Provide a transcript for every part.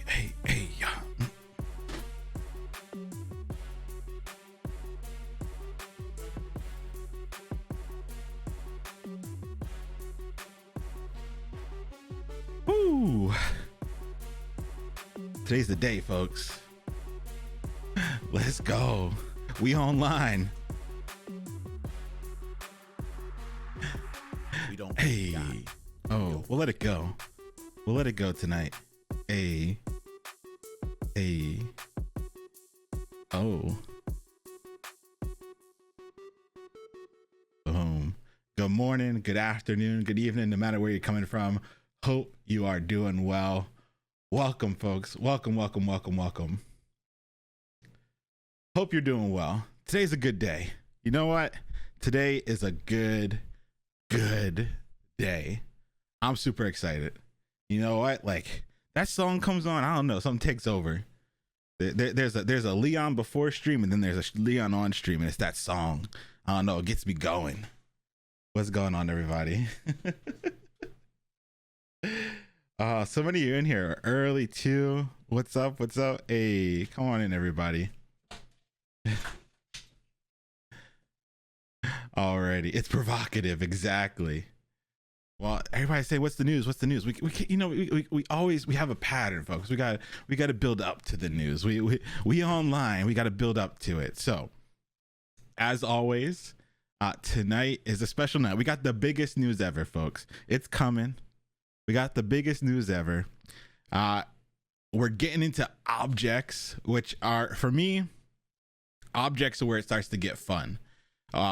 Hey, yeah. Woo! Today's the day, folks. Let's go. We online. We don't. Hey. Oh, we'll let it go. We'll let it go tonight. Hey. Hey. Oh. Boom. Good morning, good afternoon, good evening, no matter where you're coming from. Hope you are doing well. Welcome, folks. Welcome. Hope you're doing well. Today's a good day. You know what? Today is a good day. I'm super excited. You know what? Like, that song comes on, I don't know, something takes over. There's a Leon before stream, and then there's a Leon on stream, and it's that song. I don't know, it gets me going. What's going on, everybody? So many of you in here early too. What's up? Hey, come on in, everybody. Alrighty, it's provocative, exactly. Well, everybody say, what's the news? We always have a pattern, folks. We got to build up to the news. We online, we got to build up to it. So as always, tonight is a special night. We got the biggest news ever, folks. It's coming. We got the biggest news ever. We're getting into objects, which are, for me, objects are where it starts to get fun.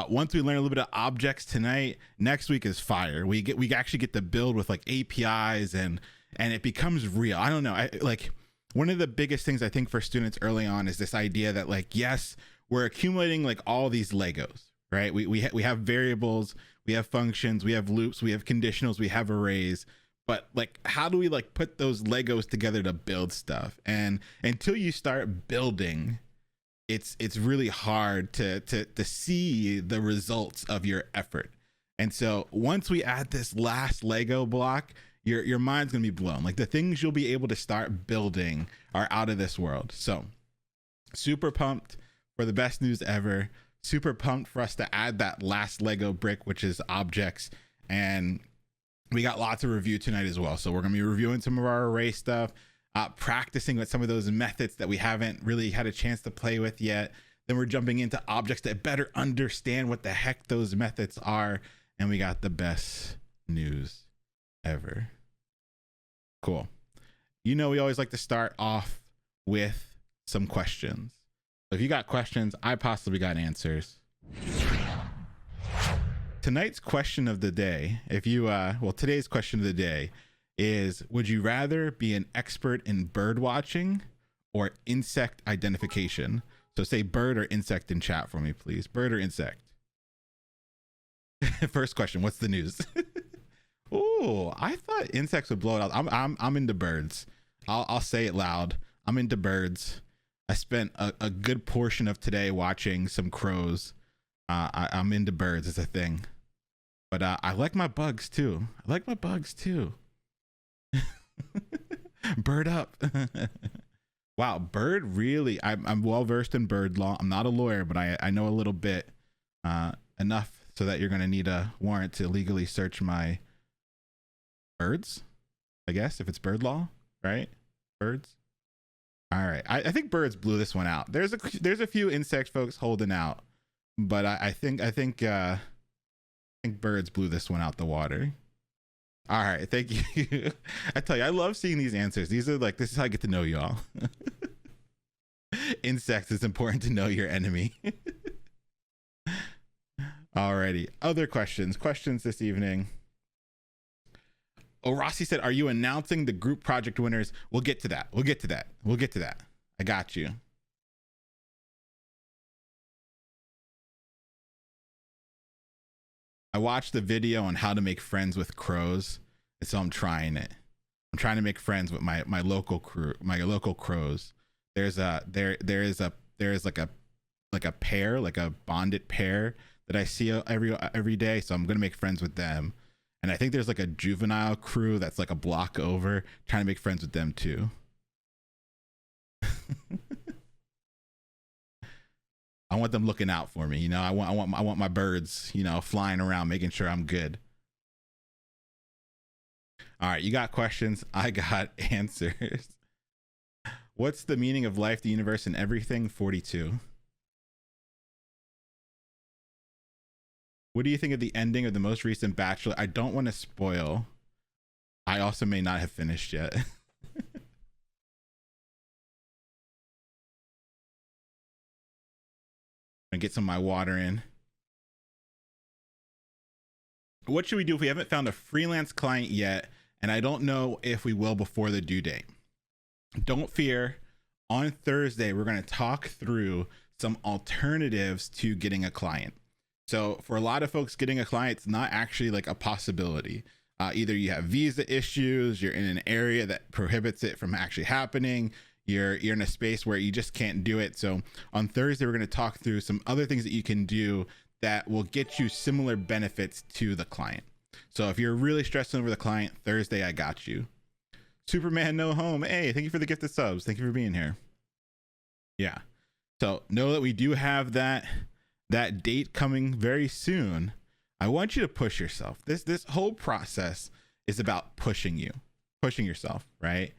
Once we learn a little bit of objects tonight, next week is fire. We actually get to build with like APIs and it becomes real. I don't know. Like, one of the biggest things I think for students early on is this idea that, like, yes, we're accumulating like all these Legos, right? We have variables, we have functions, we have loops, we have conditionals, we have arrays. But like, how do we like put those Legos together to build stuff? And until you start building, it's really hard to see the results of your effort. And so once we add this last Lego block, your mind's gonna be blown. Like, the things you'll be able to start building are out of this world. So super pumped for the best news ever. Super pumped for us to add that last Lego brick, which is objects. And we got lots of review tonight as well. So we're gonna be reviewing some of our array stuff, practicing with some of those methods that we haven't really had a chance to play with yet. Then we're jumping into objects to better understand what the heck those methods are. And we got the best news ever. Cool. You know, we always like to start off with some questions. So if you got questions, I possibly got answers. Tonight's question of the day, today's question of the day is, would you rather be an expert in bird watching or insect identification? So say bird or insect in chat for me, please. Bird or insect? First question, what's the news? Oh, I thought insects would blow it out. I'm into birds. I'll say it loud. I'm into birds. I spent a good portion of today watching some crows. I'm into birds as a thing. But I like my bugs too. Bird up. Wow, bird really. I'm well versed in bird law. I'm not a lawyer, but I know a little bit, enough so that you're gonna need a warrant to legally search my birds, I guess, if it's bird law, right? Birds. All right, I think birds blew this one out. There's a few insect folks holding out, but I think birds blew this one out the water. All right, thank you. I tell you, I love seeing these answers. These are like, this is how I get to know y'all. Insects, it's important to know your enemy. Alrighty, other questions this evening. Oh, Rossi said, are you announcing the group project winners? We'll get to that. I got you. I watched the video on how to make friends with crows, and so I'm trying it. I'm trying to make friends with my local crew, my local crows. There is like a pair, like a bonded pair that I see every day, so I'm gonna make friends with them. And I think there's like a juvenile crew that's like a block over, trying to make friends with them too. I want them looking out for me. You know, I want my birds, you know, flying around, making sure I'm good. All right, you got questions. I got answers. What's the meaning of life, the universe, and everything? 42. What do you think of the ending of the most recent Bachelor? I don't want to spoil. I also may not have finished yet. And get some of my water in. What should we do if we haven't found a freelance client yet? And I don't know if we will before the due date. Don't fear. On Thursday, we're going to talk through some alternatives to getting a client. So for a lot of folks, getting a client is not actually like a possibility. Either you have visa issues, you're in an area that prohibits it from actually happening, you're in a space where you just can't do it. So on Thursday, we're going to talk through some other things that you can do that will get you similar benefits to the client. So if you're really stressing over the client, Thursday, I got you. Superman No Home. Hey, thank you for the gifted subs. Thank you for being here. Yeah. So know that we do have that date coming very soon. I want you to push yourself. This whole process is about pushing yourself, right?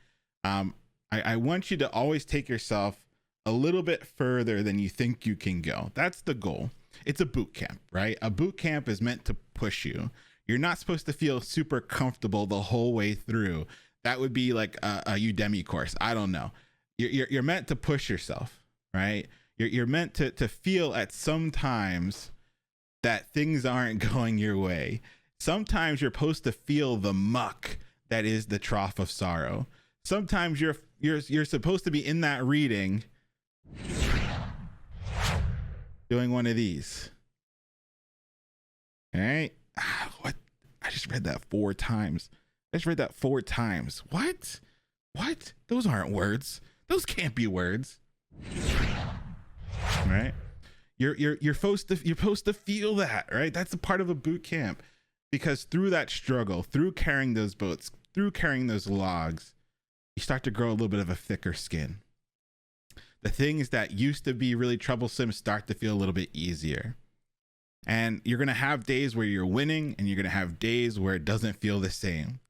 I want you to always take yourself a little bit further than you think you can go. That's the goal. It's a boot camp, right? A boot camp is meant to push you. You're not supposed to feel super comfortable the whole way through. That would be like a Udemy course. I don't know. You're meant to push yourself, right? You're meant to feel at some times that things aren't going your way. Sometimes you're supposed to feel the muck that is the trough of sorrow. Sometimes you're supposed to be in that reading doing one of these. All right. What? I just read that 4 times. What? Those aren't words. Those can't be words. Right? You're supposed to feel that, right? That's a part of a boot camp, because through that struggle, through carrying those boats, through carrying those logs, you start to grow a little bit of a thicker skin. The things that used to be really troublesome start to feel a little bit easier. And you're going to have days where you're winning, and you're going to have days where it doesn't feel the same.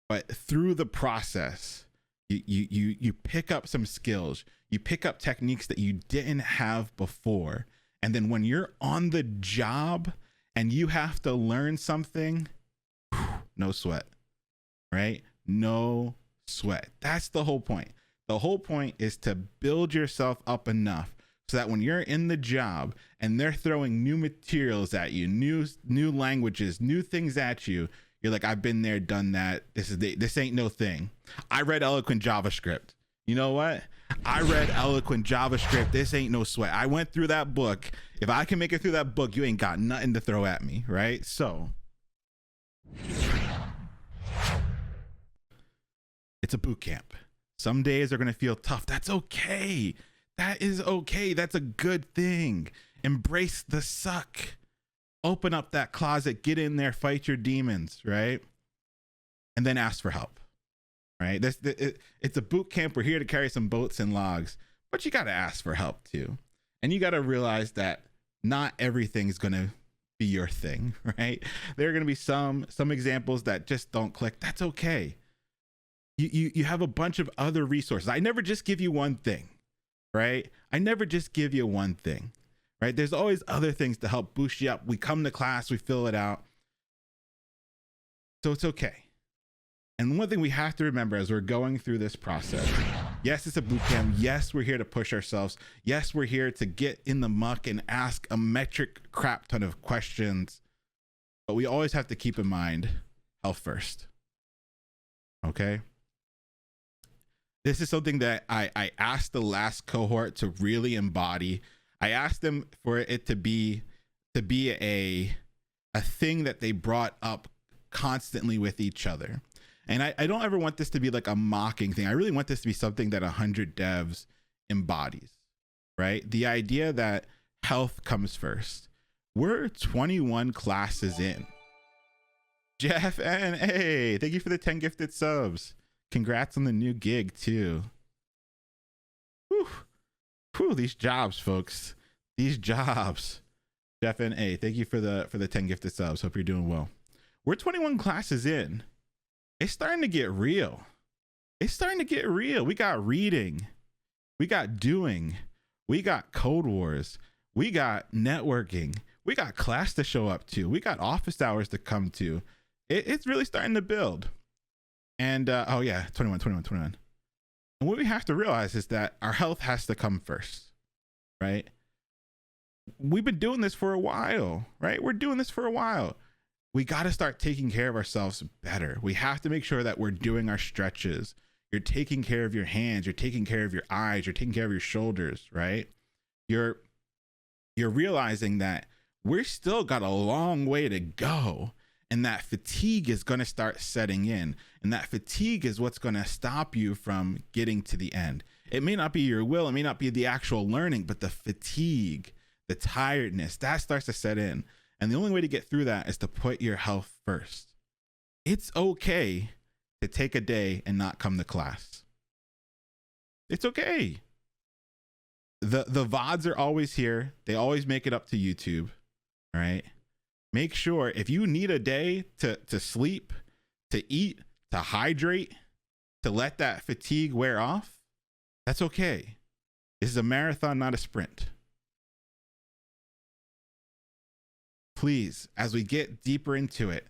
But through the process, you pick up some skills, you pick up techniques that you didn't have before. And then when you're on the job and you have to learn something, no sweat, right? No sweat. That's the whole point. The whole point is to build yourself up enough so that when you're in the job and they're throwing new materials at you, new languages, new things at you, you're like, I've been there, done that. This ain't no thing. I read Eloquent JavaScript. You know what? I read Eloquent JavaScript. This ain't no sweat. I went through that book. If I can make it through that book, you ain't got nothing to throw at me, right? So it's a boot camp. Some days are going to feel tough. That's okay. That is okay. That's a good thing. Embrace the suck. Open up that closet, get in there, fight your demons, right? And then ask for help, right? It's a boot camp. We're here to carry some boats and logs, but you got to ask for help too. And you got to realize that not everything's going to be your thing, right? There are going to be some examples that just don't click. That's okay. You have a bunch of other resources. I never just give you one thing, right? I never just give you one thing, right? There's always other things to help boost you up. We come to class, we fill it out. So it's okay. And one thing we have to remember as we're going through this process, yes, it's a boot camp. Yes, we're here to push ourselves. Yes, we're here to get in the muck and ask a metric crap ton of questions. But we always have to keep in mind health first. Okay? This is something that I asked the last cohort to really embody. I asked them for it to be a thing that they brought up constantly with each other. And I don't ever want this to be like a mocking thing. I really want this to be something that 100 devs embodies, right? The idea that health comes first. We're 21 classes in. Jeff and hey, thank you for the 10 gifted subs. Congrats on the new gig too. Whew. Whew, these jobs, folks. These jobs. Jeff and A, thank you for the 10 gifted subs. Hope you're doing well. We're 21 classes in. It's starting to get real. It's starting to get real. We got reading. We got doing. We got code wars. We got networking. We got class to show up to. We got office hours to come to. It's really starting to build. And oh yeah, 21. And what we have to realize is that our health has to come first, right? We've been doing this for a while, right? We're doing this for a while. We got to start taking care of ourselves better. We have to make sure that we're doing our stretches. You're taking care of your hands. You're taking care of your eyes. You're taking care of your shoulders, right? You're realizing that we're still got a long way to go, and that fatigue is going to start setting in, and that fatigue is what's going to stop you from getting to the end. It may not be your will, it may not be the actual learning, but the fatigue, the tiredness, that starts to set in. And the only way to get through that is to put your health first. It's okay to take a day and not come to class. It's okay. The VODs are always here. They always make it up to YouTube, right? Make sure if you need a day to sleep, to eat, to hydrate, to let that fatigue wear off, that's okay. This is a marathon, not a sprint. Please, as we get deeper into it,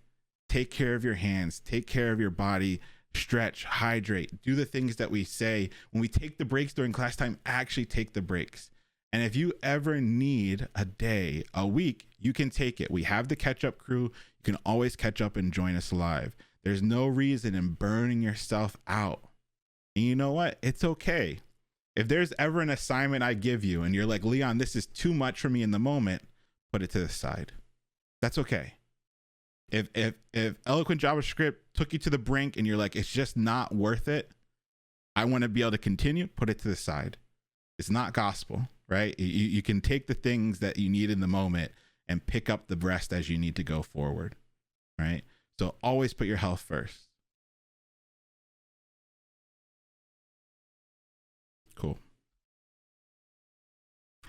take care of your hands, take care of your body, stretch, hydrate, do the things that we say. When we take the breaks during class time, actually take the breaks. And if you ever need a day, a week, you can take it. We have the catch up crew. You can always catch up and join us live. There's no reason in burning yourself out. And you know what? It's okay. If there's ever an assignment I give you and you're like, Leon, this is too much for me in the moment, put it to the side. That's okay. If eloquent JavaScript took you to the brink and you're like, it's just not worth it, I want to be able to continue, put it to the side. It's not gospel, right? You can take the things that you need in the moment and pick up the rest as you need to go forward, right? So always put your health first. Cool.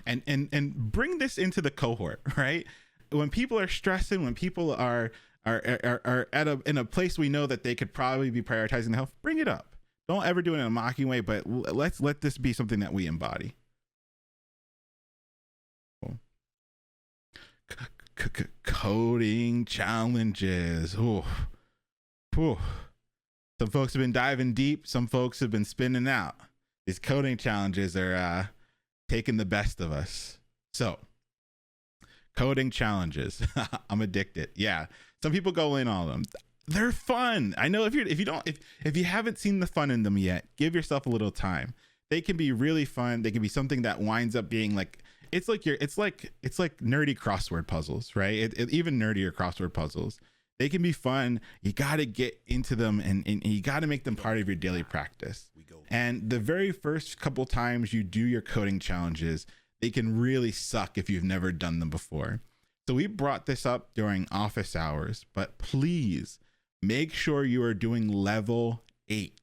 And bring this into the cohort, right? When people are stressing, when people are in a place we know that they could probably be prioritizing health, bring it up. Don't ever do it in a mocking way, but let's let this be something that we embody. Cool. Coding challenges. Ooh. Some folks have been diving deep. Some folks have been spinning out. These coding challenges are taking the best of us. So, coding challenges. I'm addicted. Yeah. Some people go in on them. They're fun. I know if you haven't seen the fun in them yet, give yourself a little time. They can be really fun. They can be something that winds up being like, it's like nerdy crossword puzzles, right? Even nerdier crossword puzzles. They can be fun. You got to get into them and you got to make them part of your daily practice. And the very first couple times you do your coding challenges, they can really suck if you've never done them before. So we brought this up during office hours, but please make sure you are doing level 8.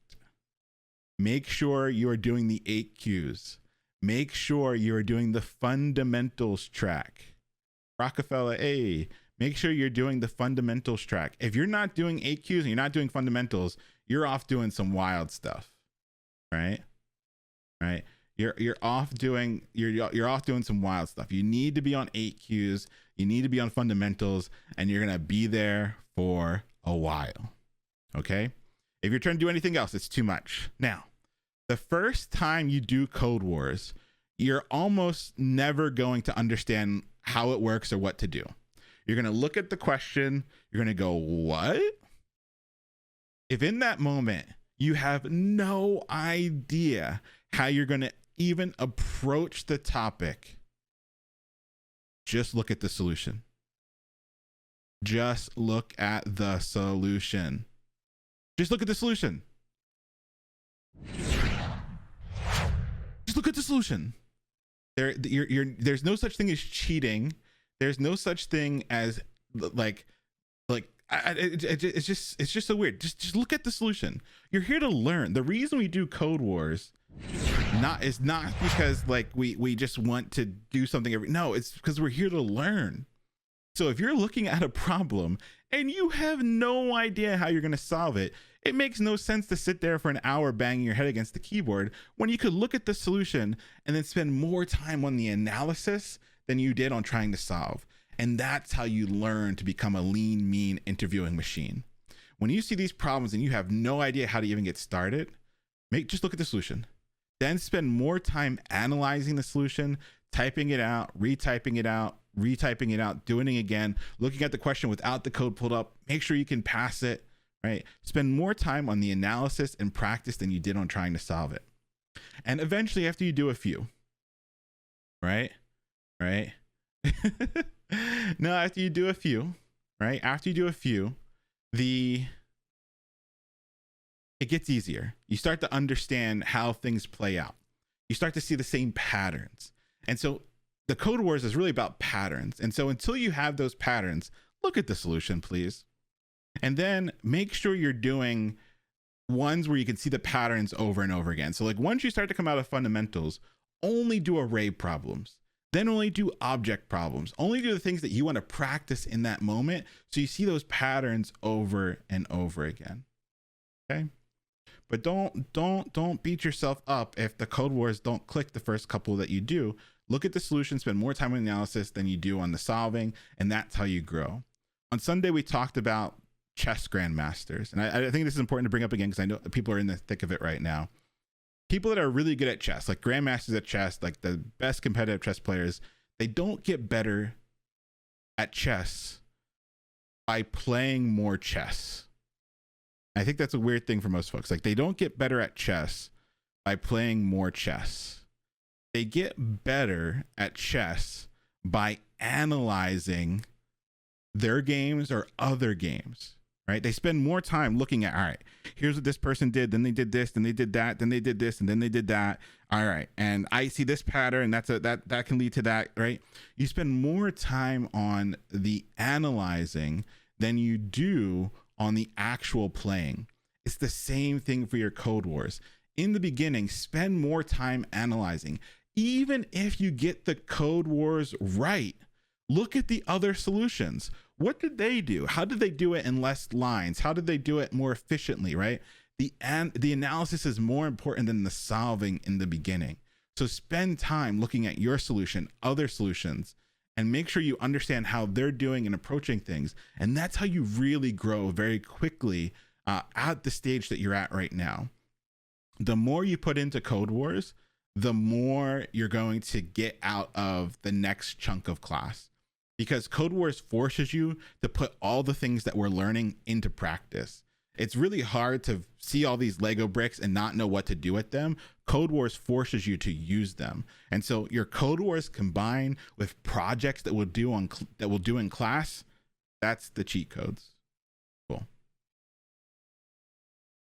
Make sure you are doing the 8 Qs. Make sure you are doing the fundamentals track. Rockefeller, A. Make sure you're doing the fundamentals track. If you're not doing 8 Qs and you're not doing fundamentals, you're off doing some wild stuff, right? Right? You're off doing some wild stuff. You need to be on 8 Qs. You need to be on fundamentals, and you're gonna be there for a while. Okay? If you're trying to do anything else, it's too much. Now, the first time you do Code Wars, you're almost never going to understand how it works or what to do. You're gonna look at the question. You're gonna go, what? If in that moment you have no idea how you're gonna even approach the topic, just look at the solution. Just look at the solution. Just look at the solution. Just look at the solution. There's no such thing as cheating. There's no such thing as it's just so weird. Just look at the solution. You're here to learn. The reason we do Code Wars It's not because like we just want to do something no, it's because we're here to learn. So if you're looking at a problem and you have no idea how you're going to solve it, it makes no sense to sit there for an hour banging your head against the keyboard when you could look at the solution and then spend more time on the analysis than you did on trying to solve. And that's how you learn to become a lean, mean interviewing machine. When you see these problems and you have no idea how to even get started, just look at the solution. Then spend more time analyzing the solution, typing it out, retyping it out, doing it again, looking at the question without the code pulled up. Make sure you can pass it, right? Spend more time on the analysis and practice than you did on trying to solve it. And eventually, after you do a few, right? No, after you do a few, right? After you do a few, it gets easier. You start to understand how things play out. You start to see the same patterns. And so the code wars is really about patterns. And so until you have those patterns, look at the solution, please. And then make sure you're doing ones where you can see the patterns over and over again. So like once you start to come out of fundamentals, only do array problems. Then only do object problems. Only do the things that you want to practice in that moment. So you see those patterns over and over again. Okay. But don't beat yourself up if the code wars don't click the first couple that you do. Look at the solution, spend more time on analysis than you do on the solving, and that's how you grow. On Sunday, we talked about chess grandmasters. And I think this is important to bring up again because I know people are in the thick of it right now. People that are really good at chess, like grandmasters at chess, like the best competitive chess players, they don't get better at chess by playing more chess. I think that's a weird thing for most folks. Like they don't get better at chess by playing more chess. They get better at chess by analyzing their games or other games, right? They spend more time looking at, all right, here's what this person did, then they did this, then they did that, then they did this, and then they did that. All right, and I see this pattern, that can lead to that, right? You spend more time on the analyzing than you do on the actual playing. It's the same thing for your code wars. In the beginning, spend more time analyzing. Even if you get the code wars right, look at the other solutions. What did they do? How did they do it in less lines? How did they do it more efficiently, right? The analysis is more important than the solving in the beginning. So spend time looking at your solution, other solutions, and make sure you understand how they're doing and approaching things. And that's how you really grow very quickly at the stage that you're at right now. The more you put into code wars, the more you're going to get out of the next chunk of class, because code wars forces you to put all the things that we're learning into practice. It's really hard to see all these Lego bricks and not know what to do with them. Code wars forces you to use them. And so your code wars combined with projects that we'll do in class, that's the cheat codes. Cool.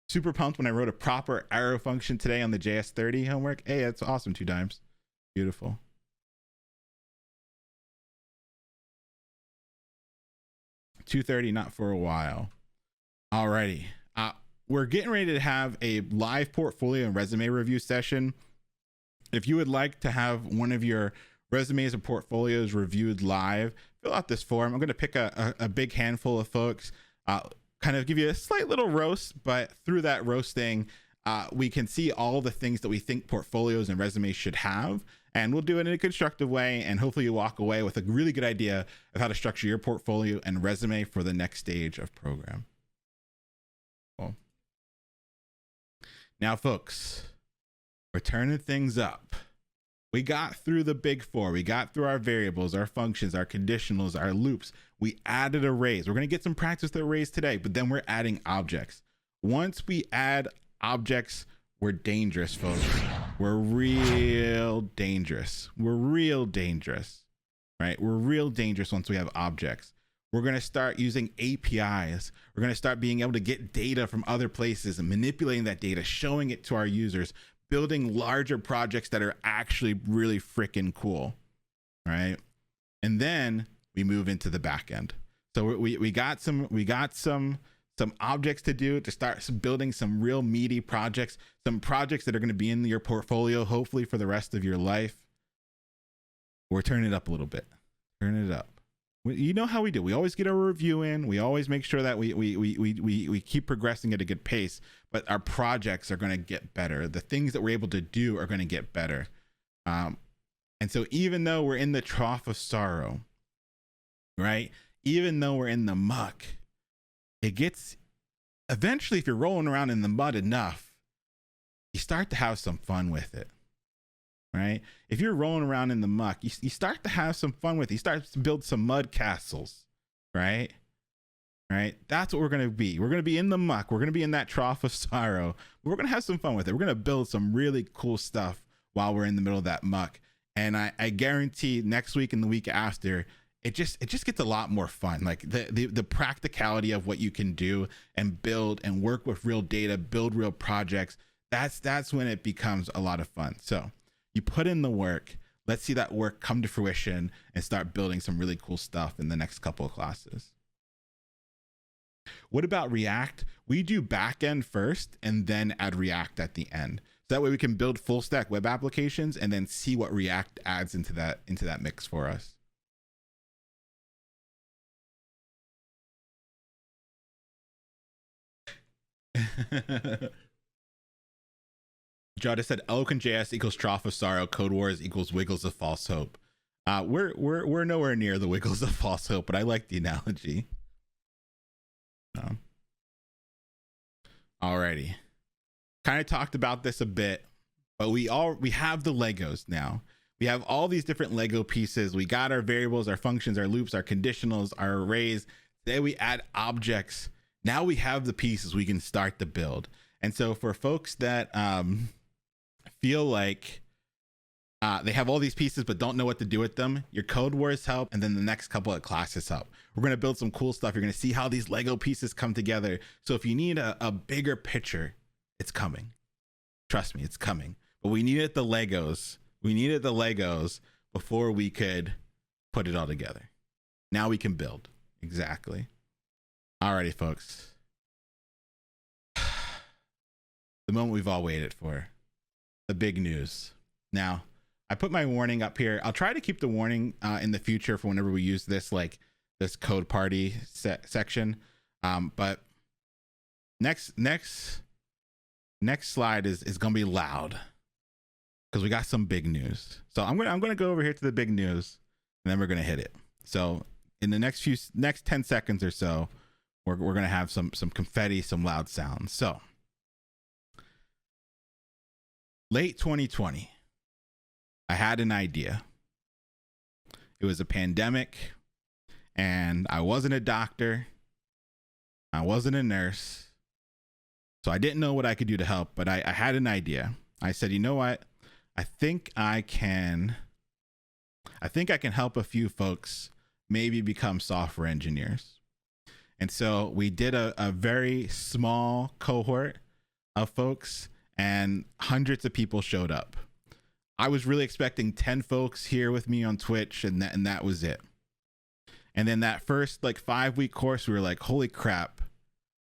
Super pumped when I wrote a proper arrow function today on the JS30 homework. Hey, that's awesome. 2 times. Beautiful. $230, not for a while. Alrighty. We're getting ready to have a live portfolio and resume review session. If you would like to have one of your resumes or portfolios reviewed live, fill out this form. I'm going to pick a big handful of folks, kind of give you a slight little roast, but through that roasting, we can see all the things that we think portfolios and resumes should have. And we'll do it in a constructive way. And hopefully you walk away with a really good idea of how to structure your portfolio and resume for the next stage of program. Cool. Now, folks, we're turning things up. We got through the big 4. We got through our variables, our functions, our conditionals, our loops. We added arrays. We're going to get some practice with arrays today, but then we're adding objects. Once we add objects, we're dangerous, folks. We're real dangerous. We're real dangerous, right? We're real dangerous once we have objects. We're going to start using APIs. We're going to start being able to get data from other places and manipulating that data, showing it to our users, building larger projects that are actually really freaking cool, right? And then we move into the back end. So we got some some objects to do, to start building some real meaty projects, some projects that are going to be in your portfolio, hopefully for the rest of your life. We're turning it up a little bit. Turn it up. You know how we do. We always get a review in. We always make sure that we keep progressing at a good pace, but our projects are going to get better. The things that we're able to do are going to get better. And so even though we're in the trough of sorrow, right? Even though we're in the muck, it gets, eventually, if you're rolling around in the mud enough, you start to have some fun with it, right? If you're rolling around in the muck, you start to have some fun with it. You start to build some mud castles, right? Right? That's what we're going to be. We're going to be in the muck. We're going to be in that trough of sorrow. But we're going to have some fun with it. We're going to build some really cool stuff while we're in the middle of that muck. And I guarantee next week and the week after, it just gets a lot more fun. Like the practicality of what you can do and build and work with real data, build real projects. That's when it becomes a lot of fun. So you put in the work. Let's see that work come to fruition and start building some really cool stuff in the next couple of classes. What about React? We do backend first and then add React at the end. So that way we can build full stack web applications and then see what React adds into that mix for us. Jada said Eloquent.js equals trough of sorrow, Code Wars equals wiggles of false hope. We're nowhere near the wiggles of false hope, but I like the analogy. Alrighty. Kind of talked about this a bit, but we have the Legos now. We have all these different Lego pieces. We got our variables, our functions, our loops, our conditionals, our arrays. Then we add objects. Now we have the pieces we can start to build. And so for folks that feel like they have all these pieces but don't know what to do with them, your Code Wars help, and then the next couple of classes help. We're going to build some cool stuff. You're going to see how these Lego pieces come together. So if you need a bigger picture, it's coming. Trust me, it's coming. But we needed the Legos. We needed the Legos before we could put it all together. Now we can build. Exactly. Alrighty, folks. The moment we've all waited for. The big news. Now, I put my warning up here. I'll try to keep the warning in the future for whenever we use this, like this code party section. But next slide is gonna be loud because we got some big news. So I'm gonna go over here to the big news, and then we're gonna hit it. So in the next 10 seconds or so, we're gonna have some confetti, some loud sounds. So late 2020, I had an idea. It was a pandemic, and I wasn't a doctor. I wasn't a nurse. So I didn't know what I could do to help, but I had an idea. I said, you know what? I think I can help a few folks maybe become software engineers. And so we did a very small cohort of folks, and hundreds of people showed up. I was really expecting 10 folks here with me on Twitch, and that was it. And then that first 5-week course, we were like, holy crap,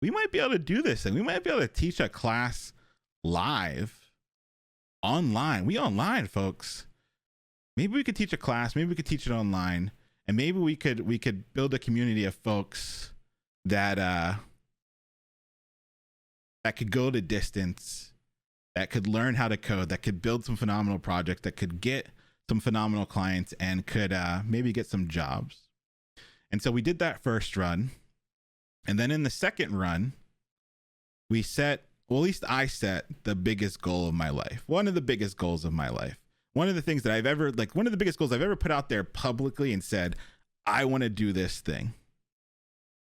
we might be able to do this, and we might be able to teach a class live, online. We online, folks. Maybe we could teach a class, maybe we could teach it online, and maybe we could build a community of folks that could go the distance, that could learn how to code, that could build some phenomenal projects, that could get some phenomenal clients, and could maybe get some jobs. And so we did that first run. And then in the second run, we set, well, at least I set the biggest goal of my life. One of the biggest goals of my life. One of the things that one of the biggest goals I've ever put out there publicly and said, I want to do this thing,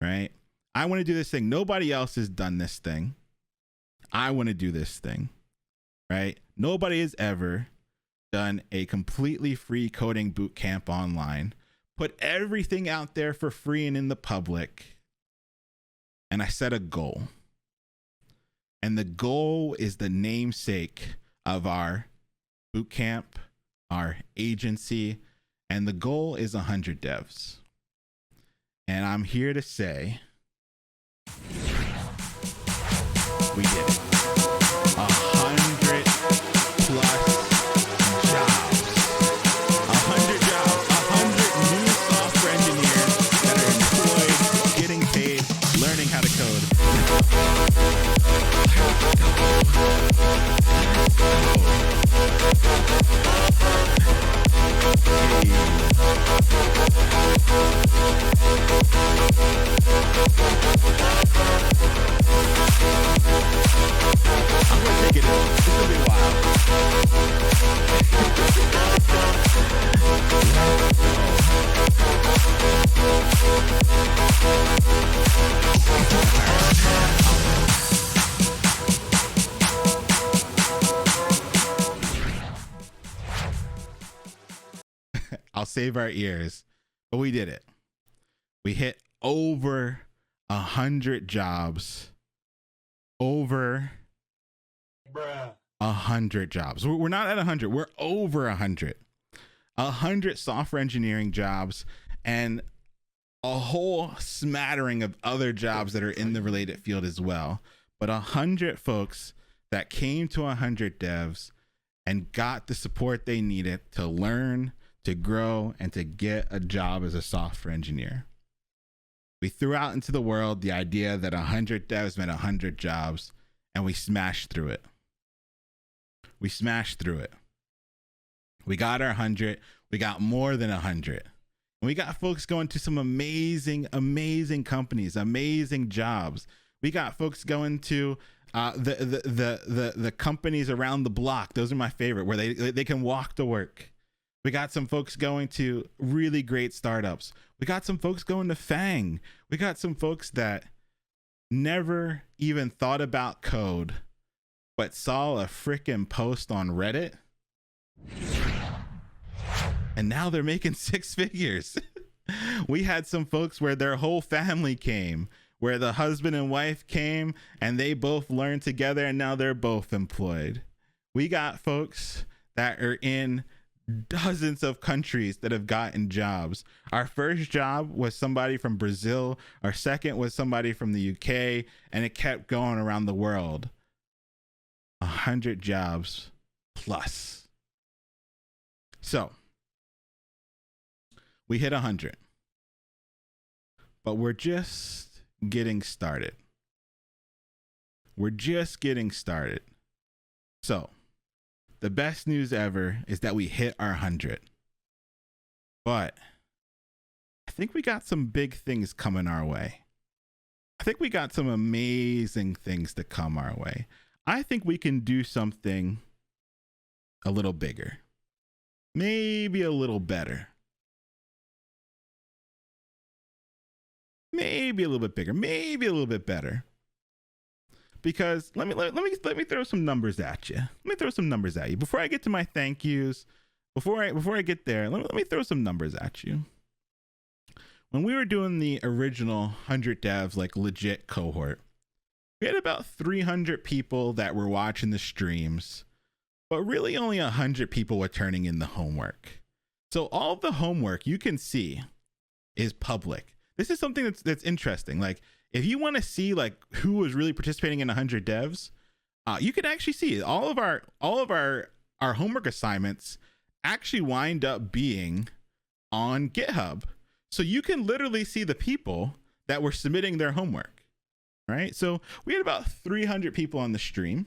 right? I want to do this thing. Nobody else has done this thing. I want to do this thing, right? Nobody has ever done a completely free coding bootcamp online, put everything out there for free and in the public. And I set a goal. And the goal is the namesake of our bootcamp, our agency, and the goal is 100 devs. And I'm here to say We did it. 100 plus jobs. 100 jobs. 100 new software engineers that are employed, getting paid, learning how to code. I'm gonna take it in. It's gonna be wild. I'll save our ears, but we did it. We hit over 100 jobs. Over 100 jobs. We're not at 100. We're over 100. 100 software engineering jobs and a whole smattering of other jobs that are in the related field as well. But 100 folks that came to 100 devs and got the support they needed to learn, to grow, and to get a job as a software engineer. We threw out into the world the idea that 100 devs meant 100 jobs, and we smashed through it. We smashed through it. We got our 100. We got more than 100. And we got folks going to some amazing, amazing companies, amazing jobs. We got folks going to the companies around the block. Those are my favorite, where they can walk to work. We got some folks going to really great startups. We got some folks going to Fang. We got some folks that never even thought about code, but saw a freaking post on Reddit. And now they're making 6 figures. We had some folks where their whole family came, where the husband and wife came and they both learned together and now they're both employed. We got folks that are in dozens of countries that have gotten jobs. Our first job was somebody from Brazil. Our second was somebody from the UK, and it kept going around the world. 100 jobs plus. So we hit 100, but we're just getting started. We're just getting started. So the best news ever is that we hit our 100. But I think we got some big things coming our way. I think we got some amazing things to come our way. I think we can do something a little bigger. Maybe a little better. Maybe a little bit bigger. Maybe a little bit better. Because let me throw some numbers at you. Let me throw some numbers at you before I get to my thank yous. Before I get there, let me throw some numbers at you. When we were doing the original 100 devs, like legit cohort, we had about 300 people that were watching the streams, but really only 100 people were turning in the homework. So all of the homework you can see is public. This is something that's interesting. Like, if you want to see like who was really participating in 100 devs, you can actually see all of our homework assignments actually wind up being on GitHub. So you can literally see the people that were submitting their homework, right? So we had about 300 people on the stream,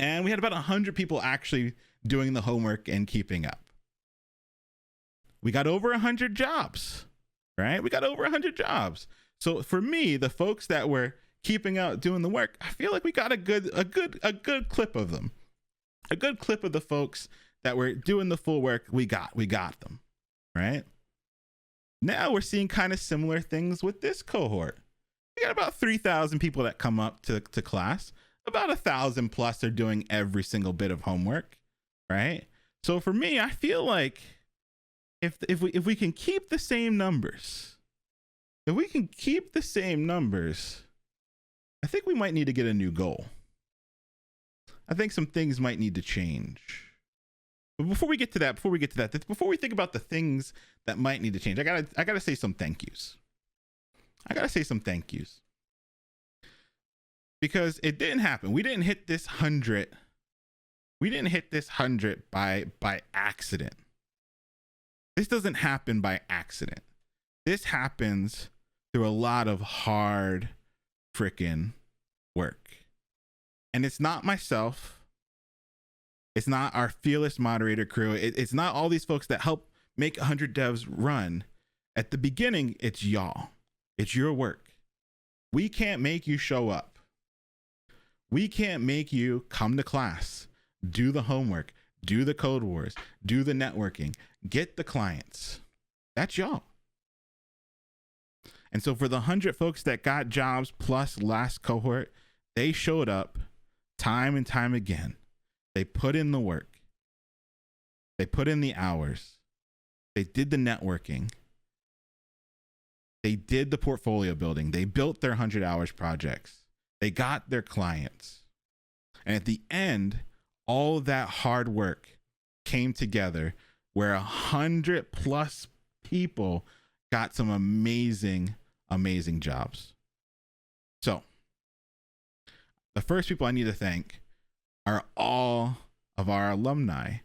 and we had about 100 people actually doing the homework and keeping up. We got over 100 jobs, right? We got over 100 jobs. So for me, the folks that were keeping out doing the work, I feel like we got a good clip of them. A good clip of the folks that were doing the full work. We got them, right? Now we're seeing kind of similar things with this cohort. We got about 3,000 people that come up to class. About 1,000 plus are doing every single bit of homework, right? So for me, I feel like if we can keep the same numbers, I think we might need to get a new goal. I think some things might need to change. But before we think about the things that might need to change, I gotta say some thank yous. because it didn't happen. We didn't hit this 100. We didn't hit this 100 by accident. This doesn't happen by accident. This happens through a lot of hard freaking work. And it's not myself. It's not our fearless moderator crew. It's not all these folks that help make 100 devs run. At the beginning, it's y'all. It's your work. We can't make you show up. We can't make you come to class, do the homework, do the code wars, do the networking, get the clients. That's y'all. And so for the 100 folks that got jobs plus last cohort, they showed up time and time again. They put in the work. They put in the hours. They did the networking. They did the portfolio building. They built their 100 hours projects. They got their clients. And at the end, all that hard work came together where 100 plus people got some amazing, amazing jobs. So the first people I need to thank are all of our alumni,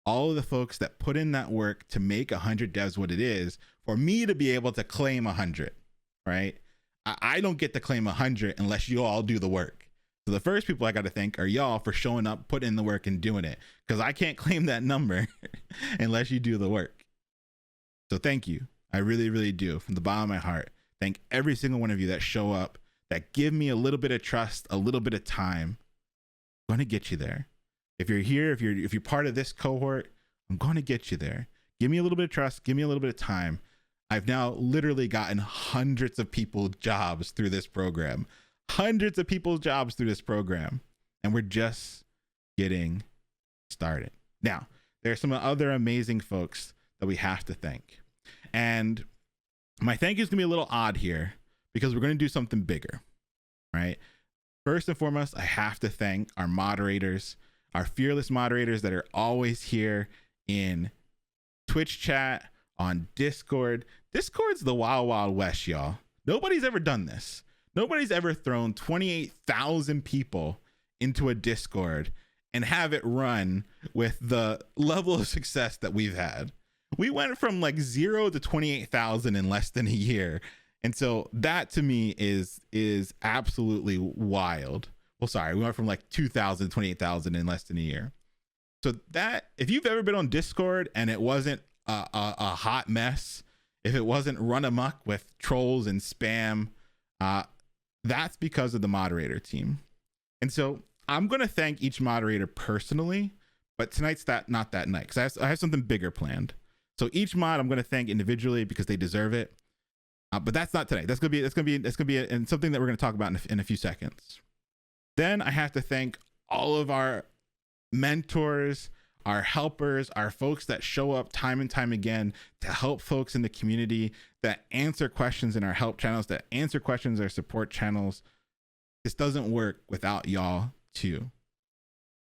all of the folks that put in that work to make 100 devs what it is for me to be able to claim 100, right? I don't get to claim 100 unless you all do the work. So the first people I got to thank are y'all for showing up, putting in the work and doing it, because I can't claim that number unless you do the work. So thank you. I really, really do, from the bottom of my heart. Thank every single one of you that show up, that give me a little bit of trust, a little bit of time. I'm going to get you there. If you're here, if you're part of this cohort, I'm going to get you there. Give me a little bit of trust. Give me a little bit of time. I've now literally gotten hundreds of people jobs through this program. Hundreds of people's jobs through this program. And we're just getting started. Now, there are some other amazing folks that we have to thank. And my thank you is going to be a little odd here because we're going to do something bigger, right? First and foremost, I have to thank our moderators, our fearless moderators that are always here in Twitch chat, on Discord. Discord's the wild, wild west, y'all. Nobody's ever done this. Nobody's ever thrown 28,000 people into a Discord and have it run with the level of success that we've had. We went from like 0 to 28,000 in less than a year. And so that to me is absolutely wild. Well, sorry, we went from like 2,000 to 28,000 in less than a year. So that, if you've ever been on Discord and it wasn't a hot mess, if it wasn't run amok with trolls and spam, that's because of the moderator team. And so I'm going to thank each moderator personally, but tonight's not that night because I have something bigger planned. So each mod I'm going to thank individually because they deserve it. But that's not tonight. That's gonna be and something that we're going to talk about in a few seconds. Then I have to thank all of our mentors, our helpers, our folks that show up time and time again to help folks in the community, that answer questions in our help channels, that answer questions in our support channels. This doesn't work without y'all too.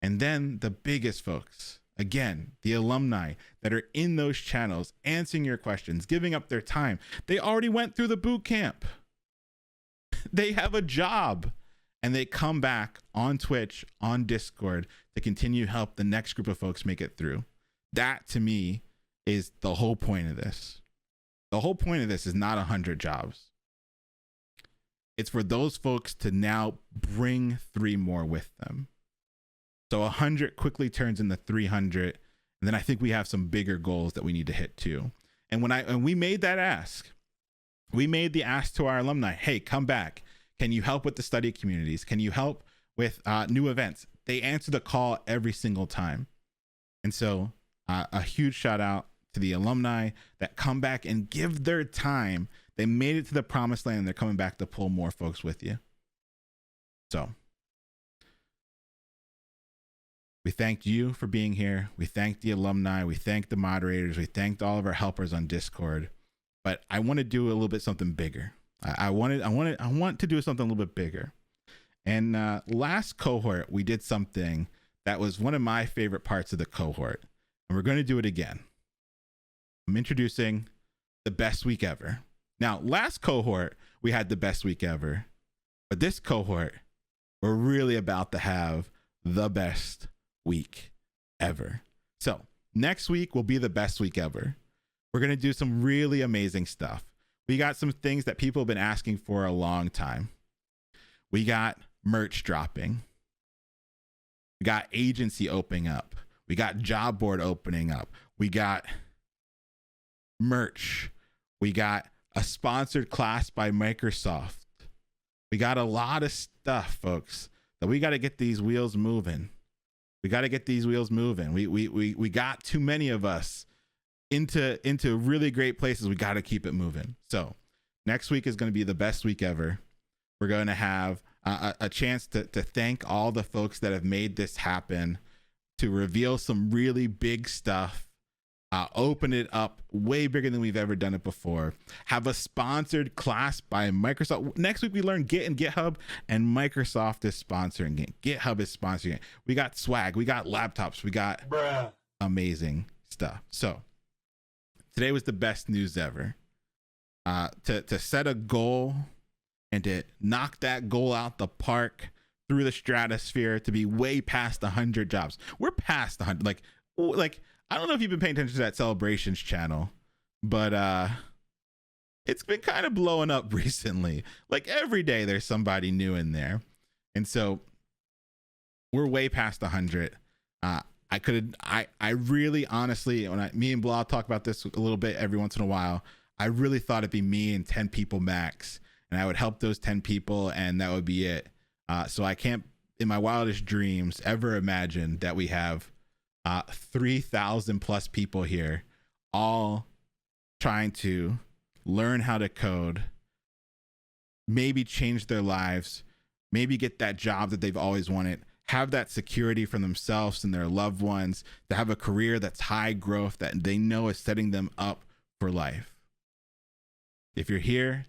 And then the biggest folks, again, the alumni that are in those channels, answering your questions, giving up their time. They already went through the boot camp. They have a job. And they come back on Twitch, on Discord to continue to help the next group of folks make it through. That to me is the whole point of this. The whole point of this is not 100 jobs. It's for those folks to now bring 3 more with them. So 100 quickly turns into 300. And then I think we have some bigger goals that we need to hit too. And when we made that ask, we made the ask to our alumni, hey, come back. Can you help with the study communities? Can you help with new events? They answer the call every single time. And so a huge shout out to the alumni that come back and give their time. They made it to the promised land and they're coming back to pull more folks with you. So we thanked you for being here. We thanked the alumni. We thanked the moderators. We thanked all of our helpers on Discord. But I want to do a little bit something bigger. I want to do something a little bit bigger. And last cohort, we did something that was one of my favorite parts of the cohort. And we're going to do it again. I'm introducing the best week ever. Now, last cohort, we had the best week ever. But this cohort, We're really about to have the best week ever. So next week will be the best week ever. We're going to do some really amazing stuff. We got some things that people have been asking for a long time. We got merch dropping. We got agency opening up. We got job board opening up. We got merch. We got a sponsored class by Microsoft. We got a lot of stuff, folks, that we got to get these wheels moving. We got to get these wheels moving. We got too many of us into really great places. We got to keep it moving. So next week is going to be the best week ever. We're going to have a chance to thank all the folks that have made this happen, to reveal some really big stuff. Open it up way bigger than we've ever done it before. Have a sponsored class by Microsoft. Next week we learn Git and GitHub, and Microsoft is sponsoring it. GitHub is sponsoring it. We got swag. We got laptops. We got amazing stuff. So today was the best news ever. To set a goal and to knock that goal out the park through the stratosphere, to be way past 100 jobs. We're past 100. Like I don't know if you've been paying attention to that celebrations channel, but it's been kind of blowing up recently. Like every day there's somebody new in there. And so we're way past 100. I really honestly, me and Blah talk about this a little bit every once in a while. I really thought it'd be me and 10 people max, and I would help those 10 people and that would be it. So I can't in my wildest dreams ever imagine that we have 3,000 plus people here, all trying to learn how to code, maybe change their lives, maybe get that job that they've always wanted, have that security for themselves and their loved ones, to have a career that's high growth that they know is setting them up for life. If you're here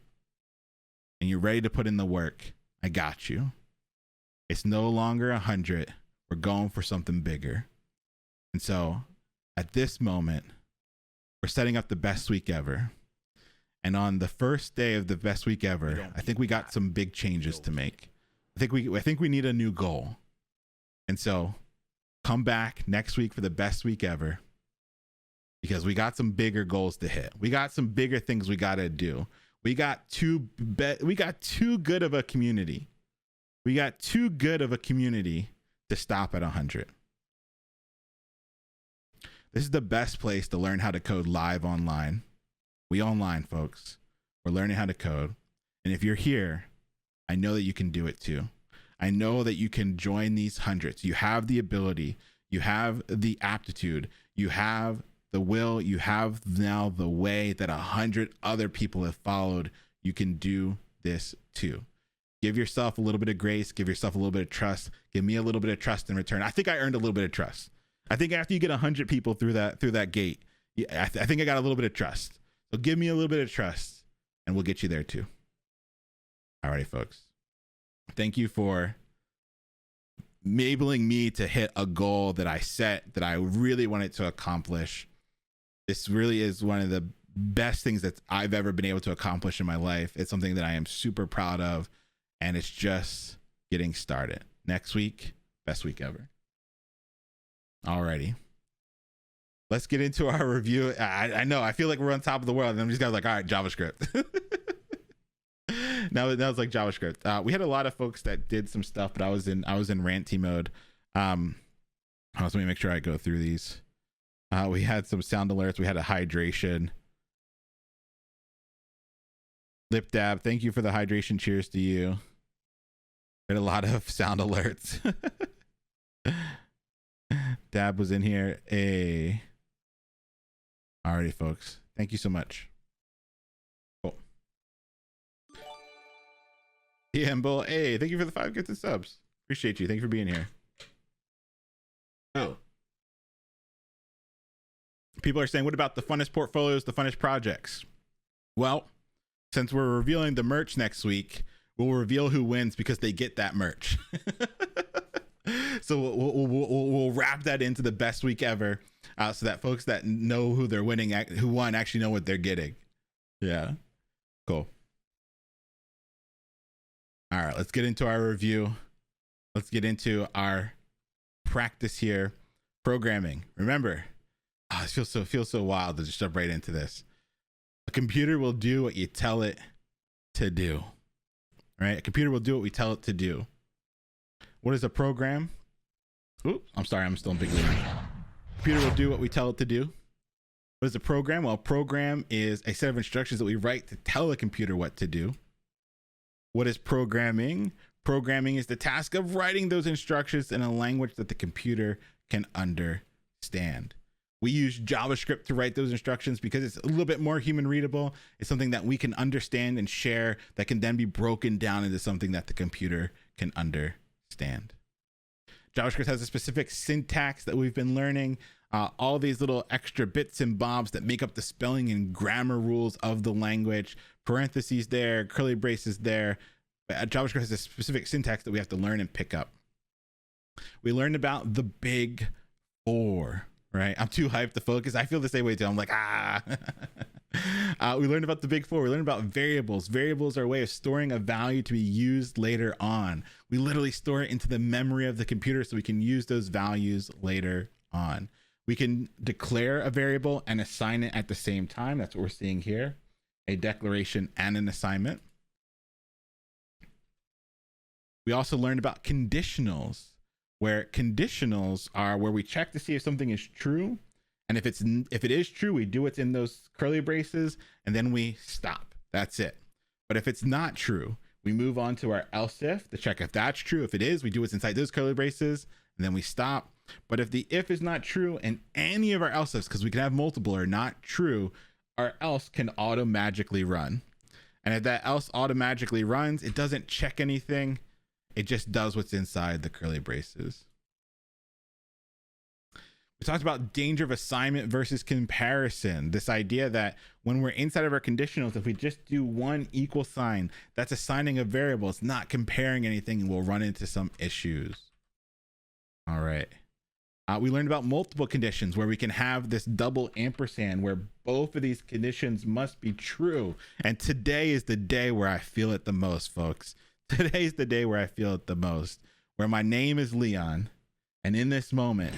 and you're ready to put in the work, I got you. It's no longer 100. We're going for something bigger. And so at this moment, we're setting up the best week ever. And on the first day of the best week ever, I think we got some big changes to make. I think we need a new goal. And so come back next week for the best week ever, because we got some bigger goals to hit. We got some bigger things we got to do. We got too good of a community. We got too good of a community to stop at 100. This is the best place to learn how to code live online. We online, folks. We're learning how to code. And if you're here, I know that you can do it too. I know that you can join these hundreds. You have the ability. You have the aptitude. You have the will. You have now the way that 100 other people have followed. You can do this too. Give yourself a little bit of grace. Give yourself a little bit of trust. Give me a little bit of trust in return. I think I earned a little bit of trust. I think after you get 100 people through that gate, I think I got a little bit of trust. So give me a little bit of trust and we'll get you there too. All right, folks. Thank you for enabling me to hit a goal that I set, that I really wanted to accomplish. This really is one of the best things that I've ever been able to accomplish in my life. It's something that I am super proud of, and it's just getting started. Next week, best week ever. Alrighty. Let's get into our review. I know, I feel like we're on top of the world, and I'm just guys like, all right, JavaScript. Now it's like JavaScript. We had a lot of folks that did some stuff, but I was in ranty mode. Let me make sure I go through these. We had some sound alerts. We had a hydration. Lip dab, thank you for the hydration. Cheers to you. We had a lot of sound alerts. Dab was in here. Alrighty, folks. Thank you so much. Cool. PM Bull, thank you for the 5 gifted subs. Appreciate you. Thank you for being here. Oh. People are saying, what about the funnest portfolios, the funnest projects? Well, since we're revealing the merch next week, we'll reveal who wins because they get that merch. So we'll wrap that into the best week ever, so that folks that know who they're winning, who won, actually know what they're getting. Yeah, cool. All right, let's get into our review. let's get into our practice here. Programming. Remember, it feels so wild to just jump right into this. A computer will do what you tell it to do. Right? A computer will do what we tell it to do. What is a program? Oops, I'm sorry, I'm still in big league. Computer will do what we tell it to do. What is a program? Well, a program is a set of instructions that we write to tell a computer what to do. What is programming? Programming is the task of writing those instructions in a language that the computer can understand. We use JavaScript to write those instructions because it's a little bit more human readable. It's something that we can understand and share that can then be broken down into something that the computer can understand. JavaScript has a specific syntax that we've been learning. All these little extra bits and bobs that make up the spelling and grammar rules of the language. Parentheses there, curly braces there. But JavaScript has a specific syntax that we have to learn and pick up. We learned about the big four, right? I'm too hyped to focus. I feel the same way too. I'm like, we learned about the big four. We learned about variables. Variables are a way of storing a value to be used later on. We literally store it into the memory of the computer so we can use those values later on. We can declare a variable and assign it at the same time. That's what we're seeing here. A declaration and an assignment. We also learned about conditionals, where conditionals are where we check to see if something is true. And if it is true, we do what's in those curly braces and then we stop. That's it. But if it's not true, we move on to our else if to check if that's true. If it is, we do what's inside those curly braces and then we stop. But if the if is not true and any of our else ifs, because we can have multiple, are not true, our else can auto-magically run. And if that else automatically runs, it doesn't check anything. It just does what's inside the curly braces. We talked about danger of assignment versus comparison. This idea that when we're inside of our conditionals, if we just do one equal sign, that's assigning a variable. It's not comparing anything, and we'll run into some issues. All right. We learned about multiple conditions where we can have this double ampersand where both of these conditions must be true. And today is the day where I feel it the most, folks. Today's the day where I feel it the most, where my name is Leon. And in this moment,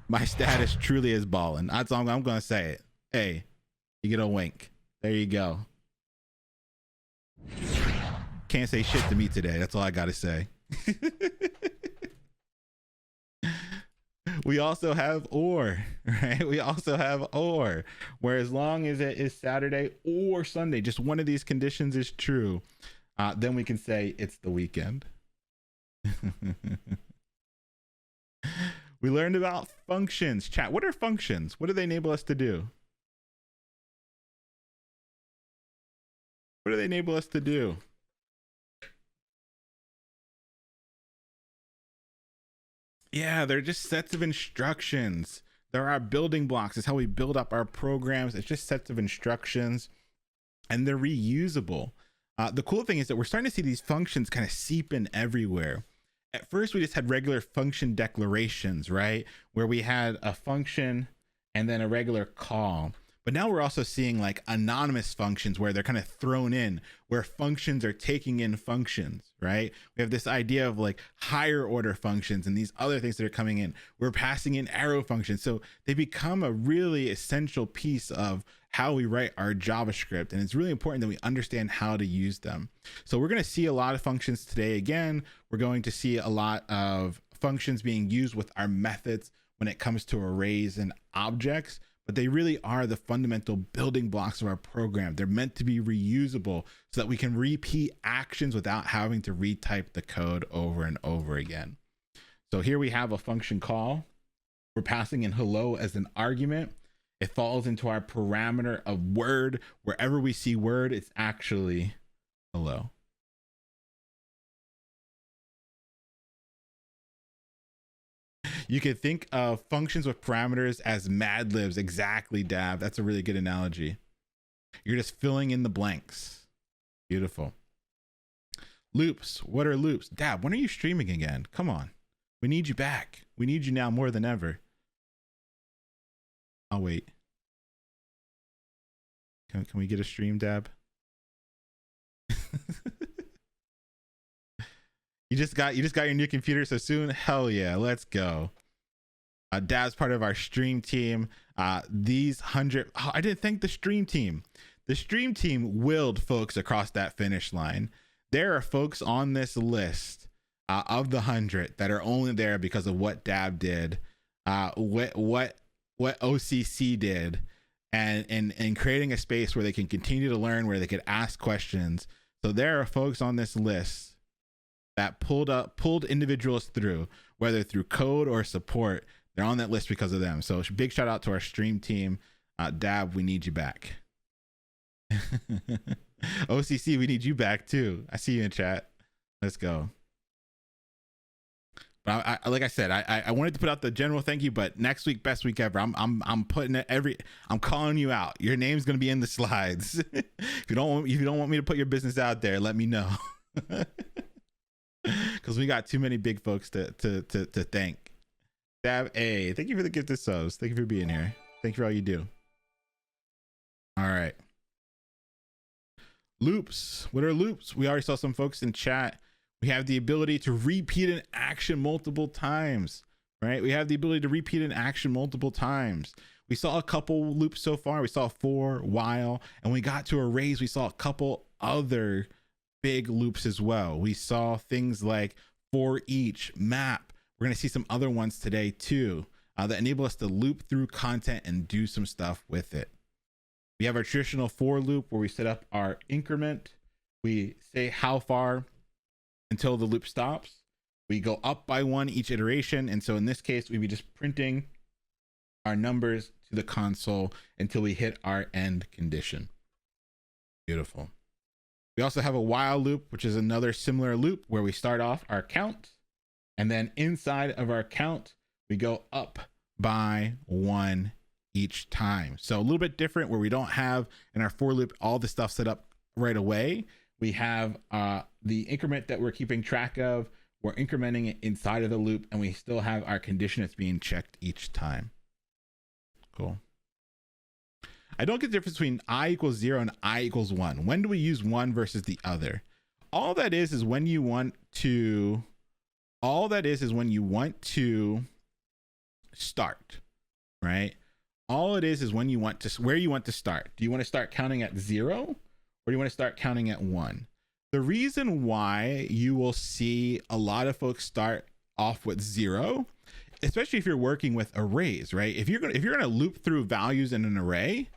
my status truly is balling. That's all I'm going to say it. Hey, you get a wink. There you go. Can't say shit to me today. That's all I got to say. We also have or, right? We also have or, where as long as it is Saturday or Sunday, just one of these conditions is true, then we can say it's the weekend. We learned about functions. Chat, what are functions? What do they enable us to do? What do they enable us to do? Yeah, they're just sets of instructions. They're our building blocks. It's how we build up our programs. It's just sets of instructions, and they're reusable. The cool thing is that we're starting to see these functions kind of seep in everywhere. At first, we just had regular function declarations, right? Where we had a function and then a regular call. But now we're also seeing like anonymous functions where they're kind of thrown in, where functions are taking in functions, right? We have this idea of like higher order functions and these other things that are coming in. We're passing in arrow functions. So they become a really essential piece of how we write our JavaScript. And it's really important that we understand how to use them. So we're going to see a lot of functions today. Again, we're going to see a lot of functions being used with our methods when it comes to arrays and objects. But they really are the fundamental building blocks of our program. They're meant to be reusable so that we can repeat actions without having to retype the code over and over again. So here we have a function call. We're passing in hello as an argument. It falls into our parameter of word. Wherever we see word, it's actually hello. You can think of functions with parameters as Mad Libs. Exactly, Dab. That's a really good analogy. You're just filling in the blanks. Beautiful. Loops. What are loops? Dab, when are you streaming again? Come on. We need you back. We need you now more than ever. I'll wait. Can we get a stream, Dab? You just got your new computer so soon? Hell yeah, let's go. Dad's part of our stream team. These 100, I didn't thank the stream team. The stream team willed folks across that finish line. There are folks on this list of the 100 that are only there because of what Dab did, what OCC did, and creating a space where they can continue to learn, where they could ask questions. So there are folks on this list that pulled individuals through, whether through code or support. They're on that list because of them. So big shout out to our stream team. Dab, we need you back. OCC, we need you back too. I see you in chat. Let's go. But like I said, I wanted to put out the general thank you, but next week, best week ever. I'm putting it I'm calling you out. Your name's gonna be in the slides. If you don't want me to put your business out there, let me know. Because we got too many big folks to thank. Dab A, thank you for the gift of subs. Thank you for being here. Thank you for all you do. All right. Loops. What are loops? We already saw some folks in chat. We have the ability to repeat an action multiple times, right? We have the ability to repeat an action multiple times. We saw a couple loops so far. We saw for, while, and we got to arrays. We saw a couple other big loops as well. We saw things like for each, map. We're going to see some other ones today too that enable us to loop through content and do some stuff with it. We have our traditional for loop where we set up our increment. We say how far until the loop stops. We go up by 1 each iteration. And so in this case, we'd be just printing our numbers to the console until we hit our end condition. Beautiful. We also have a while loop, which is another similar loop where we start off our count. And then inside of our count, we go up by 1 each time. So a little bit different where we don't have in our for loop all the stuff set up right away. We have the increment that we're keeping track of. We're incrementing it inside of the loop, and we still have our condition that's being checked each time. Cool. I don't get the difference between I equals 0 and I equals 1. When do we use one versus the other? All that is when you want to start, right? All it is when you want to, where you want to start. Do you want to start counting at 0 or do you want to start counting at 1? The reason why you will see a lot of folks start off with 0, especially if you're working with arrays, right? If you're gonna loop through values in an array,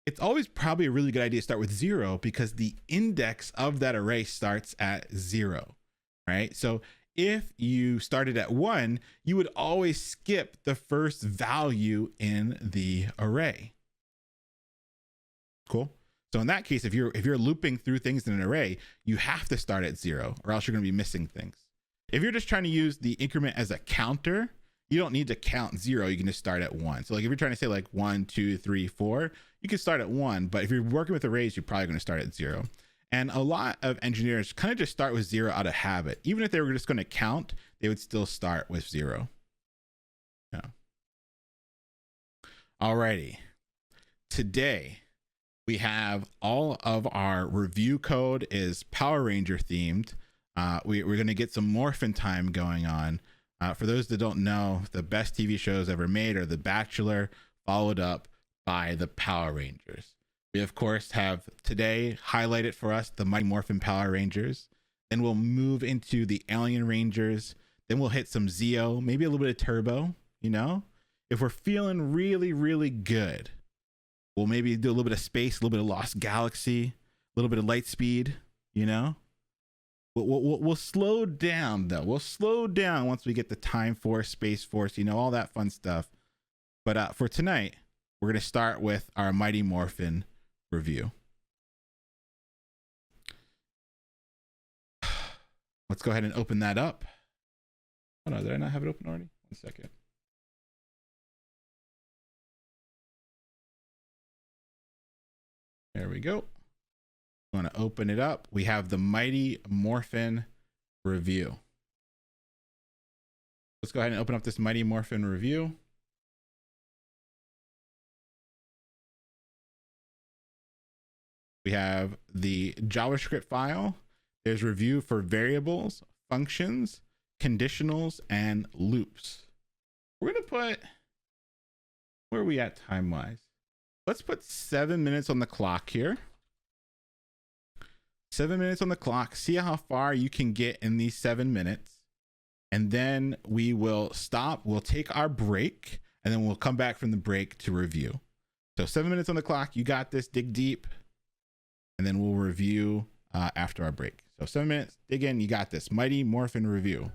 it's always probably a really good idea to start with 0 because the index of that array starts at 0, right? So if you started at 1, you would always skip the first value in the array. Cool. So in that case, if you're looping through things in an array, you have to start at 0 or else you're going to be missing things. If you're just trying to use the increment as a counter, you don't need to count 0. You can just start at 1. So like if you're trying to say like 1, 2, 3, 4, you can start at 1. But if you're working with arrays, you're probably going to start at 0. And a lot of engineers kind of just start with 0 out of habit. Even if they were just going to count, they would still start with 0. Yeah. Alrighty. Today, we have all of our review code is Power Ranger themed. We're going to get some morphin time going on. For those that don't know, the best TV shows ever made are The Bachelor, followed up by the Power Rangers. We, of course, have today highlighted for us the Mighty Morphin Power Rangers. Then we'll move into the Alien Rangers. Then we'll hit some Zeo, maybe a little bit of Turbo, you know? If we're feeling really, really good, we'll maybe do a little bit of Space, a little bit of Lost Galaxy, a little bit of Lightspeed, you know? We'll slow down, though. We'll slow down once we get the Time Force, Space Force, you know, all that fun stuff. But for tonight, we're going to start with our Mighty Morphin review. Let's go ahead and open that up. Oh no, did I not have it open already? 1 second. There we go. I'm going to open it up. We have the Mighty Morphin review. Let's go ahead and open up this Mighty Morphin review. We have the JavaScript file. There's review for variables, functions, conditionals, and loops. We're gonna put, where are we at time wise? Let's put 7 minutes on the clock here. 7 minutes on the clock. See how far you can get in these 7 minutes. And then we will stop. We'll take our break, and then we'll come back from the break to review. So 7 minutes on the clock. You got this. Dig deep. And then we'll review after our break. So 7 minutes. Dig in. You got this. Mighty Morphin review.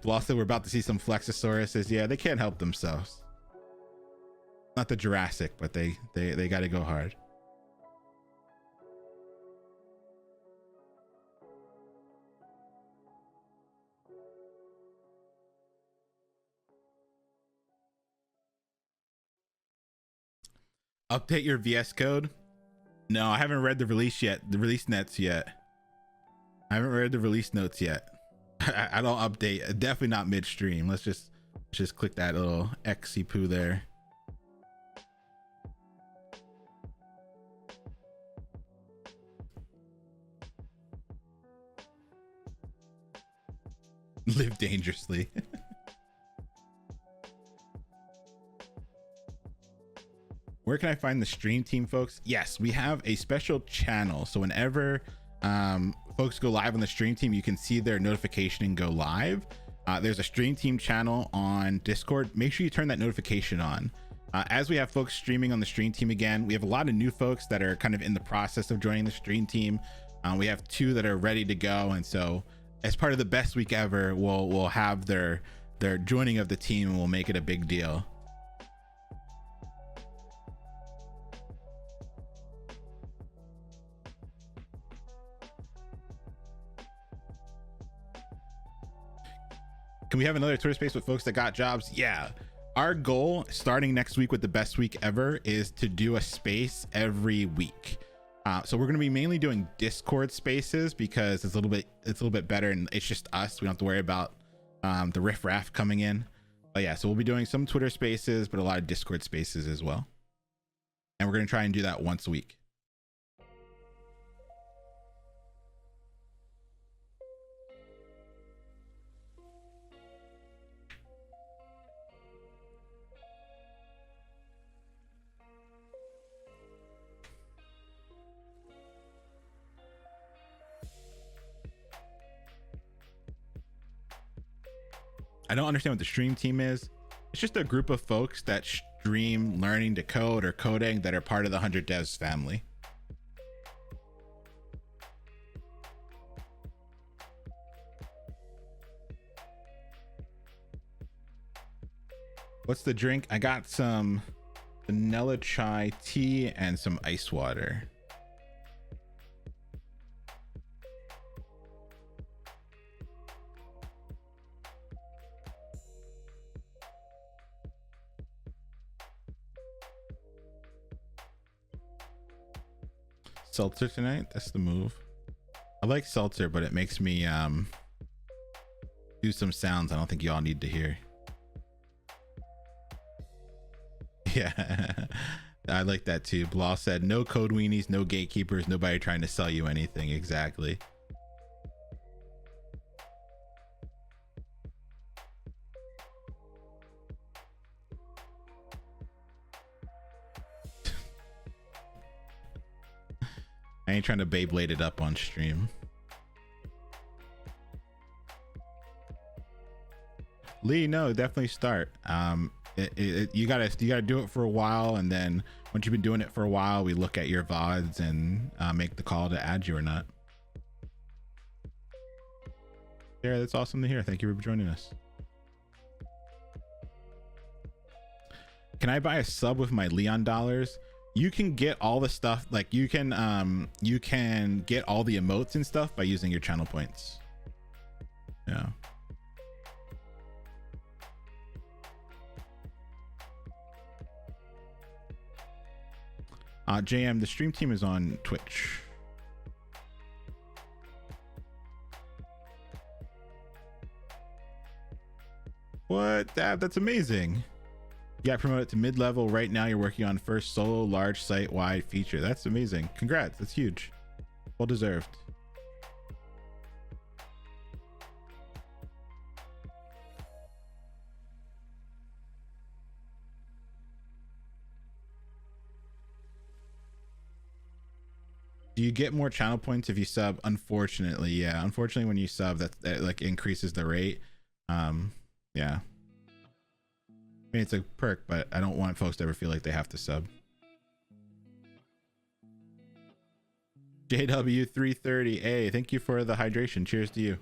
Bloss said we're about to see some Flexosauruses. Yeah, they can't help themselves. Not the Jurassic, but they got to go hard. Update your VS Code. No, I haven't read the release yet. The release notes yet. I haven't read the release notes yet. I don't update. Definitely not midstream. Let's just click that little XC poo there. Live dangerously. Where can I find the stream team, folks? Yes, we have a special channel. So whenever folks go live on the stream team, you can see their notification and go live. There's a stream team channel on Discord. Make sure you turn that notification on. As we have folks streaming on the stream team again, we have a lot of new folks that are kind of in the process of joining the stream team. We have 2 that are ready to go. And so as part of the best week ever, we'll have their joining of the team, and we'll make it a big deal. Can we have another Twitter space with folks that got jobs? Yeah. Our goal starting next week with the best week ever is to do a space every week. So we're going to be mainly doing Discord spaces because it's a little bit better, and it's just us. We don't have to worry about the riffraff coming in. But yeah, so we'll be doing some Twitter spaces, but a lot of Discord spaces as well. And we're going to try and do that once a week. I don't understand what the stream team is. It's just a group of folks that stream learning to code or coding that are part of the 100 Devs family. What's the drink? I got some vanilla chai tea and some ice water. Seltzer tonight. That's the move. I like seltzer, but it makes me do some sounds I don't think y'all need to hear. Yeah. I like that too. Blah said no code weenies, no gatekeepers, nobody trying to sell you anything. Exactly. I ain't trying to Beyblade it up on stream. Lee, no, definitely start. You gotta do it for a while, and then once you've been doing it for a while, we look at your VODs and make the call to add you or not. Yeah, that's awesome to hear. Thank you for joining us. Can I buy a sub with my Leon dollars? You can get all the stuff, like you can get all the emotes and stuff by using your channel points. Yeah. JM, the stream team is on Twitch. What? That's amazing. You got promoted to mid-level. Right now you're working on first solo large site-wide feature. That's amazing. Congrats. That's huge. Well deserved. Do you get more channel points if you sub? Unfortunately, yeah. Unfortunately, when you sub, that like increases the rate. Yeah. I mean, it's a perk, but I don't want folks to ever feel like they have to sub. JW330A, thank you for the hydration. Cheers to you.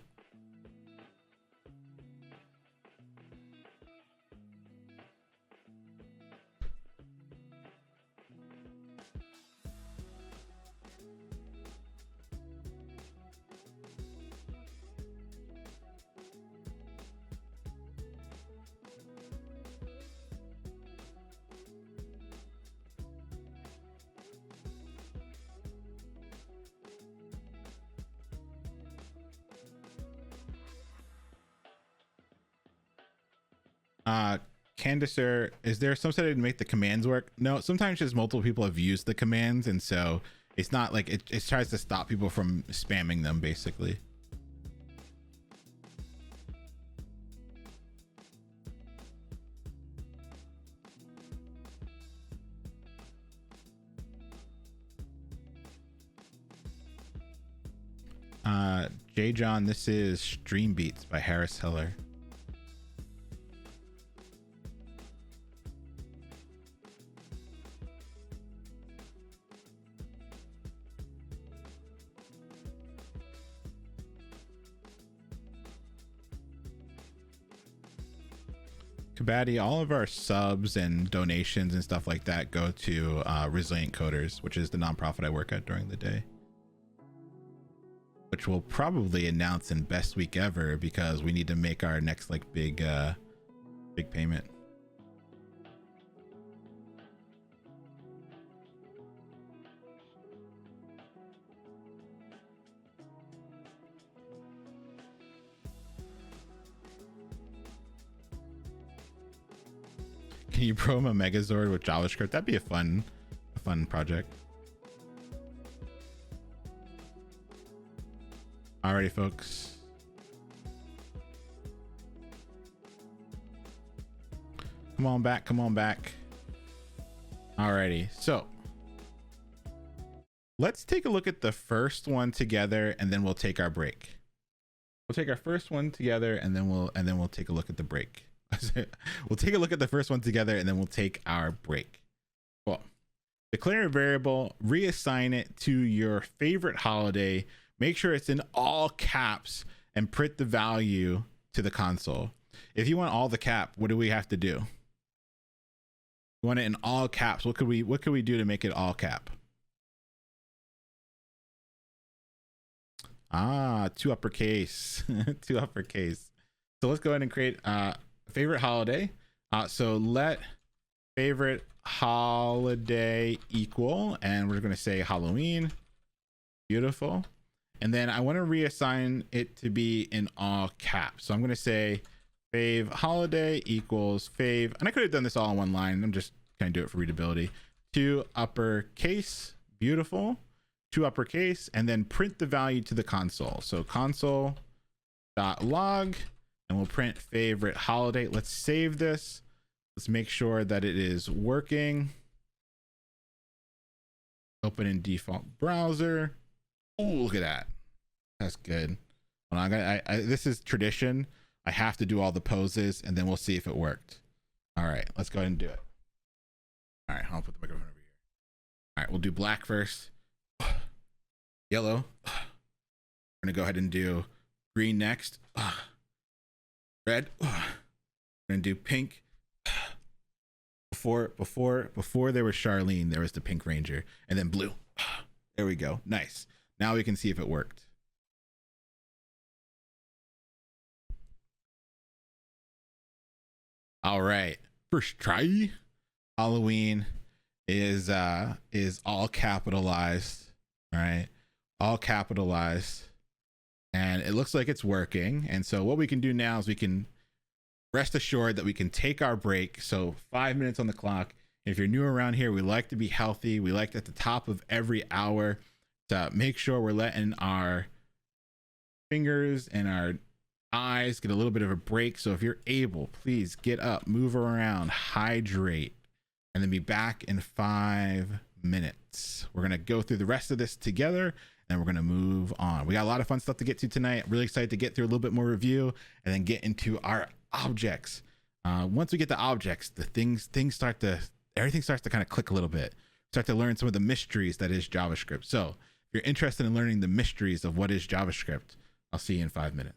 Candacer, is there some way to make the commands work? No, sometimes just multiple people have used the commands, and so it's not like it tries to stop people from spamming them, basically. J John, this is Stream Beats by Harris Heller. Kabaddi, all of our subs and donations and stuff like that go to Resilient Coders, which is the nonprofit I work at during the day, which we'll probably announce in Best Week Ever because we need to make our next like big payment. Can you program a Megazord with JavaScript? That'd be a fun project. Alrighty, folks. Come on back. Come on back. Alrighty. So let's take a look at the first one together, and then we'll take our break. We'll take our first one together, and then we'll take a look at the break. We'll take a look at the first one together, and then we'll take our break. Well, declare a variable, reassign it to your favorite holiday, make sure it's in all caps, and print the value to the console. If you want all the cap, what do we have to do? We want it in all caps. What could we do to make it all cap? Two uppercase. Two uppercase. So let's go ahead and create favorite holiday. So let favorite holiday equal, and we're going to say Halloween. Beautiful. And then I want to reassign it to be in all caps. So I'm going to say fave holiday equals fave, and I could have done this all in one line. I'm just going to do it for readability. Two uppercase. Beautiful. Two uppercase, and then print the value to the console. So console.log, and we'll print favorite holiday. Let's save this. Let's make sure that it is working. Open in default browser. Oh, look at that. That's good. Well, this is tradition. I have to do all the poses, and then we'll see if it worked. All right, let's go ahead and do it. All right, I'll put the microphone over here. All right, we'll do black first. Yellow. We're gonna go ahead and do green next. Red. We're gonna do pink. Before there was Charlene, there was the Pink Ranger, and then blue. There we go. Nice. Now we can see if it worked. All right. First try. Halloween is all capitalized. All right. All capitalized. And it looks like it's working. And so what we can do now is we can rest assured that we can take our break. So 5 minutes on the clock. If you're new around here, we like to be healthy. We like at the top of every hour make sure we're letting our fingers and our eyes get a little bit of a break. So if you're able, please get up, move around, hydrate, and then be back in 5 minutes. We're going to go through the rest of this together and we're going to move on. We got a lot of fun stuff to get to tonight. Really excited to get through a little bit more review and then get into our objects. Once we get the objects, the everything starts to kind of click a little bit. Start to learn some of the mysteries that is JavaScript. So if you're interested in learning the mysteries of what is JavaScript, I'll see you in 5 minutes.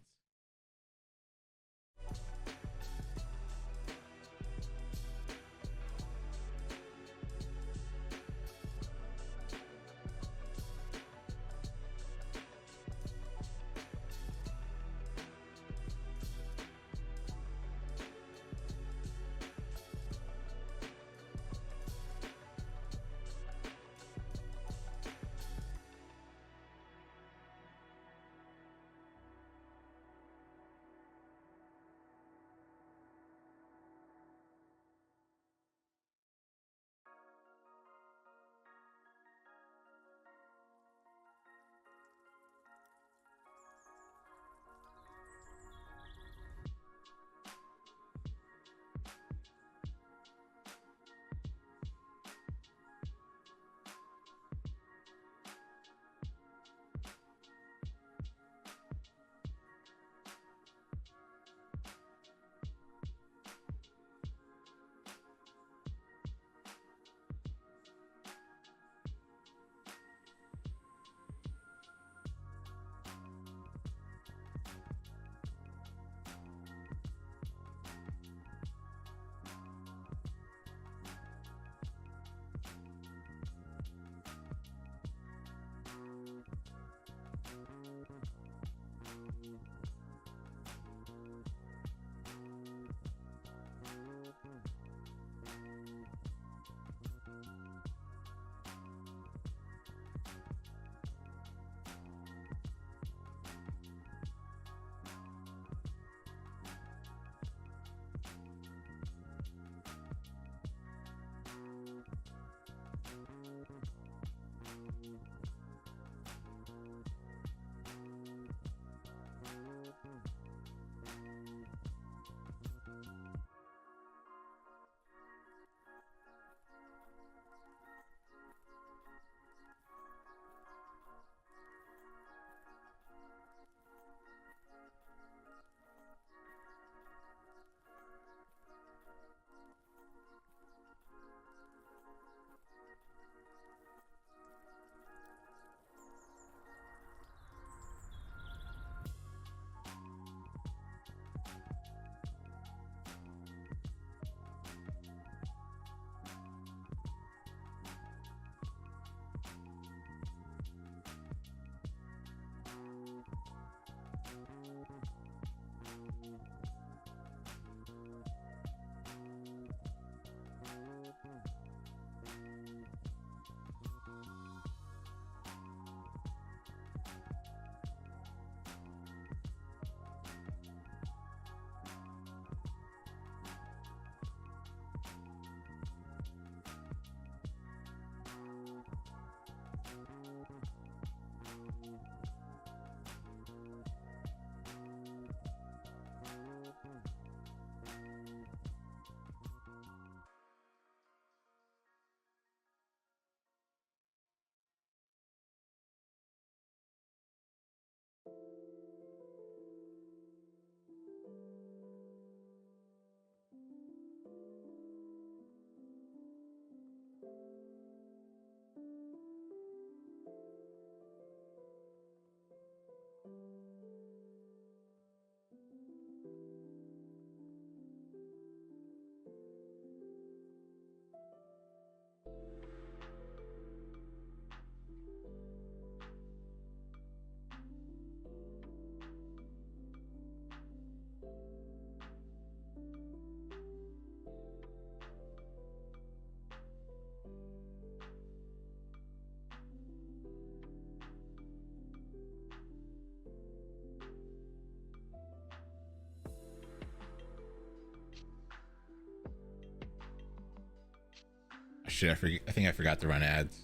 Shit, I think I forgot to run ads.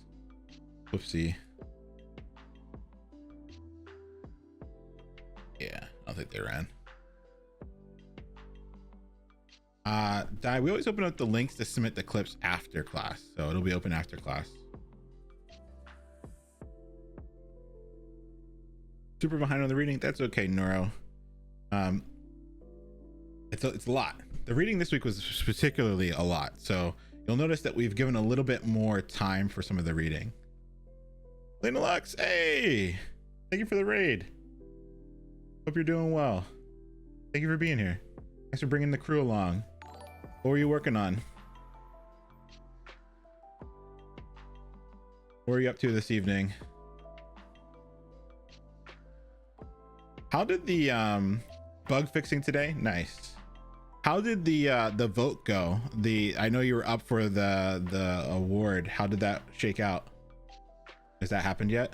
Whoopsie. think they ran. We always open up the links to submit the clips after class, so it'll be open after class. Super behind on the reading. That's okay, Neuro. It's a lot. The reading this week was particularly a lot, so you'll notice that we've given a little bit more time for some of the reading. Lena Lux, hey, thank you for the raid. Hope you're doing well. Thank you for being here. Thanks for bringing the crew along. What were you working on? What are you up to this evening? How did the bug fixing today? Nice. How did the vote go? I know you were up for the award. How did that shake out? Has that happened yet?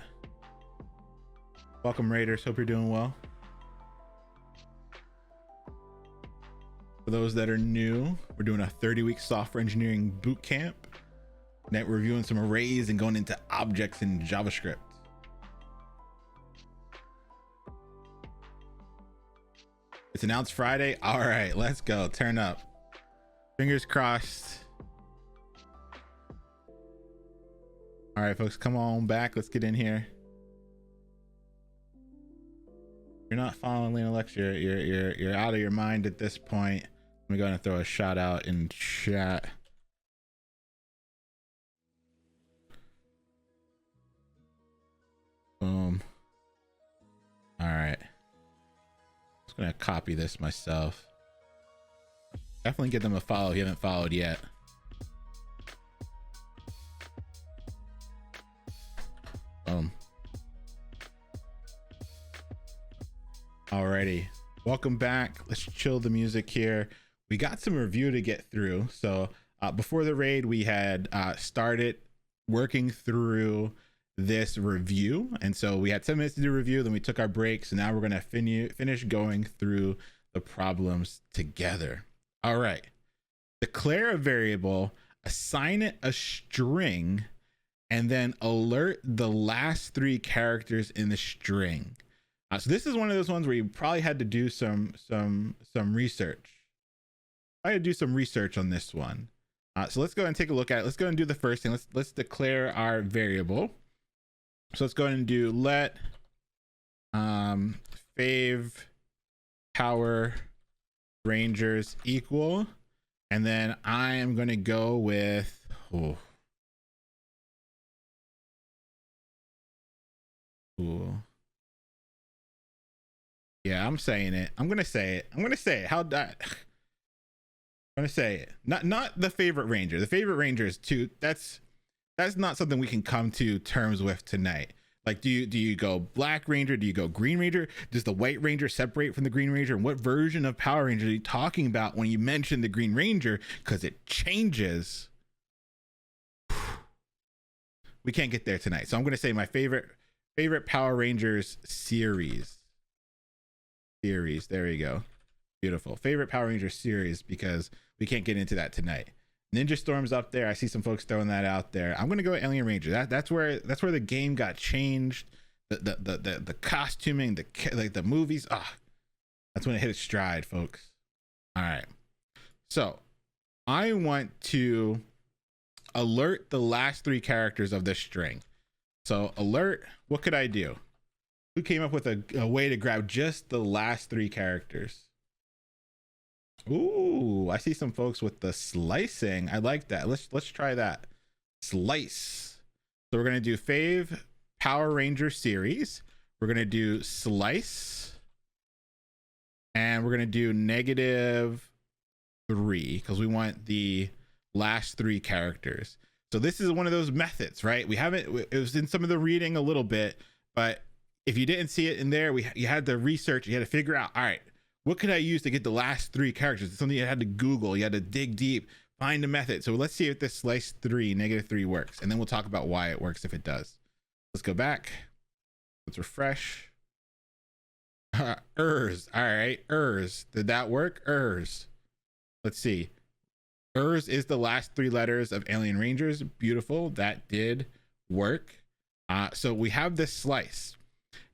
Welcome, Raiders. Hope you're doing well. For those that are new, we're doing a 30-week software engineering boot camp. Net reviewing some arrays and going into objects in JavaScript. It's announced Friday. All right, let's go. Turn up. Fingers crossed. All right, folks, come on back. Let's get in here. You're not following Lena Lex. You're out of your mind at this point. Let me go ahead and throw a shout out in chat. Boom. All right. Just gonna copy this myself. Definitely give them a follow if you haven't followed yet. Boom. Alrighty, welcome back. Let's chill the music here. We got some review to get through. So before the raid, we had started working through this review, and so we had 7 minutes to do review, then we took our break. So now we're gonna finish going through the problems together. All right, declare a variable, assign it a string, and then alert the last 3 characters in the string. So this is one of those ones where you probably had to do some research. I had to do some research on this one. So let's go ahead and take a look at it. Let's go ahead and do the first thing. Let's declare our variable. So let's go ahead and do let fav power rangers equal, and then I am going to go with yeah, I'm saying it. I'm gonna say it. I'm gonna say it. I'm gonna say it. Not the favorite ranger. The favorite ranger is too. That's not something we can come to terms with tonight. Like, do you go black ranger? Do you go green ranger? Does the white ranger separate from the green ranger? And what version of Power Ranger are you talking about when you mention the green ranger? Because it changes. We can't get there tonight. So I'm gonna say my favorite Power Rangers series. There you go. Beautiful. Favorite Power Ranger series, because we can't get into that tonight. Ninja Storm's up there. I see some folks throwing that out there. I'm gonna go with Alien Ranger. That's where the game got changed. The costuming, the movies. That's when it hit its stride, folks. All right. So I want to alert the last 3 characters of this string. So alert. What could I do? Who came up with a way to grab just the last 3 characters? Ooh, I see some folks with the slicing. I like that. Let's try that. Slice. So we're gonna do fav Power Ranger series. We're gonna do slice, and we're gonna do -3 because we want the last 3 characters. So this is one of those methods, right? It was in some of the reading a little bit, but if you didn't see it in there, you had to research, you had to figure out, all right, what could I use to get the last 3 characters? It's something you had to Google, you had to dig deep, find a method. So let's see if this slice 3, -3 works. And then we'll talk about why it works if it does. Let's go back. Let's refresh. ERS. All right, ERS. Did that work? ERS. Let's see. ERS is the last 3 letters of Alien Rangers. Beautiful. That did work. So we have this slice.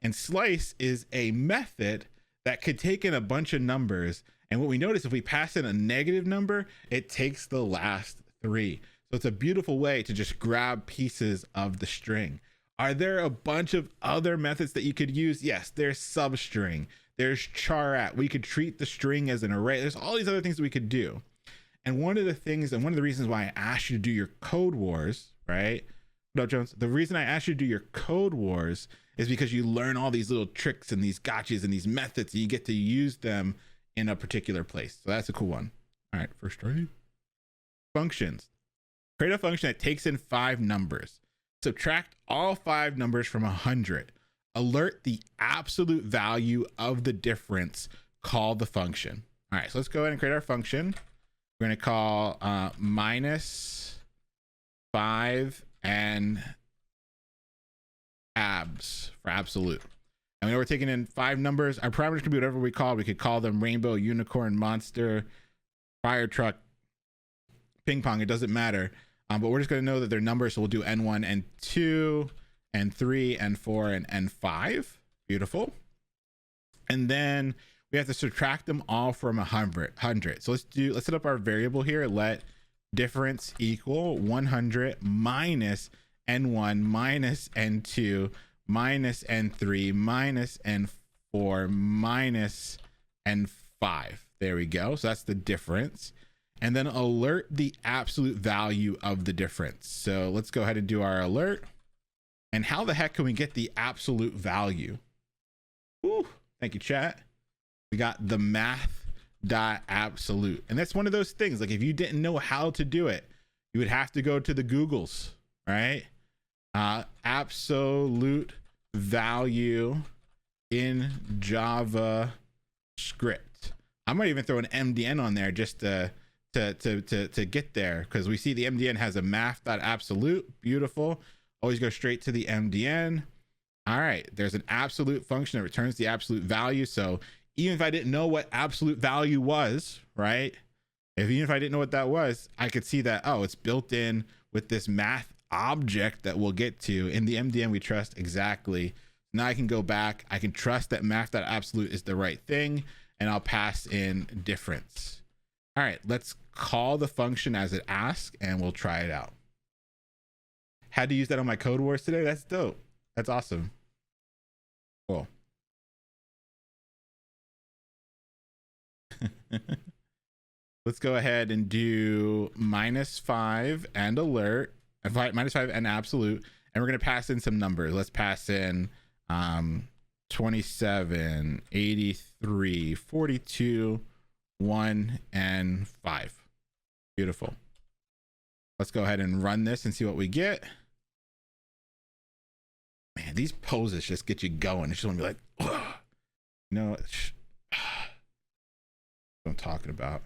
And slice is a method that could take in a bunch of numbers. And what we notice, if we pass in a negative number, it takes the last 3. So it's a beautiful way to just grab pieces of the string. Are there a bunch of other methods that you could use? Yes, there's substring, there's charat. We could treat the string as an array. There's all these other things that we could do. And one of the things, and one of the reasons why I asked you to do your code wars, right? No, Jones, the reason I asked you to do your code wars is because you learn all these little tricks and these gotchas and these methods, and you get to use them in a particular place. So that's a cool one. All right, first try. Functions. Create a function that takes in 5 numbers. Subtract all 5 numbers from 100. Alert the absolute value of the difference. Call the function. All right, so let's go ahead and create our function. We're going to call minus 5 and abs for absolute. And we know we're taking in 5 numbers. Our parameters can be whatever we call. We could call them rainbow, unicorn, monster, fire truck, ping pong. It doesn't matter. But we're just going to know that they're numbers. So we'll do N1, N2, N3, N4, and N5. Beautiful. And then we have to subtract them all from 100. So let's set up our variable here. Let difference equal 100 minus N1 minus N2 minus N3 minus N4 minus N5. There we go. So that's the difference. And then alert the absolute value of the difference. So let's go ahead and do our alert. And how the heck can we get the absolute value? Ooh, thank you, chat. We got the math.absolute. And that's one of those things, like if you didn't know how to do it, you would have to go to the Googles, right? Absolute value in JavaScript. I might even throw an MDN on there just to get there, because we see the MDN has a math.absolute. Beautiful. Always go straight to the MDN. All right, there's an absolute function that returns the absolute value. So even if I didn't know what absolute value was, right? Even if I didn't know what that was, I could see that, oh, it's built in with this math object that we'll get to. In the MDN, we trust exactly. Now I can go back. I can trust that math.absolute is the right thing, and I'll pass in difference. All right, let's call the function as it asks, and we'll try it out. Had to use that on my code wars today. That's dope. That's awesome. Cool. Let's go ahead and do -5 and alert, -5 and absolute, and we're going to pass in some numbers. Let's pass in 27, 83, 42, 1, and 5. Beautiful. Let's go ahead and run this and see what we get. Man, these poses just get you going. It's just want to be like, ugh. You know what I'm talking about.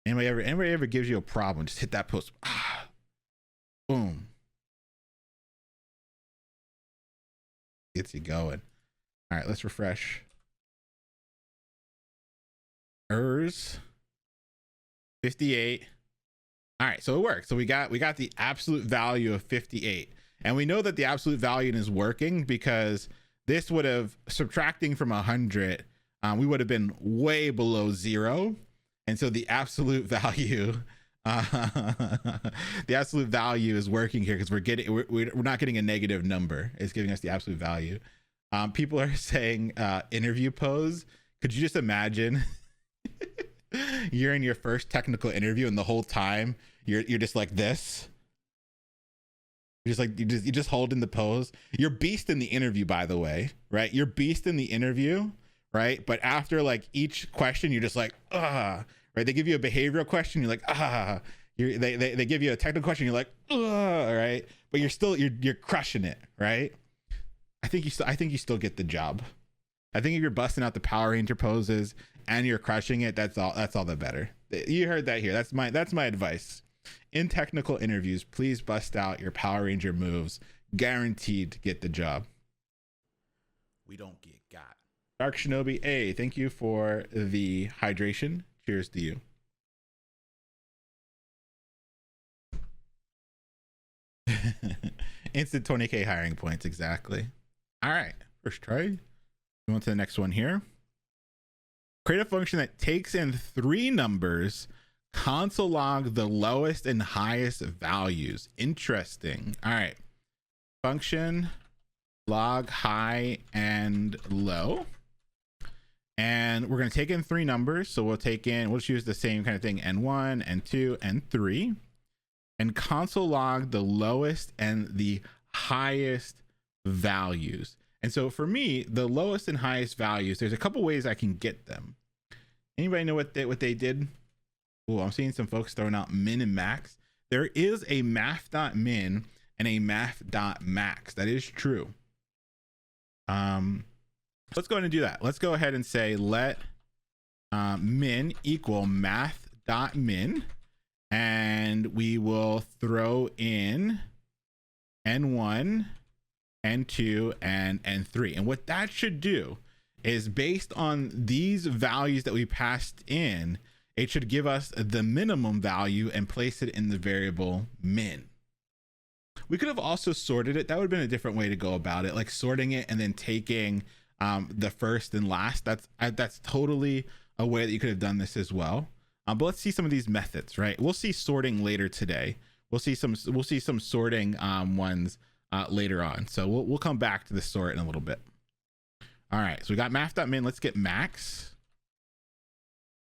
Anybody ever gives you a problem, just hit that post. Boom. Gets you going. All right, let's refresh. Errors 58. All right, so it worked. So we got the absolute value of 58. And we know that the absolute value is working because this would have, subtracting from 100, we would have been way below 0. And so the absolute value, the absolute value is working here because we're not getting a negative number. It's giving us the absolute value. People are saying interview pose. Could you just imagine you're in your first technical interview and the whole time you're just like this? You're just holding the pose. You're beast in the interview, by the way, right? You're beast in the interview, right? But after like each question, you're just like, right? They give you a behavioral question, you're like, they give you a technical question, you're like, right? But you're crushing it, right? I think you still get the job. I think if you're busting out the Power Ranger poses and you're crushing it, that's all the better. You heard that here. That's my advice. In technical interviews, please bust out your Power Ranger moves. Guaranteed to get the job. We don't get got. Dark Shinobi A, thank you for the hydration. Cheers to you. Instant 20K hiring points, exactly. All right, first try. Go on to the next one here. Create a function that takes in 3 numbers, console log the lowest and highest values. Interesting. All right. Function log high and low. And we're going to take in 3 numbers. So we'll just use the same kind of thing. N1, N2, N3. And console log the lowest and the highest values. And so for me, the lowest and highest values, there's a couple ways I can get them. Anybody know what they did? Oh, I'm seeing some folks throwing out min and max. There is a math.min and a math.max. That is true. Let's go ahead and do that. Let's go ahead and say let min equal math.min, and we will throw in N1, N2, and N3. And what that should do is, based on these values that we passed in, it should give us the minimum value and place it in the variable min. We could have also sorted it. That would have been a different way to go about it, like sorting it and then taking the first and last. That's totally a way that you could have done this as well. But let's see some of these methods, right? We'll see sorting later today. We'll see some sorting ones later on. So we'll come back to the sort in a little bit. All right, so we got math.min. Let's get max.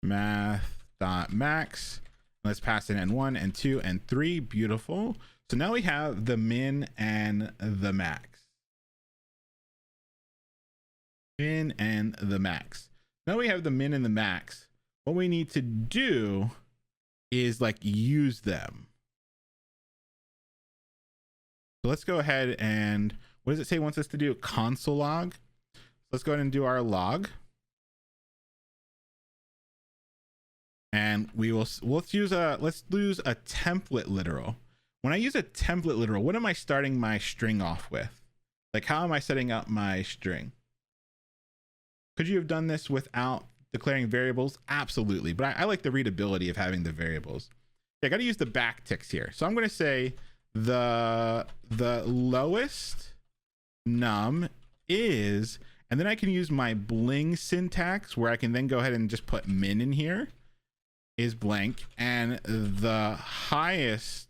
Math.max. Let's pass in N1, N2, N3. Beautiful. So now we have the min and the max. Min and the max. Now we have the min and the max. What we need to do is like use them. So let's go ahead and, what does it say it wants us to do? Console log. Let's go ahead and do our log. And let's use a template literal. When I use a template literal, what am I starting my string off with? Like, how am I setting up my string? Could you have done this without declaring variables? Absolutely. But I like the readability of having the variables. I got to use the backticks here. So I'm going to say the lowest num is, and then I can use my bling syntax where I can then go ahead and just put min in here, is blank, and the highest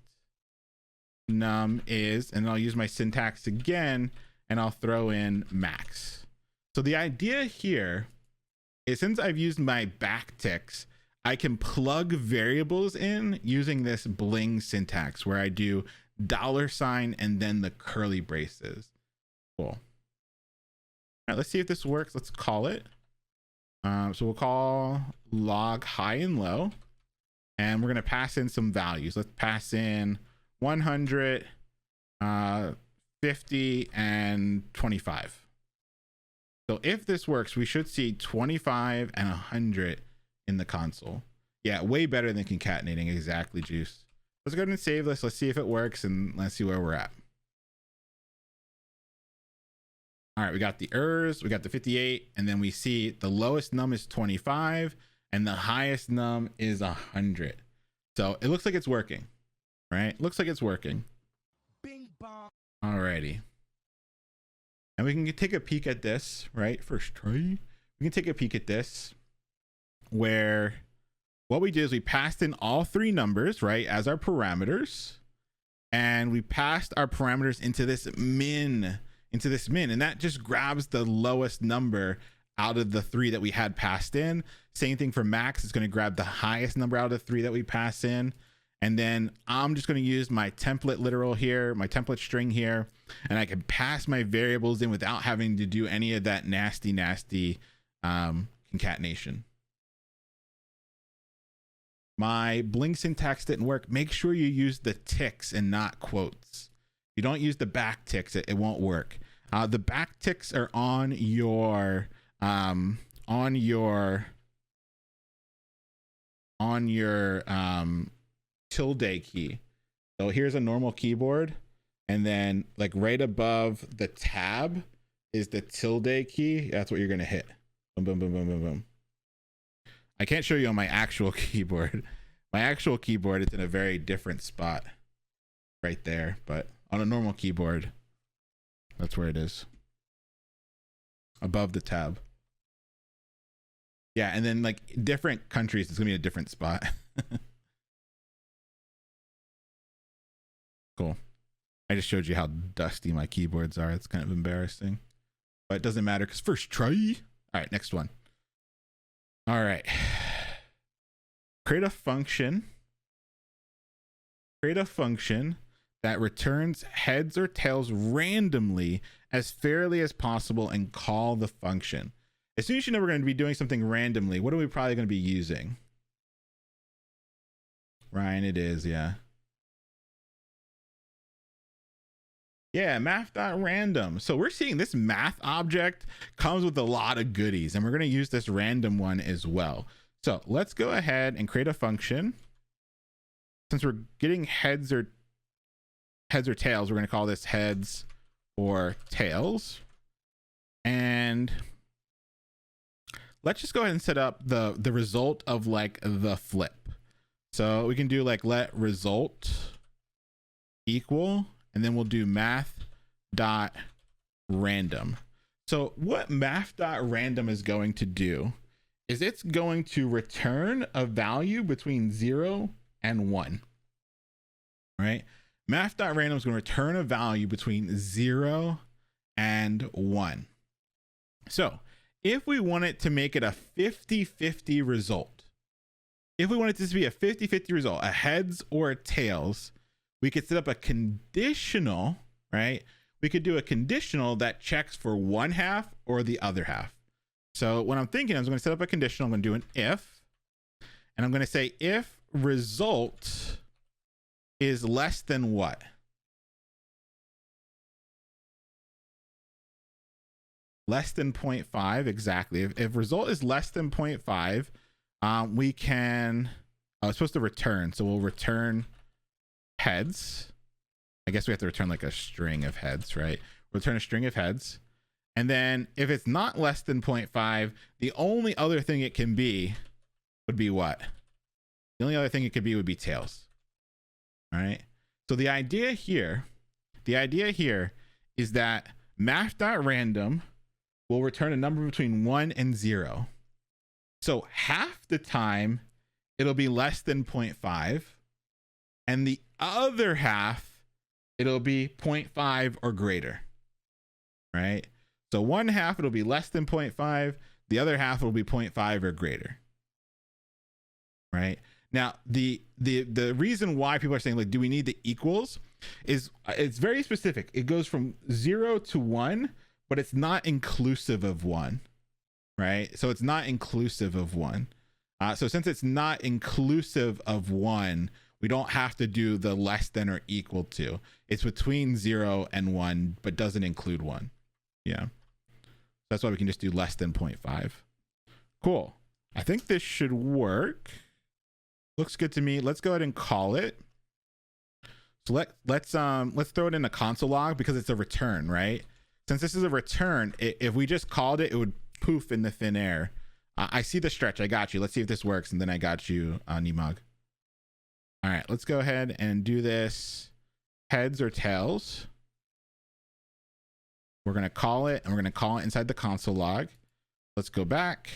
num is, and I'll use my syntax again, and I'll throw in max. So the idea here is, since I've used my backticks, I can plug variables in using this bling syntax where I do $ and then the curly braces. Cool. All right, let's see if this works. Let's call it. So we'll call log high and low, and we're going to pass in some values. Let's pass in 100, 50, and 25. So if this works, we should see 25 and 100 in the console. Yeah, way better than concatenating. Exactly, Juice. Let's go ahead and save this. Let's see if it works, and let's see where we're at. All right, we got the errors, we got the 58, and then we see the lowest num is 25 and the highest num is 100. So it looks like it's working, right? Looks like it's working. Bing bong. Alrighty. And we can take a peek at this, right? First try. We can take a peek at this, where what we did is we passed in all 3 numbers, right, as our parameters, and we passed our parameters into this min, and that just grabs the lowest number out of the 3 that we had passed in. Same thing for max. It's going to grab the highest number out of the 3 that we pass in. And then I'm just going to use my template literal here, my template string here, and I can pass my variables in without having to do any of that nasty concatenation. My bling syntax didn't work. Make sure you use the ticks and not quotes. If you don't use the back ticks, it won't work. The back ticks are on your tilde key. So here's a normal keyboard, and then like right above the tab is the tilde key. That's what you're gonna hit. Boom, boom, boom, boom, boom, boom. I can't show you on my actual keyboard. My actual keyboard is in a very different spot right there, but on a normal keyboard, that's where it is, above the tab. Yeah, and then like different countries, it's gonna be a different spot. Cool. I just showed you how dusty my keyboards are. It's kind of embarrassing, but it doesn't matter because first try. All right, next one. All right. Create a function. Create a function that returns heads or tails randomly as fairly as possible and call the function. As soon as you know we're going to be doing something randomly, what are we probably going to be using? Ryan, it is, yeah. Yeah, math.random. So we're seeing this math object comes with a lot of goodies, and we're going to use this random one as well. So let's go ahead and create a function. Since we're getting heads or tails, we're going to call this heads or tails. And let's just go ahead and set up the result of like the flip. So we can do like let result equal, and then we'll do math.random. So what math.random is going to do is it's going to return a value between 0 and 1. Right? Math.random is going to return a value between 0 and 1. So if we want it to make it a 50-50 result, if we want it to be a 50-50 result, a heads or a tails, we could set up a conditional, right? We could do a conditional that checks for one half or the other half. So what I'm thinking is I'm going to set up a conditional. I'm going to do an if, and I'm going to say if result is less than what? Less than 0.5, exactly. If result is less than 0.5, we can, it's supposed to return. So we'll return heads. I guess we have to return like a string of heads, right? We'll return a string of heads. And then if it's not less than 0.5, the only other thing it can be would be what? The only other thing it could be would be tails. All right. So the idea here is that math.random will return a number between 1 and 0. So half the time it'll be less than 0.5, and the other half it'll be 0.5 or greater. Right? So one half it'll be less than 0.5, the other half will be 0.5 or greater. Right? Now, the reason why people are saying, like, do we need the equals is it's very specific. It goes from 0 to 1, but it's not inclusive of 1, right? So it's not inclusive of 1. So since it's not inclusive of 1, we don't have to do the less than or equal to. It's between 0 and 1, but doesn't include 1. Yeah. That's why we can just do less than 0.5. Cool. I think this should work. Looks good to me. Let's go ahead and call it. So let's throw it in a console log because it's a return, right? Since this is a return, if we just called it, it would poof in the thin air. I see the stretch. I got you. Let's see if this works, and then I got you, Nimog. All right, let's go ahead and do this. Heads or tails. We're gonna call it, and we're gonna call it inside the console log. Let's go back.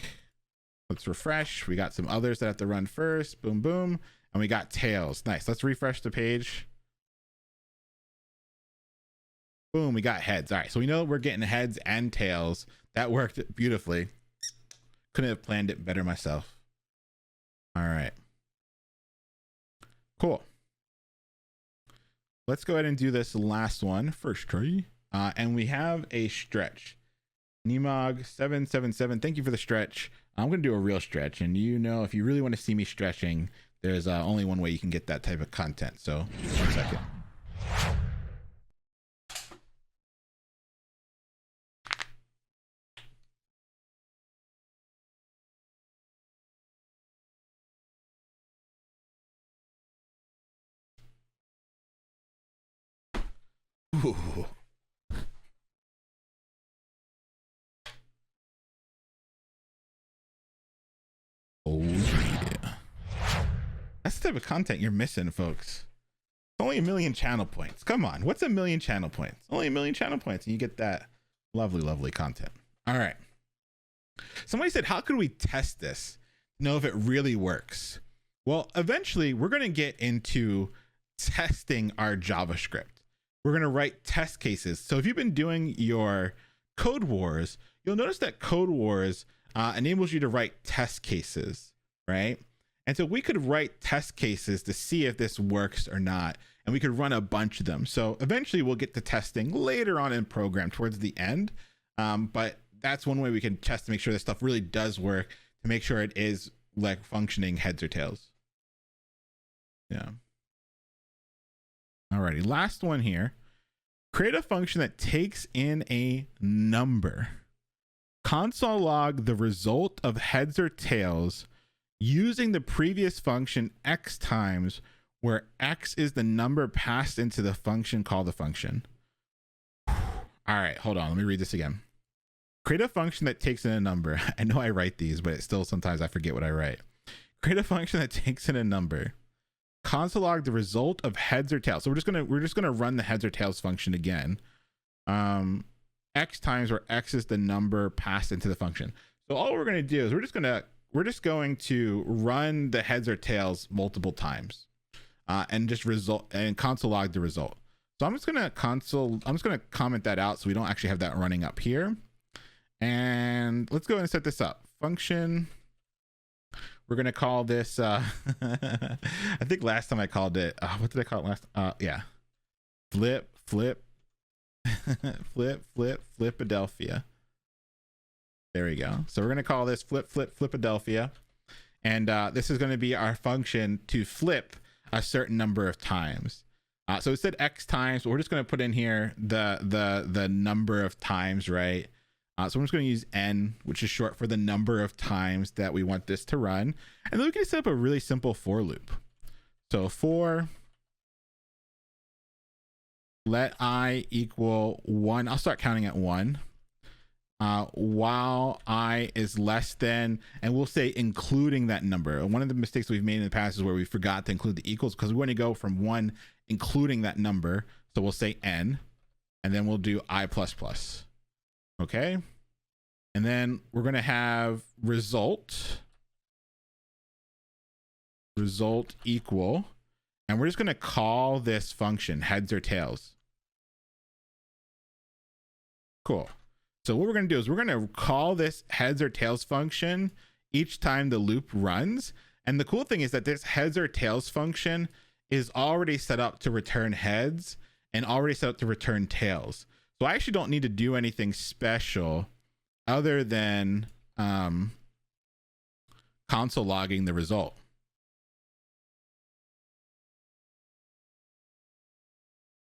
Let's refresh. We got some others that have to run first. Boom, boom. And we got tails. Nice. Let's refresh the page. Boom, we got heads. All right, so we know we're getting heads and tails. That worked beautifully. Couldn't have planned it better myself. All right. Cool. Let's go ahead and do this last one. First try. And we have a stretch. Nimog777, thank you for the stretch. I'm going to do a real stretch, and you know, if you really want to see me stretching, there's only one way you can get that type of content. So 1 second. Ooh. Oh yeah. That's the type of content you're missing, folks. Only 1 million channel points. Come on. What's 1 million channel points? Only 1 million channel points, and you get that lovely, lovely content. All right. Somebody said, how can we test this to know if it really works? Well, eventually we're going to get into testing our JavaScript. We're going to write test cases. So if you've been doing your Code Wars, you'll notice that Code Wars enables you to write test cases, right? And so we could write test cases to see if this works or not, and we could run a bunch of them. So eventually we'll get to testing later on in program towards the end, but that's one way we can test to make sure this stuff really does work, to make sure it is like functioning heads or tails. Yeah. Alrighty, last one here. Create a function that takes in a number. Console log the result of heads or tails using the previous function x times, where x is the number passed into the function called the function. All right, hold on. Let me read this again. Create a function that takes in a number. I know I write these, but still sometimes I forget what I write. Create a function that takes in a number. Console log the result of heads or tails. So we're just gonna run the heads or tails function again. X times, where x is the number passed into the function. So all we're gonna do is we're just going to run the heads or tails multiple times, and just console log the result. So I'm just gonna comment that out so we don't actually have that running up here. And let's go ahead and set this up. Function. We're gonna call this I think last time I called it what did I call it last? Yeah, Flipadelphia. There we go. So we're gonna call this Flipadelphia, and this is going to be our function to flip a certain number of times. So it said x times, but we're just going to put in here the number of times, right? So I'm just going to use n, which is short for the number of times that we want this to run. And then we can set up a really simple for loop. So for let I equal 1, I'll start counting at 1. While I is less than, and we'll say including that number. One of the mistakes we've made in the past is where we forgot to include the equals, because we want to go from 1 including that number. So we'll say n, and then we'll do I++. Okay. And then we're going to have result equal, and we're just going to call this function heads or tails. Cool. So what we're going to do is we're going to call this heads or tails function each time the loop runs. And the cool thing is that this heads or tails function is already set up to return heads and already set up to return tails. So I actually don't need to do anything special other than console logging the result.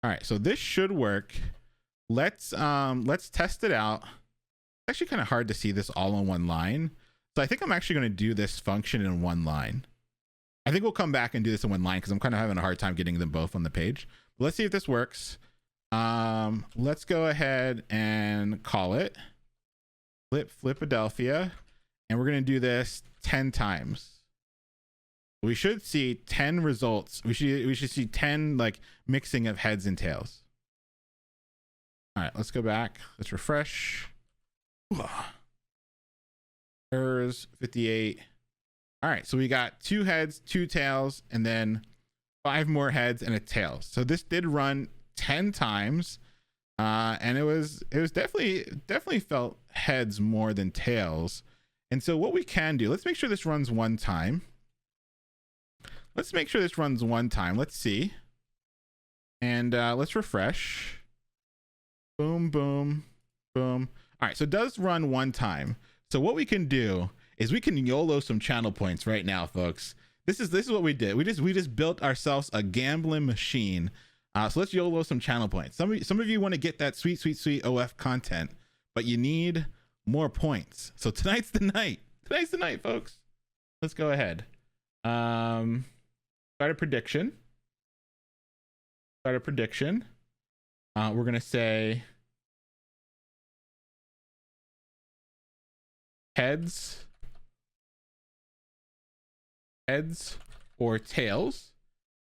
All right, so this should work. Let's test it out. It's actually kind of hard to see this all in one line. So I think I'm actually going to do this function in one line. I think we'll come back and do this in one line because I'm kind of having a hard time getting them both on the page. But let's see if this works. Let's go ahead and call it Flipadelphia, and we're going to do this 10 times. We should see 10 results. We should see 10 like mixing of heads and tails. All right, let's go back. Let's refresh. Errors 58. All right, so we got 2 heads, 2 tails, and then 5 more heads and a tail. So this did run 10 times, and it was definitely felt heads more than tails. And so what we can do, let's make sure this runs one time. Let's make sure this runs one time. Let's see, and let's refresh. Boom, boom, boom. All right, so it does run one time. So what we can do is we can YOLO some channel points right now, folks. This is what we did. We just built ourselves a gambling machine. So let's YOLO some channel points. Some of you want to get that sweet OF content, but you need more points. So tonight's the night. Tonight's the night, folks. Let's go ahead. Start a prediction. We're gonna say heads or tails,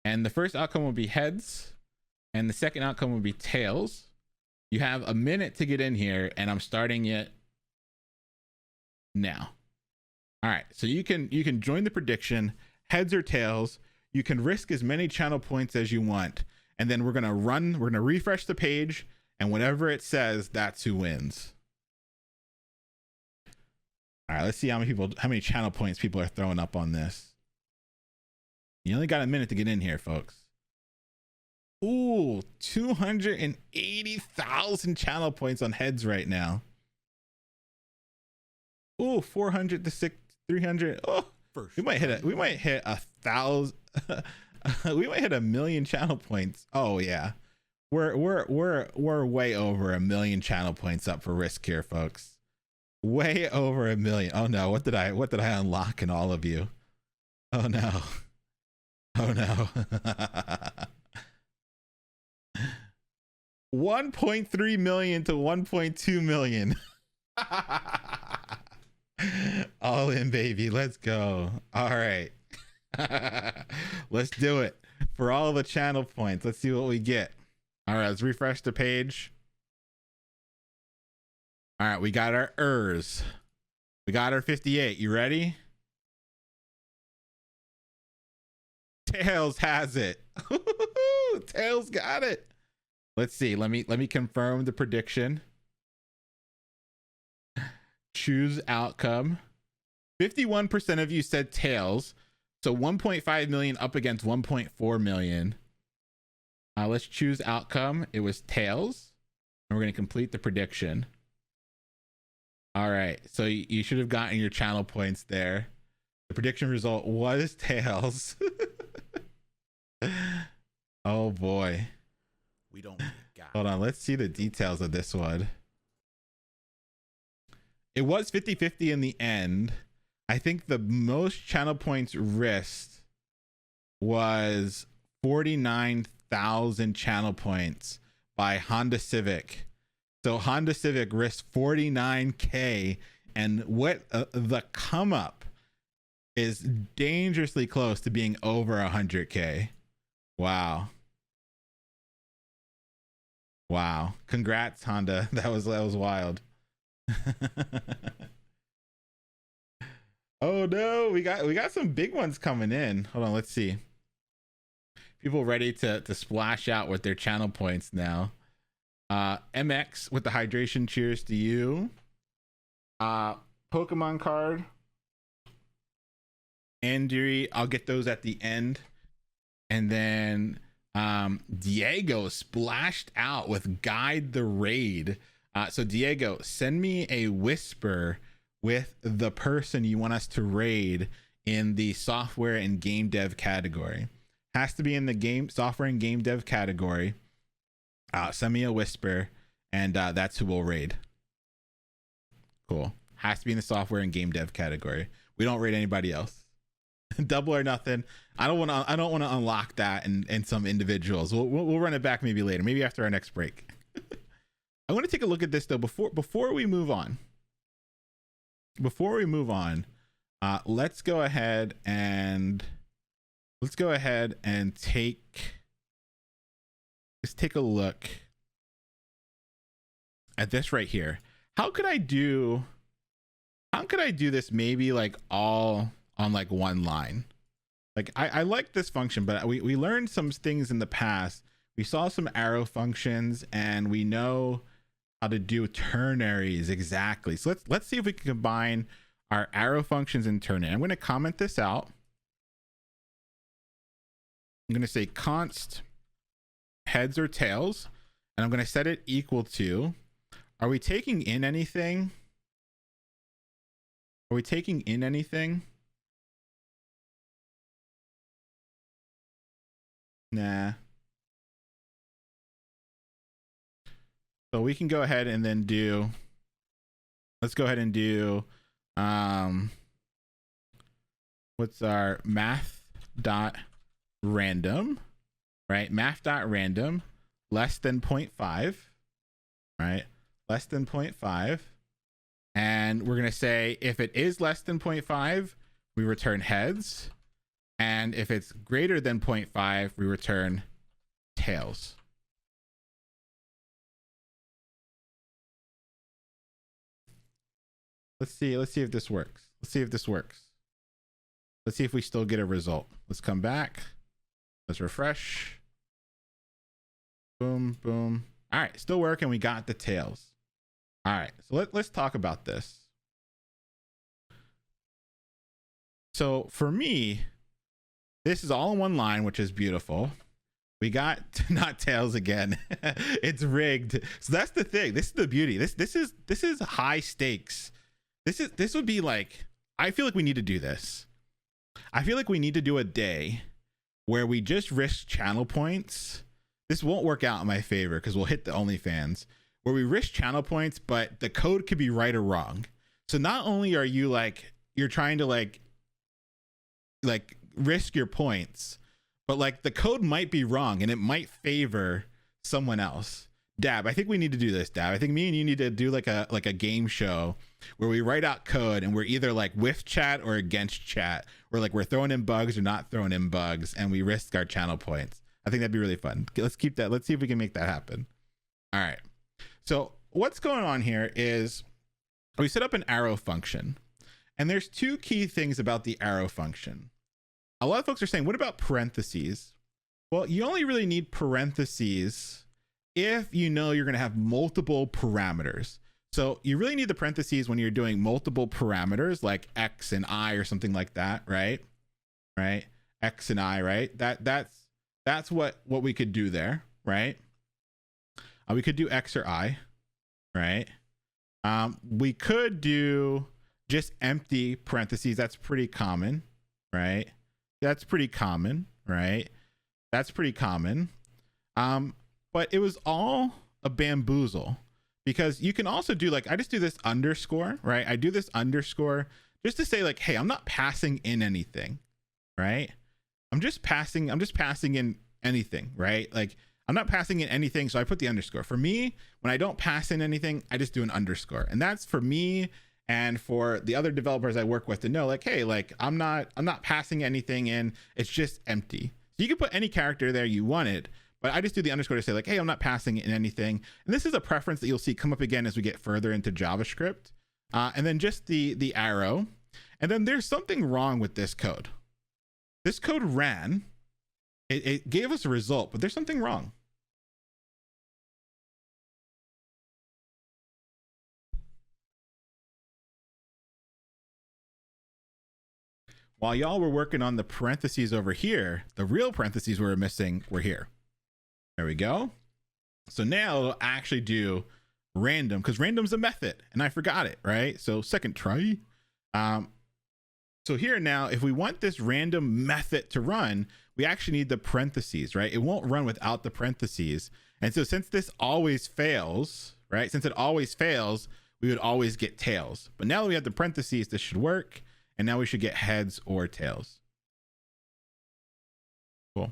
and the first outcome will be heads and the second outcome will be tails. You have a minute to get in here, and I'm starting it now. All right, so you can join the prediction, heads or tails. You can risk as many channel points as you want, and then we're gonna refresh the page, and whatever it says, that's who wins. All right, let's see how many channel points people are throwing up on this. You only got a minute to get in here, folks. Ooh, 280,000 channel points on heads right now. Ooh, 400 to 300. Oh, we might hit 1,000. We might hit 1 million channel points. Oh yeah, we're way over 1 million channel points up for risk here, folks. Way over 1 million. Oh no, what did I unlock in all of you? Oh no. Oh no. 1.3 million to 1.2 million. All in, baby. Let's go. All right. Let's do it for all the channel points. Let's see what we get. All right, let's refresh the page. All right, we got our ERS. We got our 58. You ready? Tails has it. Tails got it. Let's see. Let me confirm the prediction. Choose outcome. 51% of you said tails. So 1.5 million up against 1.4 million. Let's choose outcome. It was tails. And we're going to complete the prediction. All right. So you should have gotten your channel points there. The prediction result was tails. Oh boy. We don't Hold on. Let's see the details of this one. It was 50-50 in the end. I think the most channel points risked was 49,000 channel points by Honda Civic. So Honda Civic risked 49K, and what the come up is dangerously close to being over 100K. Wow. Wow. Congrats, Honda. That was wild. Oh no, we got some big ones coming in. Hold on, let's see. People ready to splash out with their channel points now. MX with the hydration, cheers to you. Pokemon card. Andrew, I'll get those at the end. And then Diego splashed out with guide the raid. So Diego, send me a whisper with the person you want us to raid in the software and game dev category. Has to be in the game software and game dev category. Send me a whisper, and that's who we'll raid. Cool. Has to be in the software and game dev category. We don't raid anybody else. Double or nothing. I don't want to unlock that in some individuals. We'll run it back maybe later, maybe after our next break. I want to take a look at this though before we move on. Let's go ahead and take a look at this right here. How could I do this maybe like all on like one line? Like I like this function, but we learned some things in the past. We saw some arrow functions, and we know how to do ternaries exactly. So let's see if we can combine our arrow functions and ternary. I'm going to comment this out. I'm going to say const heads or tails, and I'm going to set it equal to, are we taking in anything? Nah. So we can go ahead and then do, let's go ahead and do, what's our math.random, right? Math.random less than 0.5, right? Less than 0.5. And we're going to say if it is less than 0.5, we return heads. And if it's greater than 0.5, we return tails. Let's see if this works. Let's see if this works. Let's see if we still get a result. Let's come back. Let's refresh. Boom, boom. All right, still working. We got the tails. All right, so let's talk about this. So for me, this is all in one line, which is beautiful. We got not tails again. It's rigged. So that's the thing. This is the beauty. This is high stakes. This would be like, I feel like we need to do this. I feel like we need to do a day where we just risk channel points. This won't work out in my favor because we'll hit the OnlyFans, where we risk channel points, but the code could be right or wrong. So not only are you like, you're trying to like risk your points, but like the code might be wrong and it might favor someone else. Dab, I think we need to do this, Dab. I think me and you need to do like a game show where we write out code and we're either like with chat or against chat. We're like, we're throwing in bugs or not throwing in bugs, and we risk our channel points. I think that'd be really fun. Let's keep that. Let's see if we can make that happen. All right. So what's going on here is we set up an arrow function, and there's two key things about the arrow function. A lot of folks are saying, what about parentheses? Well, you only really need parentheses if you know you're going to have multiple parameters. So you really need the parentheses when you're doing multiple parameters like X and I or something like that, right? Right? X and I, right? That's what we could do there, right? We could do X or I, right? We could do just empty parentheses. That's pretty common, right? That's pretty common, right? That's pretty common. But it was all a bamboozle, because you can also do like, I just do this underscore, right? I do this underscore just to say like, hey, I'm not passing in anything, right? I'm just passing in anything, right? Like I'm not passing in anything. So I put the underscore. For me, when I don't pass in anything, I just do an underscore. And that's for me and for the other developers I work with to know like, hey, like I'm not passing anything in. It's just empty. So you can put any character there you wanted, but I just do the underscore to say like, hey, I'm not passing in anything. And this is a preference that you'll see come up again as we get further into JavaScript. And then just the arrow. And then there's something wrong with this code. This code ran. It gave us a result, but there's something wrong. While y'all were working on the parentheses over here, the real parentheses we were missing were here. There we go. So now it'll actually do random, because random's a method and I forgot it, right? So second try. So here now, if we want this random method to run, we actually need the parentheses, right? It won't run without the parentheses. And so since this always fails, right? Since it always fails, we would always get tails. But now that we have the parentheses, this should work. And now we should get heads or tails. Cool.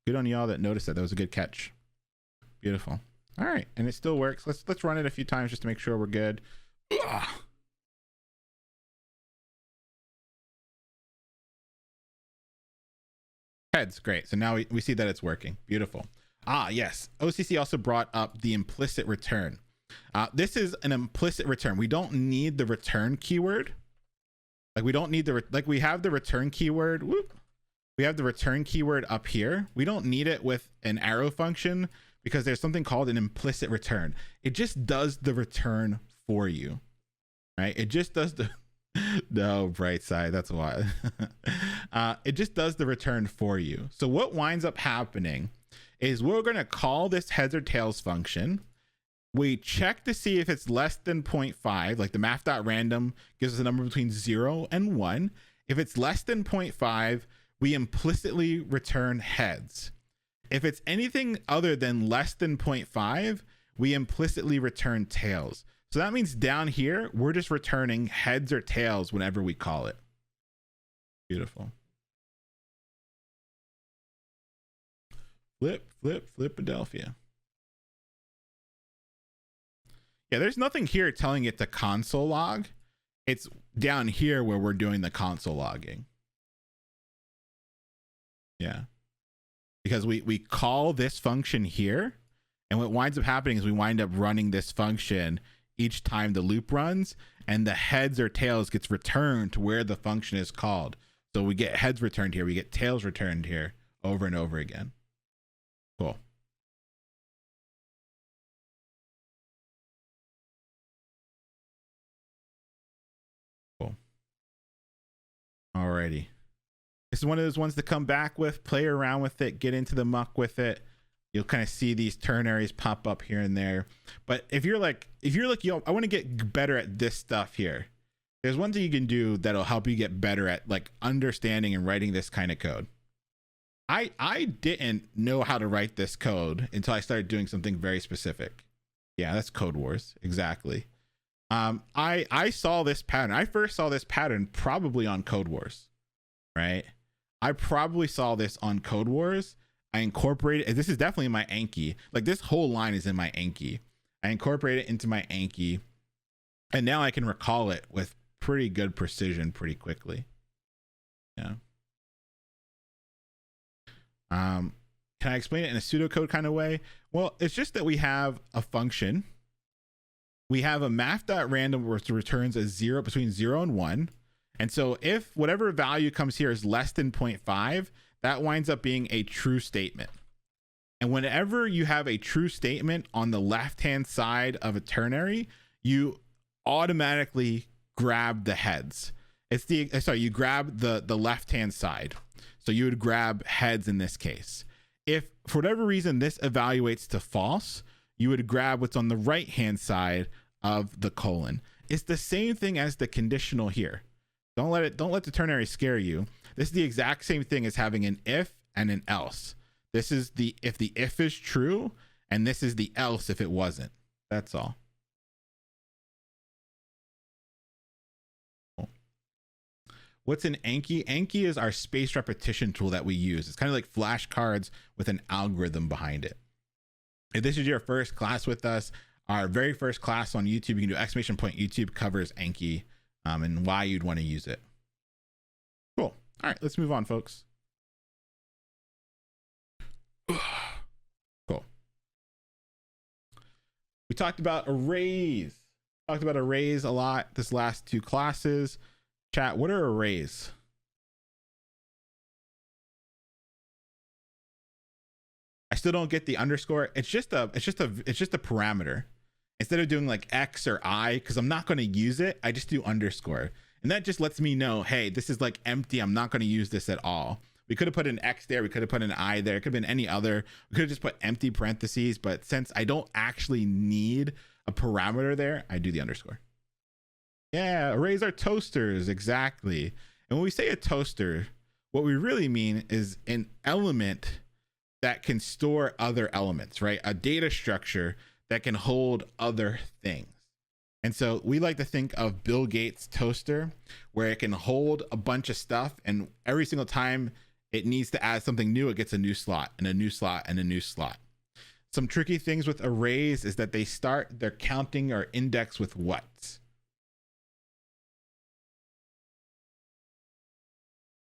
Good on y'all that noticed that. That was a good catch. Beautiful. All right. And it still works. Let's run it a few times just to make sure we're good. Ugh. Heads. Great. So now we see that it's working. Beautiful. Ah, yes. OCC also brought up the implicit return. This is an implicit return. We don't need the return keyword. Like we don't need we have the return keyword. Whoop. We have the return keyword up here. We don't need it with an arrow function because there's something called an implicit return. It just does the return for you, right? It just does the, no, bright side. That's why. It just does the return for you. So what winds up happening is we're going to call this heads or tails function. We check to see if it's less than 0.5, like the math.random gives us a number between 0 and 1. If it's less than 0.5, we implicitly return heads. If it's anything other than less than 0.5, we implicitly return tails. So that means down here, we're just returning heads or tails whenever we call it. Beautiful. Flipadelphia. Yeah, there's nothing here telling it to console log. It's down here where we're doing the console logging. Yeah. Because we call this function here, and what winds up happening is we wind up running this function each time the loop runs, and the heads or tails gets returned to where the function is called. So we get heads returned here, we get tails returned here over and over again. Cool. Cool. Alrighty. This is one of those ones to come back with, play around with it, get into the muck with it. You'll kind of see these ternaries pop up here and there. But if you're like, yo, I want to get better at this stuff here, there's one thing you can do that'll help you get better at like understanding and writing this kind of code. I didn't know how to write this code until I started doing something very specific. Yeah, that's Code Wars. Exactly. I saw this pattern. I first saw this pattern probably on Code Wars, right? I probably saw this on Code Wars. I incorporated, this is definitely my Anki. Like this whole line is in my Anki. I incorporated it into my Anki, and now I can recall it with pretty good precision pretty quickly. Yeah. Can I explain it in a pseudocode kind of way? Well, it's just that we have a function. We have a math.random which returns a 0 between 0 and 1. And so if whatever value comes here is less than 0.5, that winds up being a true statement. And whenever you have a true statement on the left-hand side of a ternary, you automatically grab the heads. It's the, sorry, you grab the left-hand side. So you would grab heads in this case. If for whatever reason this evaluates to false, you would grab what's on the right-hand side of the colon. It's the same thing as the conditional here. Don't let the ternary scare you. This is the exact same thing as having an if and an else. This is the if is true, and this is the else if it wasn't. That's all. What's an Anki? Anki is our space repetition tool that we use. It's kind of like flashcards with an algorithm behind it. If this is your first class with us, our very first class on YouTube, you can do exclamation point YouTube covers Anki and why you'd want to use it. Cool. All right, let's move on, folks. Cool. We talked about arrays. Talked about arrays a lot this last two classes. Chat, what are arrays? I still don't get the underscore. It's just a parameter. Instead of doing like X or I, because I'm not going to use it, I just do underscore. And that just lets me know, hey, this is like empty. I'm not going to use this at all. We could have put an X there. We could have put an I there. It could have been any other. We could have just put empty parentheses. But since I don't actually need a parameter there, I do the underscore. Yeah, arrays are toasters, exactly. And when we say a toaster, what we really mean is an element that can store other elements, right? A data structure that can hold other things. And so we like to think of Bill Gates' toaster, where it can hold a bunch of stuff, and every single time it needs to add something new, it gets a new slot and a new slot and a new slot. Some tricky things with arrays is that they start their counting or index with what?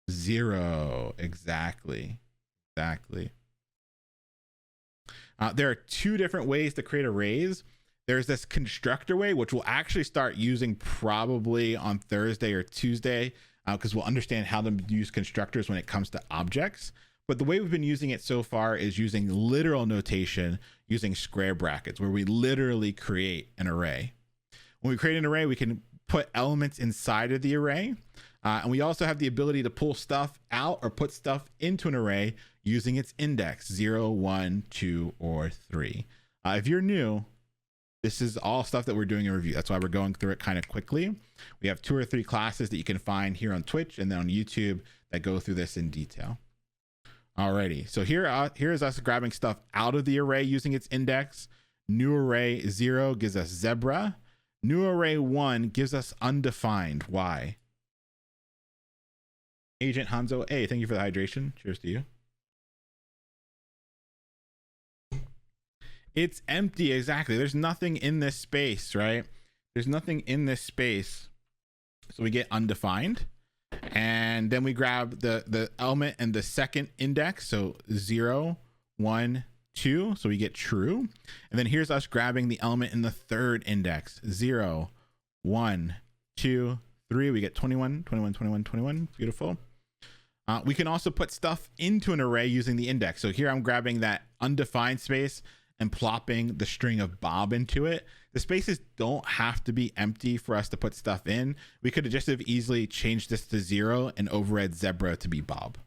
0. Exactly. There are two different ways to create arrays. There's this constructor way, which we'll actually start using probably on Thursday or Tuesday, because we'll understand how to use constructors when it comes to objects. But the way we've been using it so far is using literal notation, using square brackets, where we literally create an array. When we create an array, we can put elements inside of the array. And we also have the ability to pull stuff out or put stuff into an array using its index 0, 1, 2, or 3. If you're new, this is all stuff that we're doing in review. That's why we're going through it kind of quickly. We have 2 or 3 classes that you can find here on Twitch and then on YouTube that go through this in detail. Alrighty, so here is us grabbing stuff out of the array using its index. New array 0 gives us zebra. New array 1 gives us undefined. Why? Agent Hanzo, hey, thank you for the hydration. Cheers to you. It's empty, exactly. There's nothing in this space, right? There's nothing in this space. So we get undefined. And then we grab the element and the second index. So 0, 1, 2. So we get true. And then here's us grabbing the element in the third index. 0, 1, 2, 3. We get 21, 21, 21, 21. Beautiful. We can also put stuff into an array using the index. So here I'm grabbing that undefined space and plopping the string of Bob into it. The spaces don't have to be empty for us to put stuff in. We could have just have easily changed this to 0 and override Zebra to be Bob.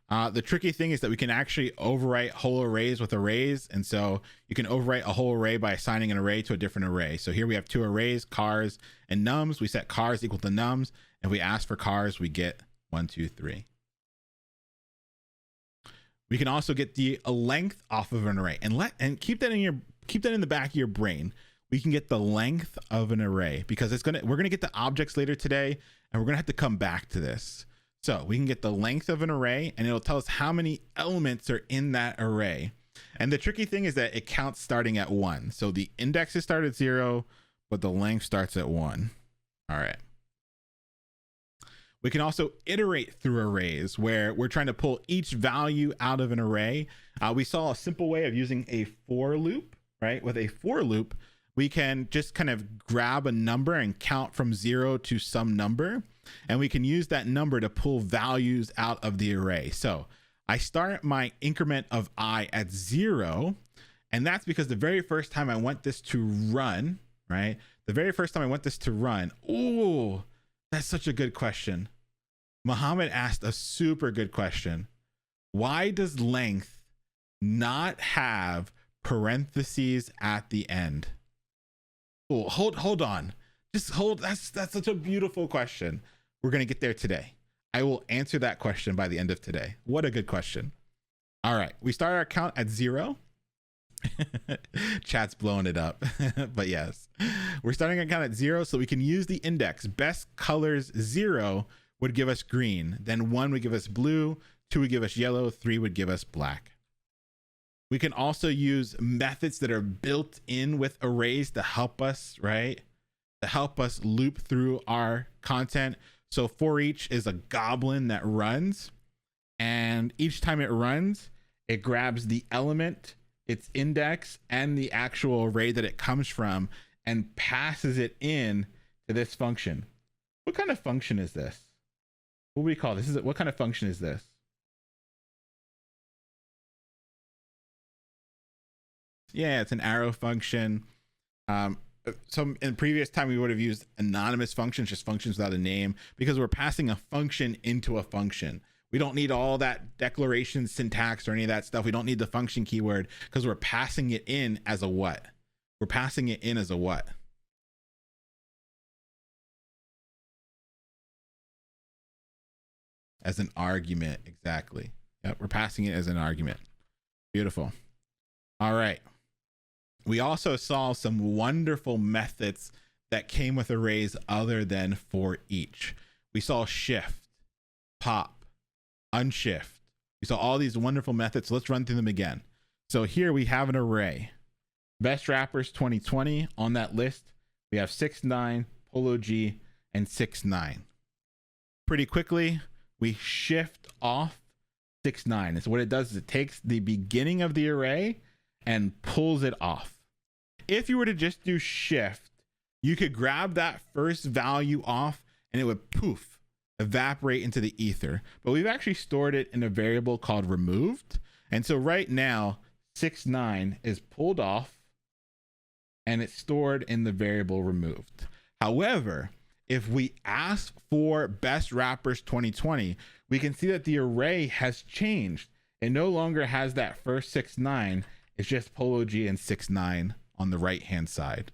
The tricky thing is that we can actually overwrite whole arrays with arrays. And so you can overwrite a whole array by assigning an array to a different array. So here we have two arrays, cars and nums. We set cars equal to nums. If we ask for cars, we get 1, 2, 3. We can also get the length off of an array and keep that in the back of your brain. We can get the length of an array because we're gonna get the objects later today, and we're gonna have to come back to this. So we can get the length of an array, and it'll tell us how many elements are in that array. And the tricky thing is that it counts starting at 1. So the indexes start at 0, but the length starts at 1. All right. We can also iterate through arrays where we're trying to pull each value out of an array. We saw a simple way of using a for loop, right? With a for loop, we can just kind of grab a number and count from 0 to some number. And we can use that number to pull values out of the array. So I start my increment of I at 0. And that's because the very first time I want this to run, right? The very first time I want this to run, ooh, that's such a good question. Muhammad asked a super good question. Why does length not have parentheses at the end? Oh, hold on. Just hold. That's such a beautiful question. We're going to get there today. I will answer that question by the end of today. What a good question. All right. We start our count at 0. Chat's blowing it up. But yes, we're starting our count at 0 so we can use the index. Best colors 0 would give us green. Then 1 would give us blue. 2 would give us yellow. 3 would give us black. We can also use methods that are built in with arrays to help us, right? To help us loop through our content. So for each is a goblin that runs, and each time it runs, it grabs the element, its index, and the actual array that it comes from and passes it in to this function. What kind of function is this? What do we call this? What kind of function is this? Yeah, it's an arrow function. So in previous time, we would have used anonymous functions, just functions without a name, because we're passing a function into a function. We don't need all that declaration syntax or any of that stuff. We don't need the function keyword because we're passing it in as a what? We're passing it in as a what? As an argument, exactly. Yep, we're passing it as an argument. Beautiful. All right. We also saw some wonderful methods that came with arrays other than for each. We saw shift, pop, unshift. We saw all these wonderful methods. Let's run through them again. So here we have an array. Best rappers 2020 on that list. We have 6ix9ine, Polo G, and 6ix9ine. Pretty quickly, we shift off 6ix9ine. And so what it does is it takes the beginning of the array and pulls it off. If you were to just do shift, you could grab that first value off and it would poof, evaporate into the ether. But we've actually stored it in a variable called removed. And so right now, 6ix9ine is pulled off and it's stored in the variable removed. However, if we ask for best rappers 2020, we can see that the array has changed. It no longer has that first 6ix9ine. It's just Polo G and 6ix9ine on the right hand side,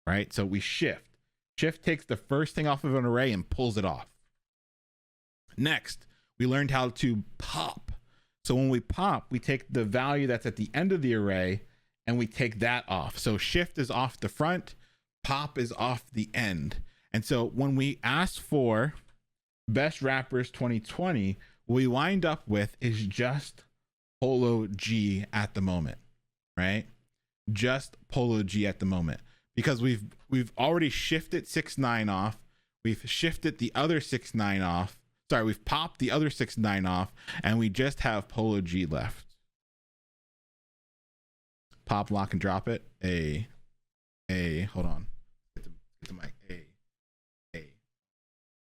right? So we shift. Shift takes the first thing off of an array and pulls it off. Next, we learned how to pop. So when we pop, we take the value that's at the end of the array and we take that off. So shift is off the front, pop is off the end. And so when we ask for best rappers 2020, what we wind up with is just Polo G at the moment, right? Just Polo G at the moment, because we've already shifted 6ix9ine off. We've shifted the other 6ix9ine off. Sorry, we've popped the other 6ix9ine off, and we just have Polo G left. pop, lock, and drop it. Hold on. Get the mic.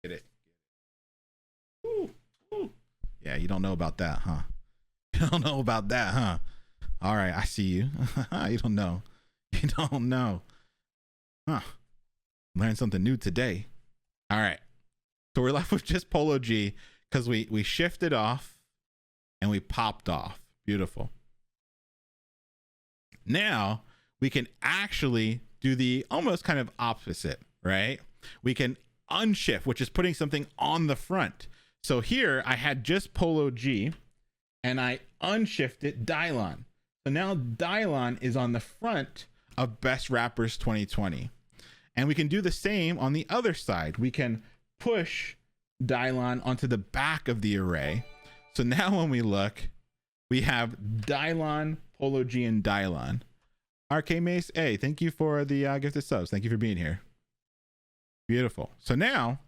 Get it. Ooh. Yeah, you don't know about that, huh? You don't know about that, huh? All right, I see you. You don't know. You don't know. Huh. Learned something new today. All right. So we're left with just Polo G because we shifted off and we popped off. Beautiful. Now we can actually do the almost kind of opposite, right? We can unshift, which is putting something on the front. So here I had just Polo G and I unshifted Dylon. So now Dylon is on the front of Best Rappers 2020. And we can do the same on the other side. We can push Dylon onto the back of the array. So now when we look, we have Dylon, Polo G, and Dylon. RK Mace A, thank you for the gifted subs. Thank you for being here. Beautiful. So now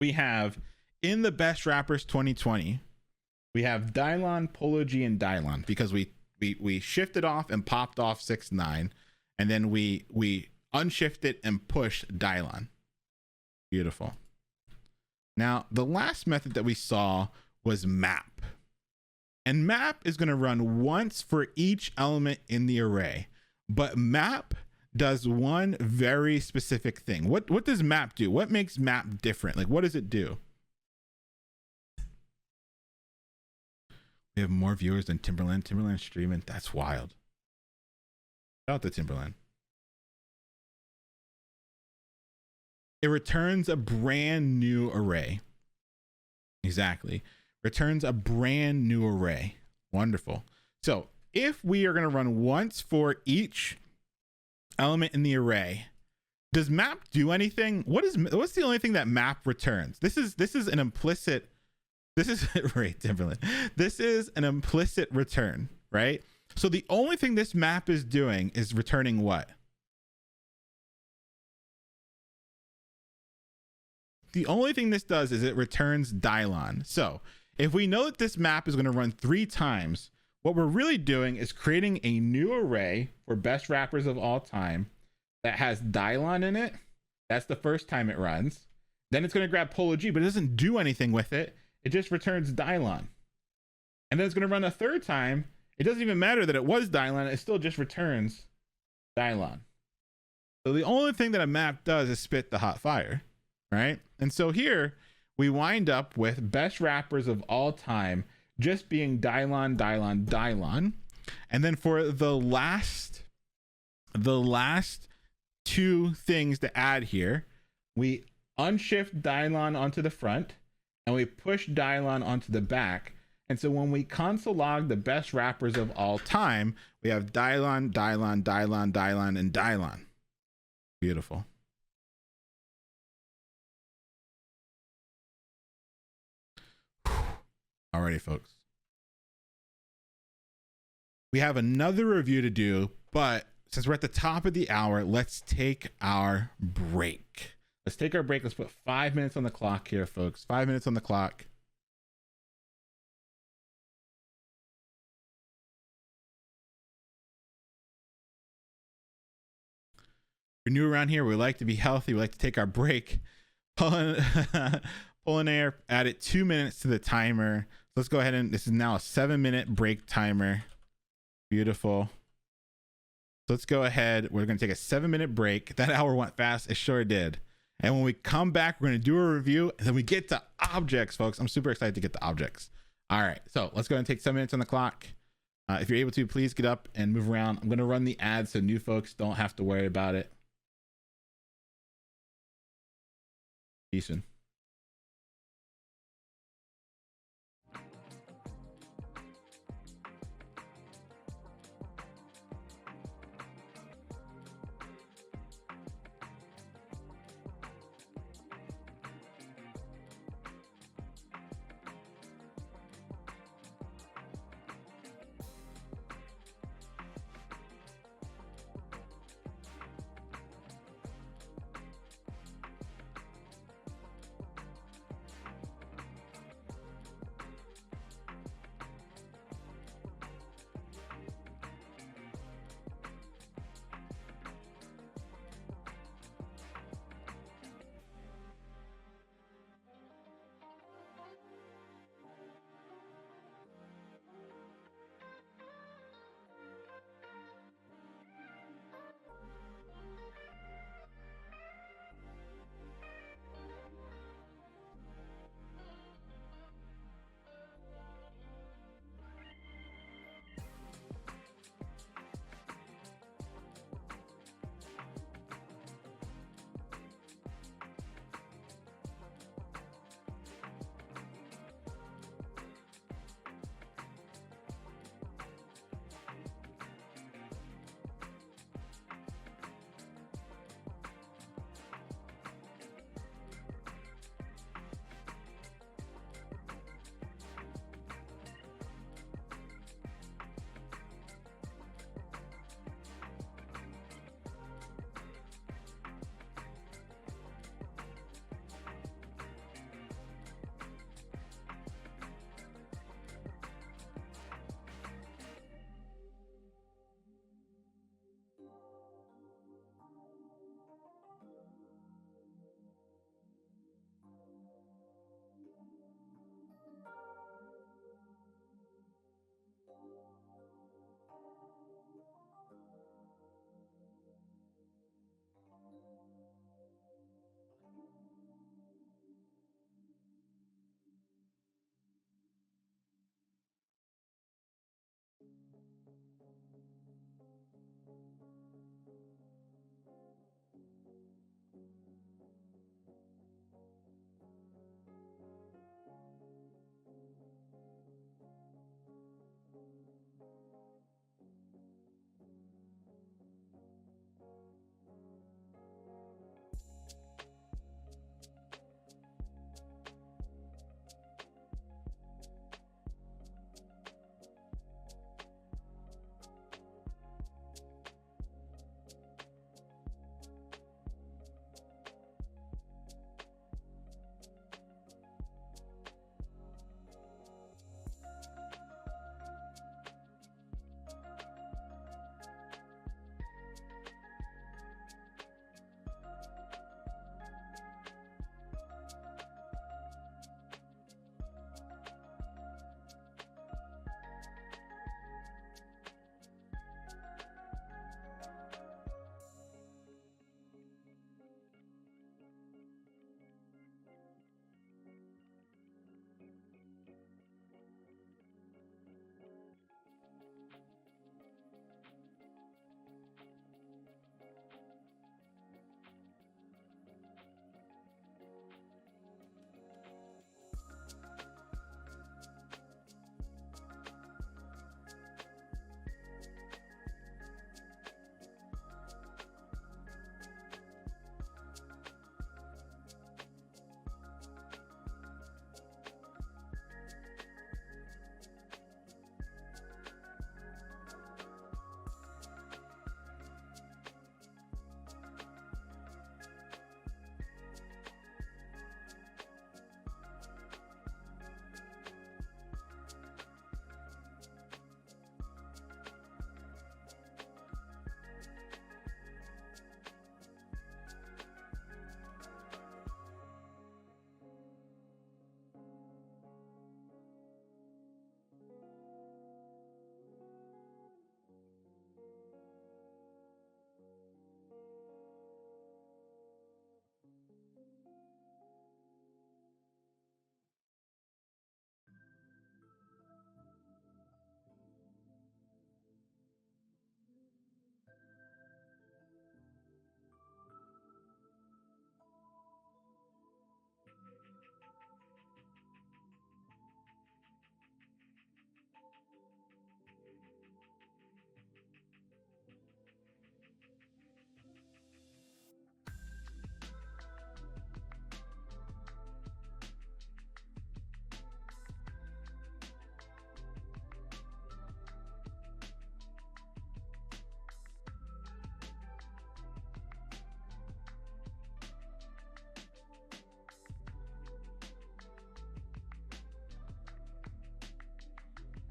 we have in the Best Rappers 2020, we have Dylon, Polo G, and Dylon because we shifted off and popped off 6ix9ine, and then we unshifted and pushed Dylon. Beautiful. Now the last method that we saw was map, and map is going to run once for each element in the array, but map does one very specific thing. What does map do? What makes map different? Like, what does it do? We have more viewers than Timberland. Timberland streaming. That's wild. Shout out to Timberland. It returns a brand new array. Exactly. Returns a brand new array. Wonderful. So if we are going to run once for each element in the array, does map do anything? What's the only thing that map returns? This is an implicit. This is right, Timberland. This is an implicit return, right? So the only thing this map is doing is returning what? The only thing this does is it returns Dylon. So if we know that this map is going to run 3 times, what we're really doing is creating a new array for Best Rappers of all time that has Dylon in it. That's the first time it runs. Then it's going to grab Polo G, but it doesn't do anything with it. It just returns Dylon. And then it's going to run a 3rd time. It doesn't even matter that it was Dylon. It still just returns Dylon. So the only thing that a map does is spit the hot fire, right? And so here we wind up with Best Rappers of all time just being Dylon, Dylon, Dylon. And then for the last 2 things to add here, we unshift Dylon onto the front and we push Dylon onto the back. And so when we console log the Best Rappers of all time, we have Dylon, Dylon, Dylon, Dylon, and Dylon. Beautiful. Alrighty, folks. We have another review to do, but since we're at the top of the hour, let's take our break. Let's take our break. Let's put 5 minutes on the clock here, folks. 5 minutes on the clock. We're new around here. We like to be healthy. We like to take our break. Pulling air, added 2 minutes to the timer. Let's go ahead and this is now a 7-minute break timer. Beautiful. So let's go ahead. We're going to take a 7-minute break. That hour went fast. It sure did. And when we come back, we're going to do a review and then we get to objects, folks. I'm super excited to get the objects. All right. So let's go and take 7 minutes on the clock. If you're able to, please get up and move around. I'm going to run the ads so new folks don't have to worry about it. Teasing.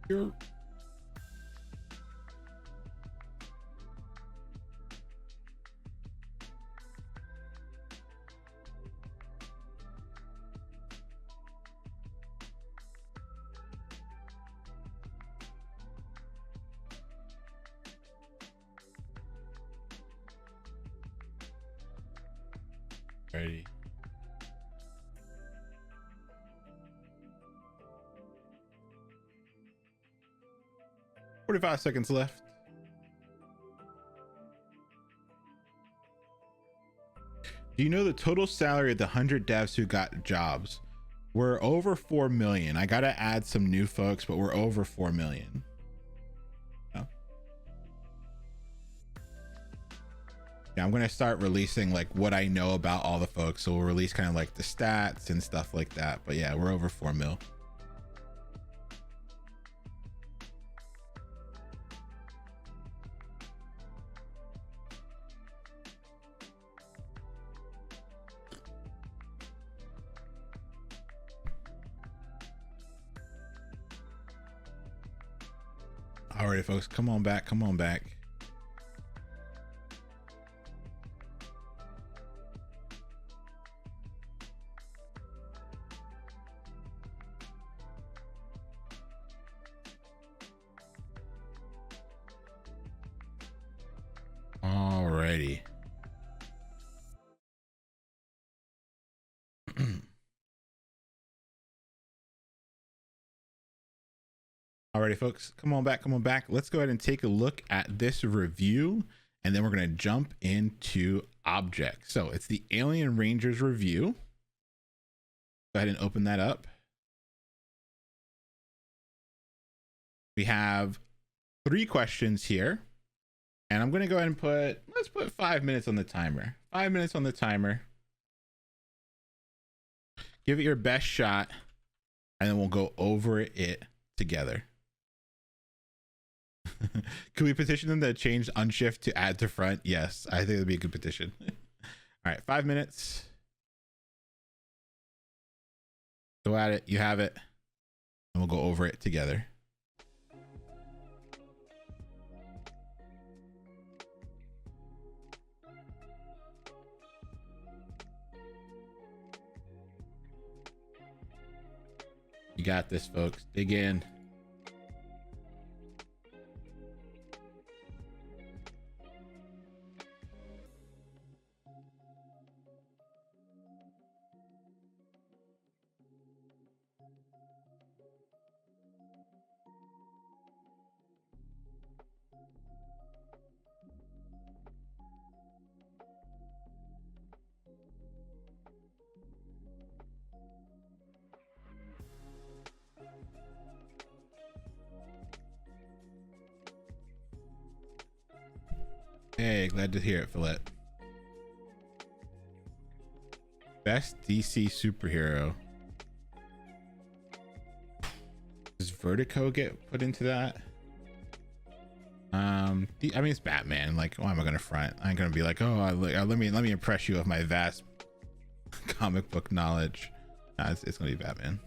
You're ready. 45 seconds left. Do you know the total salary of the 100 devs who got jobs? We're over 4 million. I gotta add some new folks, but we're over 4 million. Oh. Yeah, I'm gonna start releasing like what I know about all the folks. So we'll release kind of like the stats and stuff like that. But yeah, we're over 4 mil. Alrighty, folks, come on back. Come on back. Alrighty. Alrighty, folks, come on back. Come on back. Let's go ahead and take a look at this review, and then we're going to jump into objects. So it's the Alien Rangers review. Go ahead and open that up. We have 3 questions here, and I'm going to go ahead and let's put 5 minutes on the timer. 5 minutes on the timer. Give it your best shot, and then we'll go over it together. Can we petition them to change unshift to add to front? Yes, I think it'd be a good petition. All right, 5 minutes. Go at it. You have it. And we'll go over it together. You got this, folks. Dig in. Hey, glad to hear it, Fillet. Best DC superhero. Does Vertigo get put into that? I mean, it's Batman. Like, why am I gonna front? I ain't gonna be like, oh, let me impress you with my vast comic book knowledge. Nah, it's gonna be Batman.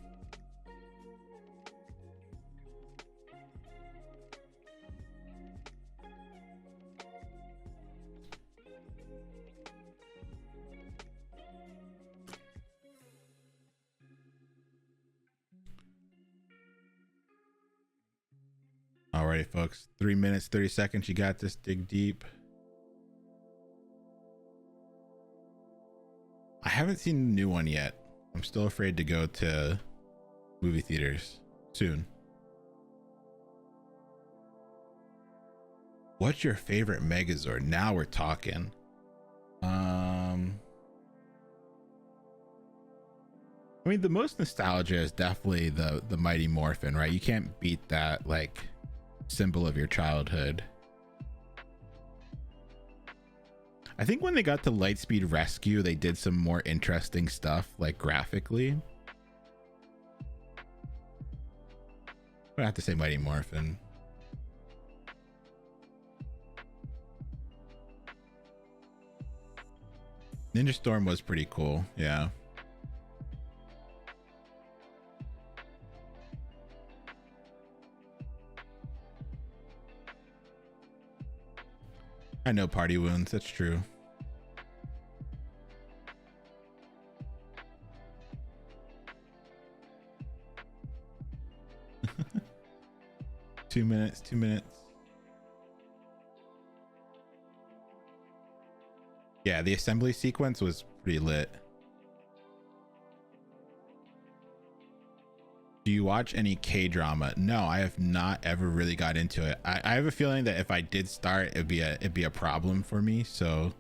Alrighty, folks. 3 minutes, 30 seconds. You got this. Dig deep. I haven't seen the new one yet. I'm still afraid to go to movie theaters soon. What's your favorite Megazord? Now we're talking. I mean, the most nostalgia is definitely the Mighty Morphin, right? You can't beat that, like, symbol of your childhood. I think when they got to Lightspeed Rescue, they did some more interesting stuff, like graphically. I have to say Mighty Morphin. Ninja Storm was pretty cool, yeah. I know party wounds. That's true. Two minutes. Yeah, the assembly sequence was pretty lit. Do you watch any K-drama? No, I have not ever really got into it. I have a feeling that if I did start, it'd be a problem for me. So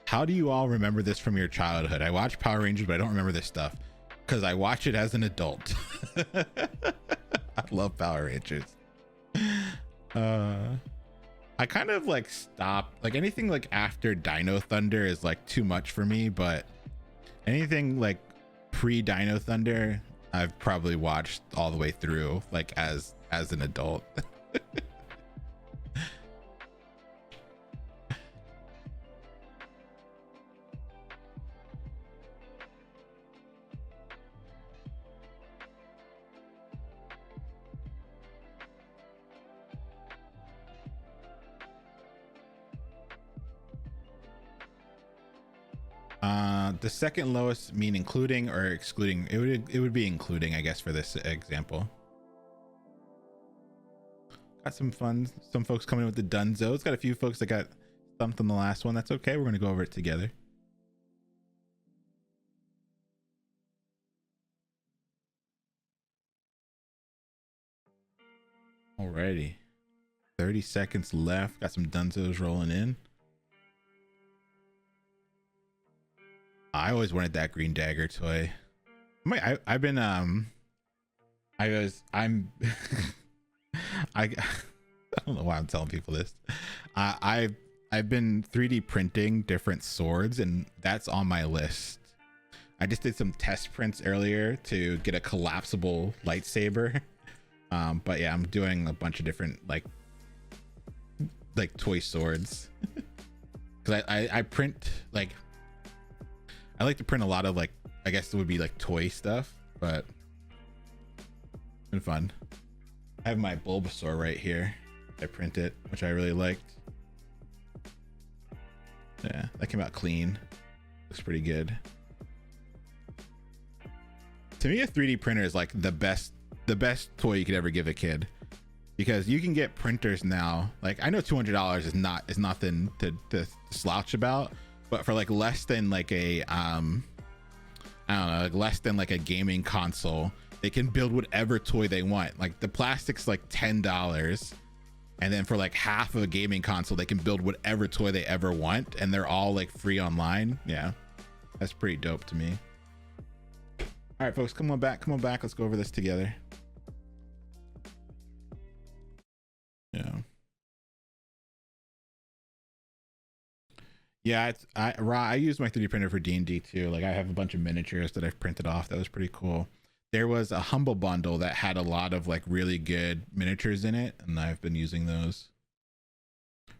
how do you all remember this from your childhood? I watched Power Rangers, but I don't remember this stuff because I watch it as an adult. I love Power Rangers. I kind of like stopped, like anything like after Dino Thunder is like too much for me, but anything like pre Dino Thunder I've probably watched all the way through, like as an adult. The second lowest mean including or excluding? It would be including, I guess, for this example. Got some folks coming in with the Dunzos. Got a few folks that got thumped on the last one. That's okay. We're gonna go over it together. Alrighty. 30 seconds left. Got some Dunzos rolling in. I always wanted that Green Dagger toy. I've been I I don't know why I'm telling people this. I've been 3D printing different swords, and that's on my list. I just did some test prints earlier to get a collapsible lightsaber. But yeah, I'm doing a bunch of different like toy swords. Because I print like, I like to print a lot of like, I guess it would be like toy stuff, but it's been fun. I have my Bulbasaur right here. I print it, which I really liked. Yeah, that came out clean. Looks pretty good. To me, a 3D printer is like the best toy you could ever give a kid, because you can get printers now. Like, I know $200 is nothing to slouch about, but for like less than like a I don't know, like less than like a gaming console, they can build whatever toy they want. Like the plastic's like $10, and then for like half of a gaming console, they can build whatever toy they ever want, and they're all like free online. Yeah, that's pretty dope to me. All right, folks, come on back. Let's go over this together. Yeah, I use my 3D printer for D&D too. Like, I have a bunch of miniatures that I've printed off. That was pretty cool. There was a Humble Bundle that had a lot of like really good miniatures in it, and I've been using those.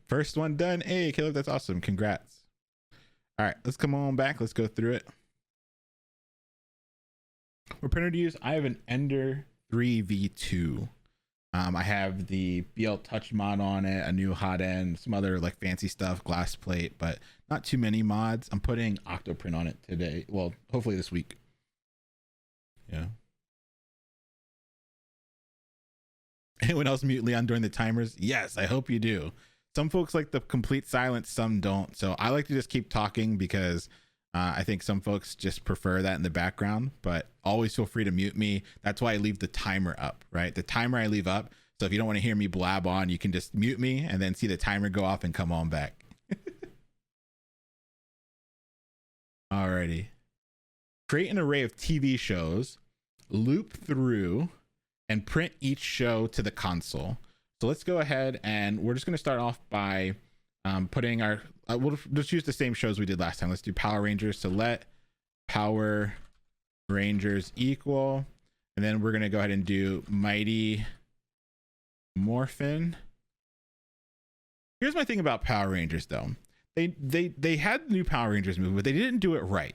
First one done. Hey, Caleb, that's awesome. Congrats. All right, let's come on back. Let's go through it. What printer to use? I have an Ender 3 V2. I have the BL Touch mod on it, a new hot end, some other like fancy stuff, glass plate, but not too many mods. I'm putting Octoprint on it today. Well, hopefully this week. Yeah. Anyone else mute Leon during the timers? Yes, I hope you do. Some folks like the complete silence, some don't. So I like to just keep talking because I think some folks just prefer that in the background, but always feel free to mute me. That's why I leave the timer up, right? The timer I leave up. So if you don't want to hear me blab on, you can just mute me and then see the timer go off and come on back. Alrighty. Create an array of TV shows, loop through, and print each show to the console. So let's go ahead, and we're just going to start off by putting our, we'll just use the same shows we did last time. Let's do Power Rangers. So let Power Rangers equal, and then we're going to go ahead and do Mighty Morphin. Here's my thing about Power Rangers though. They had the new Power Rangers movie, but they didn't do it right.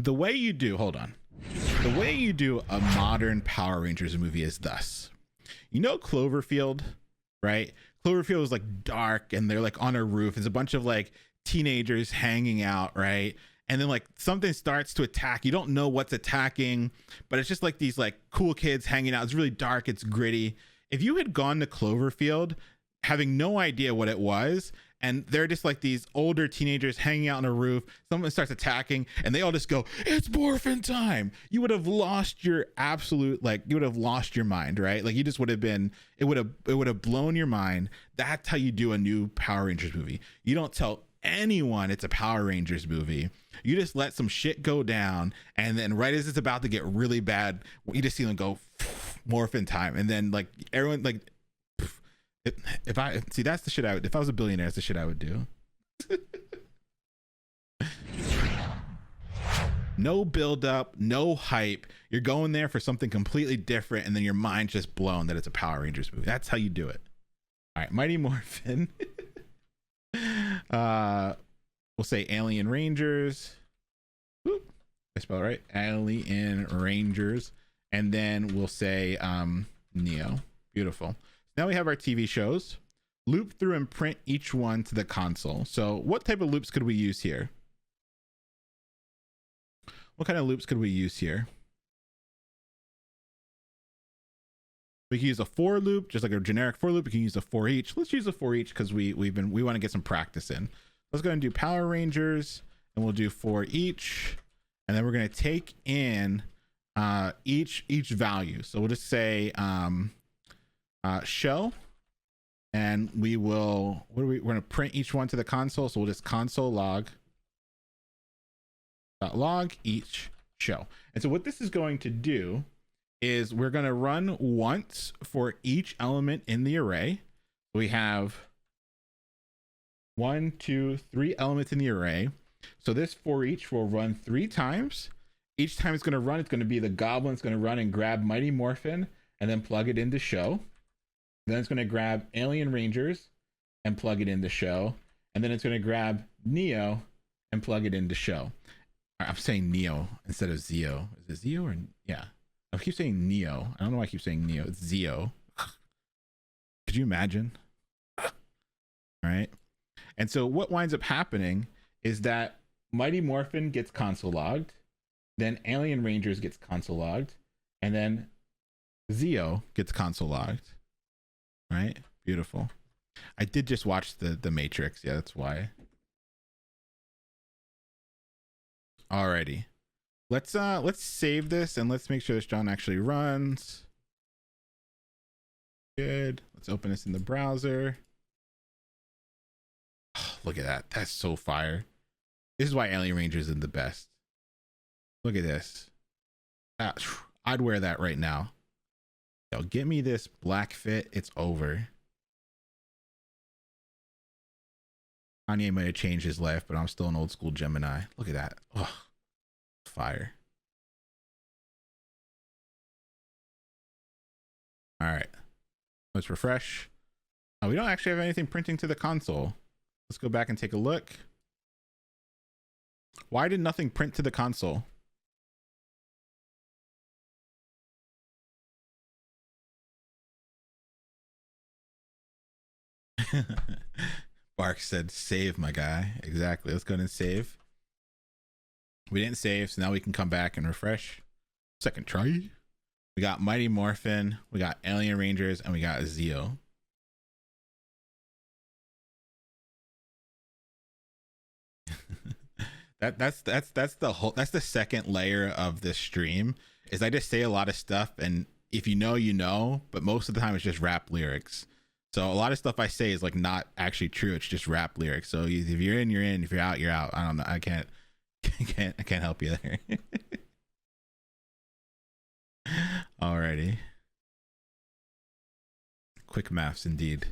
The way you do a modern Power Rangers movie is thus. You know Cloverfield, right? Cloverfield is like dark and they're like on a roof. It's a bunch of like teenagers hanging out, right? And then like something starts to attack. You don't know what's attacking, but it's just like these like cool kids hanging out. It's really dark, it's gritty. If you had gone to Cloverfield having no idea what it was, and they're just like these older teenagers hanging out on a roof, someone starts attacking and they all just go, it's morphin time, you would have lost your absolute, like, you would have lost your mind, right? Like you just would have been, it would have blown your mind. That's how you do a new Power Rangers movie. You don't tell anyone it's a Power Rangers movie. You just let some shit go down, and then right as it's about to get really bad, you just see them go morphin time, and then like everyone like, if I see, that's the shit I would, if I was a billionaire, that's the shit I would do. No build up, no hype. You're going there for something completely different, and then your mind's just blown that it's a Power Rangers movie. That's how you do it. All right, Mighty Morphin. We'll say Alien Rangers. Oop, I spell it right. Alien Rangers, and then we'll say Neo. Beautiful. Now we have our TV shows. Loop through and print each one to the console. So what type of loops could we use here? What kind of loops could we use here? We can use a for loop, just like a generic for loop. We can use a for each. Let's use a for each because we want to get some practice in. Let's go ahead and do Power Rangers, and we'll do for each, and then we're going to take in each value. So we'll just say show, and we will, we're going to print each one to the console. So we'll just console log each show. And so what this is going to do is we're going to run once for each element in the array. We have 1, 2, 3 elements in the array. So this for each will run 3 times. Each time it's going to run, it's going to be the goblin. It's going to run and grab Mighty Morphin and then plug it into show. Then it's going to grab Alien Rangers and plug it into show. And then it's going to grab Neo and plug it into show. I'm saying Neo instead of Zeo. Is it Zeo or yeah? I keep saying Neo. I don't know why I keep saying Neo. It's Zeo. Could you imagine? All right. And so what winds up happening is that Mighty Morphin gets console logged, then Alien Rangers gets console logged, and then Zeo gets console logged. Right? Beautiful. I did just watch the Matrix. Yeah, that's why. Alrighty. Let's save this and let's make sure this John actually runs. Good. Let's open this in the browser. Oh, look at that. That's so fire. This is why Alien Rangers is the best. Look at this. I'd wear that right now. Yo, get me this black fit. It's over. Kanye might have changed his life, but I'm still an old school Gemini. Look at that. Oh, fire. All right. Let's refresh. Oh, we don't actually have anything printing to the console. Let's go back and take a look. Why did nothing print to the console? Bark said save, my guy. Exactly. Let's go ahead and save. We didn't save, so now we can come back and refresh. Second try. We got Mighty Morphin, we got Alien Rangers, and we got Zeo. that's the second layer of this stream, is I just say a lot of stuff, and if you know, you know, but most of the time it's just rap lyrics. So a lot of stuff I say is like not actually true. It's just rap lyrics. So if you're in, you're in. If you're out, you're out. I don't know. I can't help you there. Alrighty. Quick maths indeed.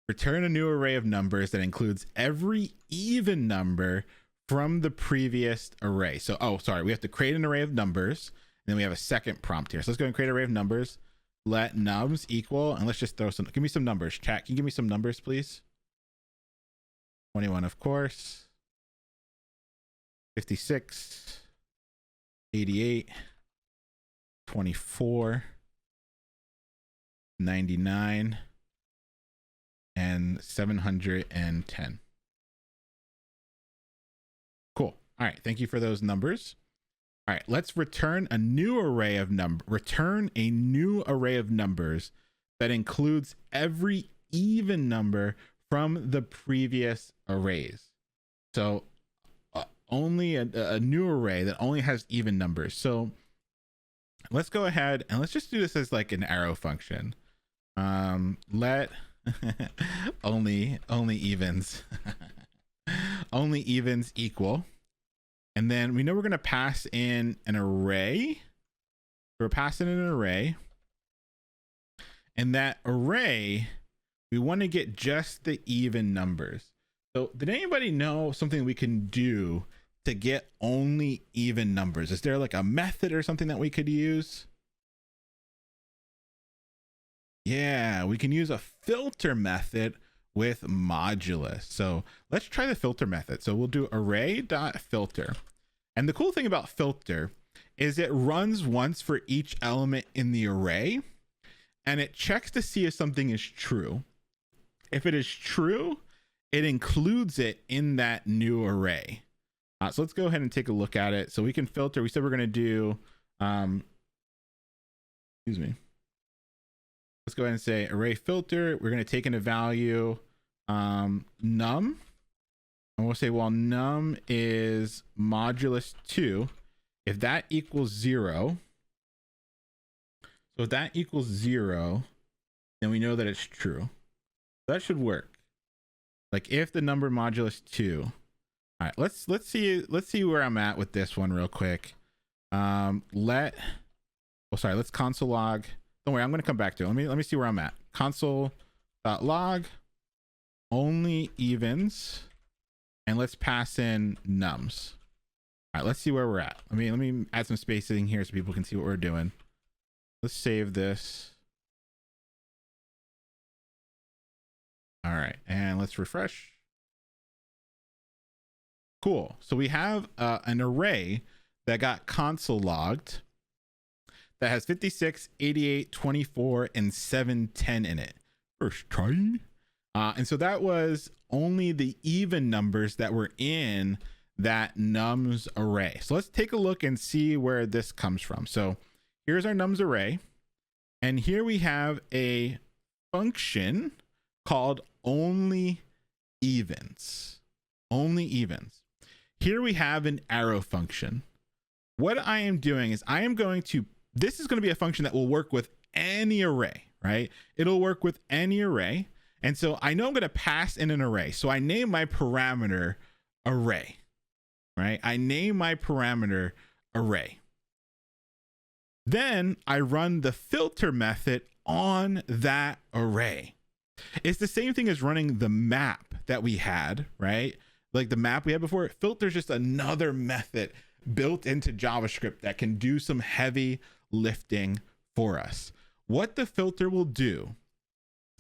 Return a new array of numbers that includes every even number from the previous array. So, we have to create an array of numbers, and then we have a second prompt here. So let's go and create an array of numbers. Let nums equal, and let's just throw some, give me some numbers. Chat, can you give me some numbers, please? 21, of course. 56, 88, 24, 99, and 710. Cool. All right. Thank you for those numbers. All right. Let's return a new array of numbers that includes every even number from the previous arrays. So only a new array that only has even numbers. So let's go ahead and let's just do this as like an arrow function. Let only evens only evens equal, and then we know we're going to pass in an array. We're passing in an array, and that array we want to get just the even numbers. So did anybody know something we can do to get only even numbers? Is there like a method or something that we could use? Yeah, we can use a filter method with modulus. So let's try the filter method. So we'll do array.filter. And the cool thing about filter is it runs once for each element in the array, and it checks to see if something is true. If it is true, it includes it in that new array. So let's go ahead and take a look at it. So we can filter. We said we're going to do, excuse me. Let's go ahead and say array filter. We're going to take in a value num, and we'll say, well, num is modulus 2. If that equals 0, so if that equals 0, then we know that it's true. That should work. Like if the number modulus 2. All right, let's see where I'm at with this one real quick. Let's console log. Don't worry, I'm going to come back to it. Let me see where I'm at. Console.log only evens, and let's pass in nums. All right, let's see where we're at. Let me add some spacing here so people can see what we're doing. Let's save this. All right, and let's refresh. Cool. So we have an array that got console logged that has 56, 88, 24, and 710 in it. First try. And so that was only the even numbers that were in that nums array. So let's take a look and see where this comes from. So here's our nums array. And here we have a function called only evens. Only evens. Here we have an arrow function. What I am doing is this is going to be a function that will work with any array, right? It'll work with any array. And so I know I'm going to pass in an array. So I name my parameter array, right? I name my parameter array. Then I run the filter method on that array. It's the same thing as running the map that we had, right? Like the map we had before. Filter is just another method built into JavaScript that can do some heavy lifting for us. What the filter will do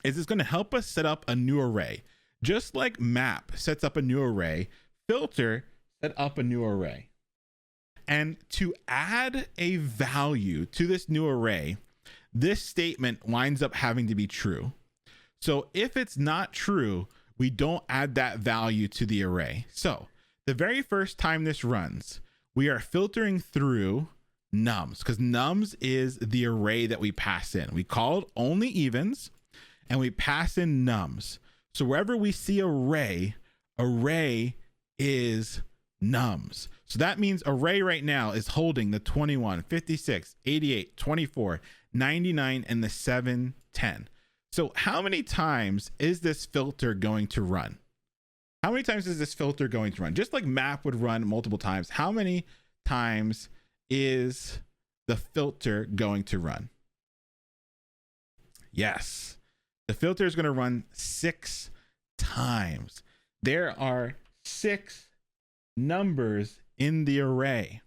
is it's going to help us set up a new array. Just like map sets up a new array, filter set up a new array. And to add a value to this new array, this statement winds up having to be true. So if it's not true, we don't add that value to the array. So the very first time this runs, we are filtering through nums, because nums is the array that we pass in. We called only evens and we pass in nums. So wherever we see array is nums. So that means array right now is holding the 21, 56, 88, 24, 99, and the 710. So how many times is this filter going to run? How many times is this filter going to run? Just like map would run multiple times, how many times is the filter going to run? Yes, the filter is going to run 6 times. There are 6 numbers in the array,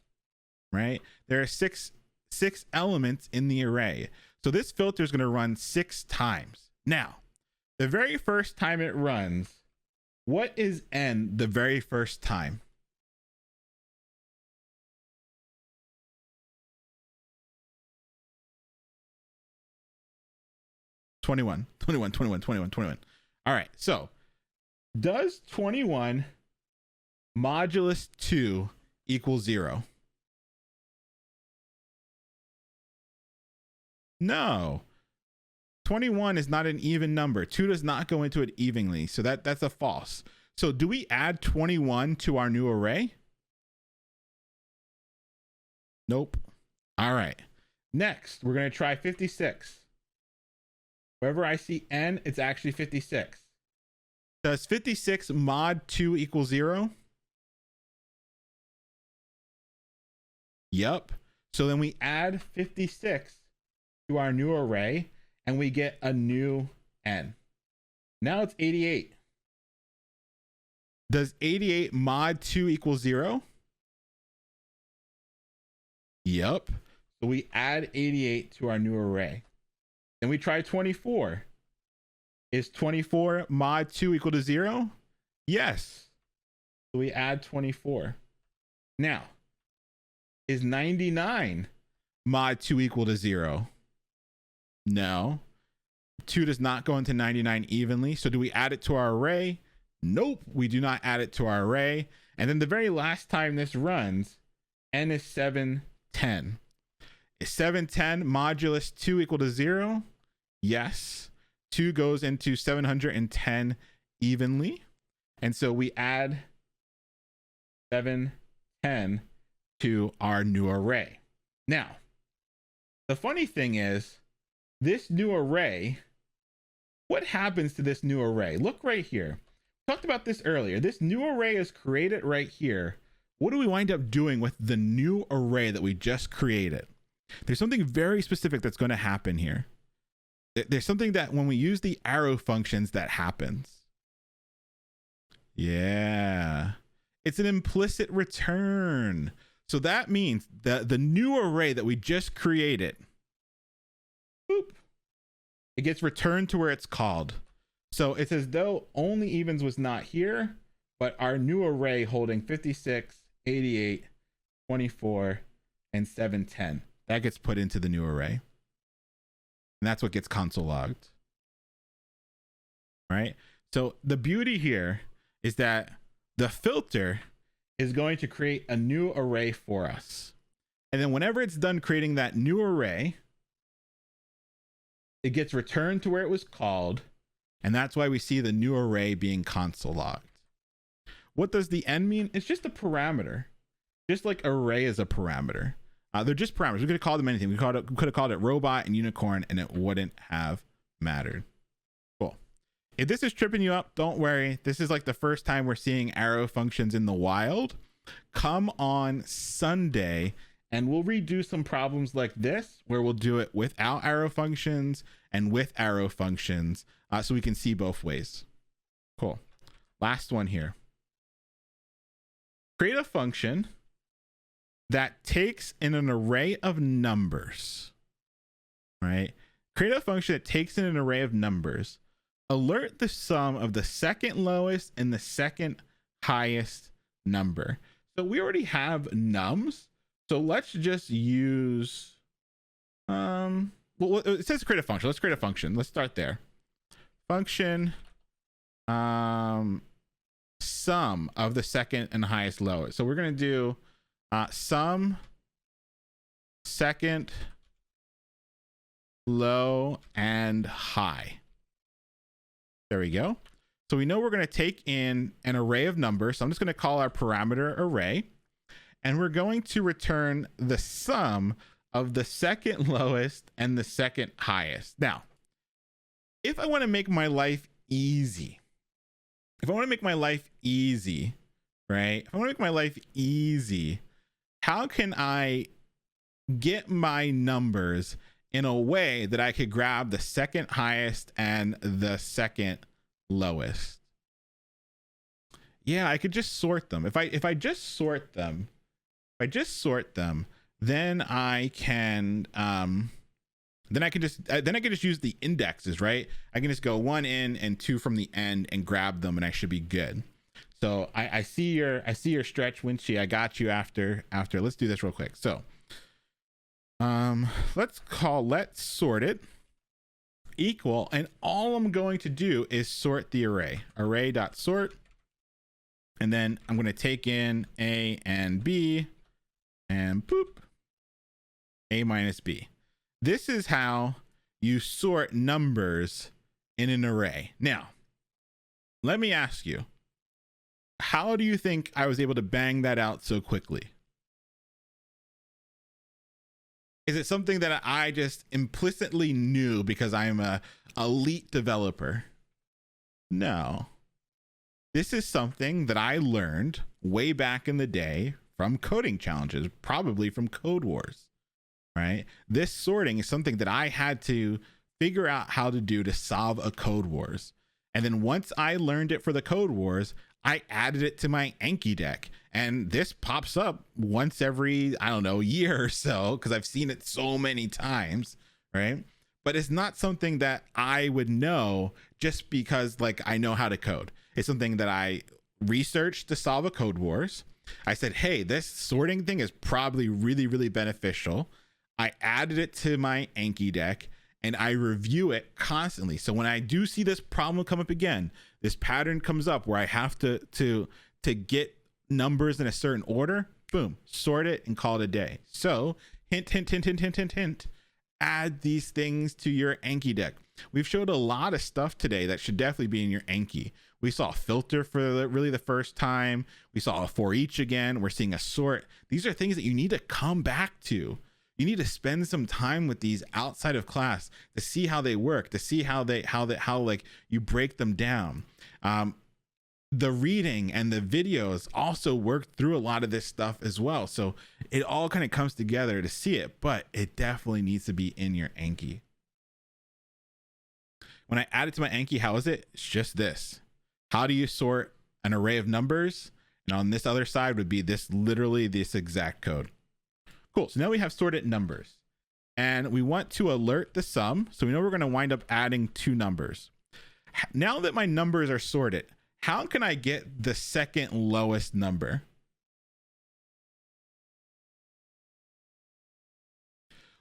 right? There are six elements in the array. So this filter is going to run 6 times. Now, the very first time it runs, what is n the very first time? 21. All right, so does 21 modulus 2 equal 0? No. 21 is not an even number. 2 does not go into it evenly, so that's a false. So do we add 21 to our new array? Nope. All right. Next, we're going to try 56. Wherever I see n, it's actually 56. Does 56 mod 2 equal 0? Yep. So then we add 56 to our new array and we get a new n. Now it's 88. Does 88 mod 2 equal 0? Yep. So we add 88 to our new array. Then we try 24. Is 24 mod 2 equal to 0? Yes. So we add 24. Now, is 99 mod 2 equal to 0? No. 2 does not go into 99 evenly. So do we add it to our array? Nope, we do not add it to our array. And then the very last time this runs, n is 710. Is 710 modulus 2 equal to 0? Yes. 2 goes into 710 evenly. And so we add 710 to our new array. Now, the funny thing is, this new array, what happens to this new array? Look right here. We talked about this earlier. This new array is created right here. What do we wind up doing with the new array that we just created? There's something very specific that's going to happen here. There's something that when we use the arrow functions that happens. Yeah. It's an implicit return. So that means that the new array that we just created, boop, it gets returned to where it's called. So it's as though only evens was not here, but our new array holding 56, 88, 24, and 710, that gets put into the new array. And that's what gets console logged. Right? So the beauty here is that the filter is going to create a new array for us. And then whenever it's done creating that new array, it gets returned to where it was called. And that's why we see the new array being console logged. What does the n mean? It's just a parameter. Just like array is a parameter. They're just parameters. We could have called them anything. We could have called it robot and unicorn and it wouldn't have mattered. Cool. If this is tripping you up, don't worry. This is like the first time we're seeing arrow functions in the wild. Come on Sunday and we'll redo some problems like this where we'll do it without arrow functions and with arrow functions so we can see both ways. Cool. Last one here. Create a function that takes in an array of numbers, right? Create a function that takes in an array of numbers. Alert the sum of the second lowest and the second highest number. So we already have nums. So let's just use, well, it says create a function. Let's create a function. Let's start there. Function, sum of the second and highest lowest. So we're going to do sum second low and high. There we go. So we know we're going to take in an array of numbers. So I'm just going to call our parameter array, and we're going to return the sum of the second lowest and the second highest. Now, if I want to make my life easy, right? If I want to make my life easy, how can I get my numbers in a way that I could grab the second highest and the second lowest? Yeah, I could just sort them. If I just sort them, then I can just use the indexes, right? I can just go 1 in and 2 from the end and grab them, and I should be good. So I see your stretch, Winchie. I got you after. Let's do this real quick. So let's sort it. equal, and all I'm going to do is sort the array.sort, and then I'm going to take in A and B, and boop, A minus B. This is how you sort numbers in an array. Now, let me ask you, how do you think I was able to bang that out so quickly? Is it something that I just implicitly knew because I'm a elite developer? No. This is something that I learned way back in the day from coding challenges, probably from Code Wars, right? This sorting is something that I had to figure out how to do to solve a Code Wars. And then once I learned it for the Code Wars, I added it to my Anki deck, and this pops up once every, I don't know, year or so, because I've seen it so many times, right? But it's not something that I would know just because like I know how to code. It's something that I researched to solve a Code Wars. I said, hey, this sorting thing is probably really, really beneficial. I added it to my Anki deck, and I review it constantly. So when I do see this problem come up again, this pattern comes up where I have to get numbers in a certain order, boom, sort it and call it a day. So hint, add these things to your Anki deck. We've showed a lot of stuff today that should definitely be in your Anki. We saw a filter for really the first time. We saw a for each again. We're seeing a sort. These are things that you need to come back to. You need to spend some time with these outside of class to see how they work, to see how like you break them down. The reading and the videos also work through a lot of this stuff as well. So it all kind of comes together to see it, but it definitely needs to be in your Anki. When I add it to my Anki, how is it? It's just this. How do you sort an array of numbers? And on this other side would be this, literally this exact code. Cool. So now we have sorted numbers, and we want to alert the sum. So we know we're going to wind up adding two numbers. Now that my numbers are sorted, how can I get the second lowest number?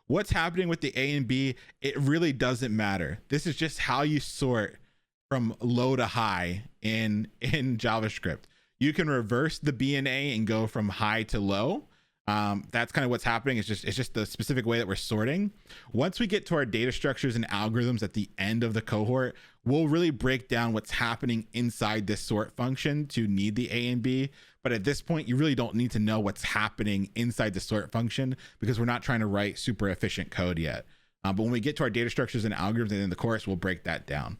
What's happening with the A and B? It really doesn't matter. This is just how you sort from low to high in JavaScript. You can reverse the B and A and go from high to low. That's kind of what's happening. It's just the specific way that we're sorting. Once we get to our data structures and algorithms at the end of the cohort, we'll really break down what's happening inside this sort function to need the A and B. But at this point, you really don't need to know what's happening inside the sort function because we're not trying to write super efficient code yet. But when we get to our data structures and algorithms in the course, we'll break that down.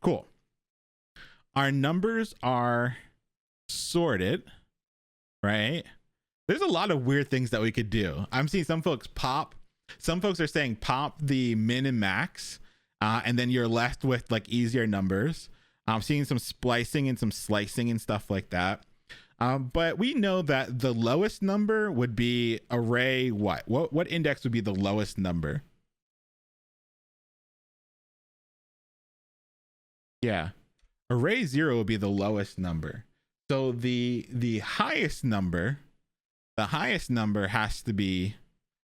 Cool. Our numbers are sorted, right? There's a lot of weird things that we could do. I'm seeing some folks pop. Some folks are saying pop the min and max, and then you're left with like easier numbers. I'm seeing some splicing and some slicing and stuff like that. But we know that the lowest number would be array what? What index would be the lowest number? Yeah, array 0 would be the lowest number. So the highest number. The highest number has to be,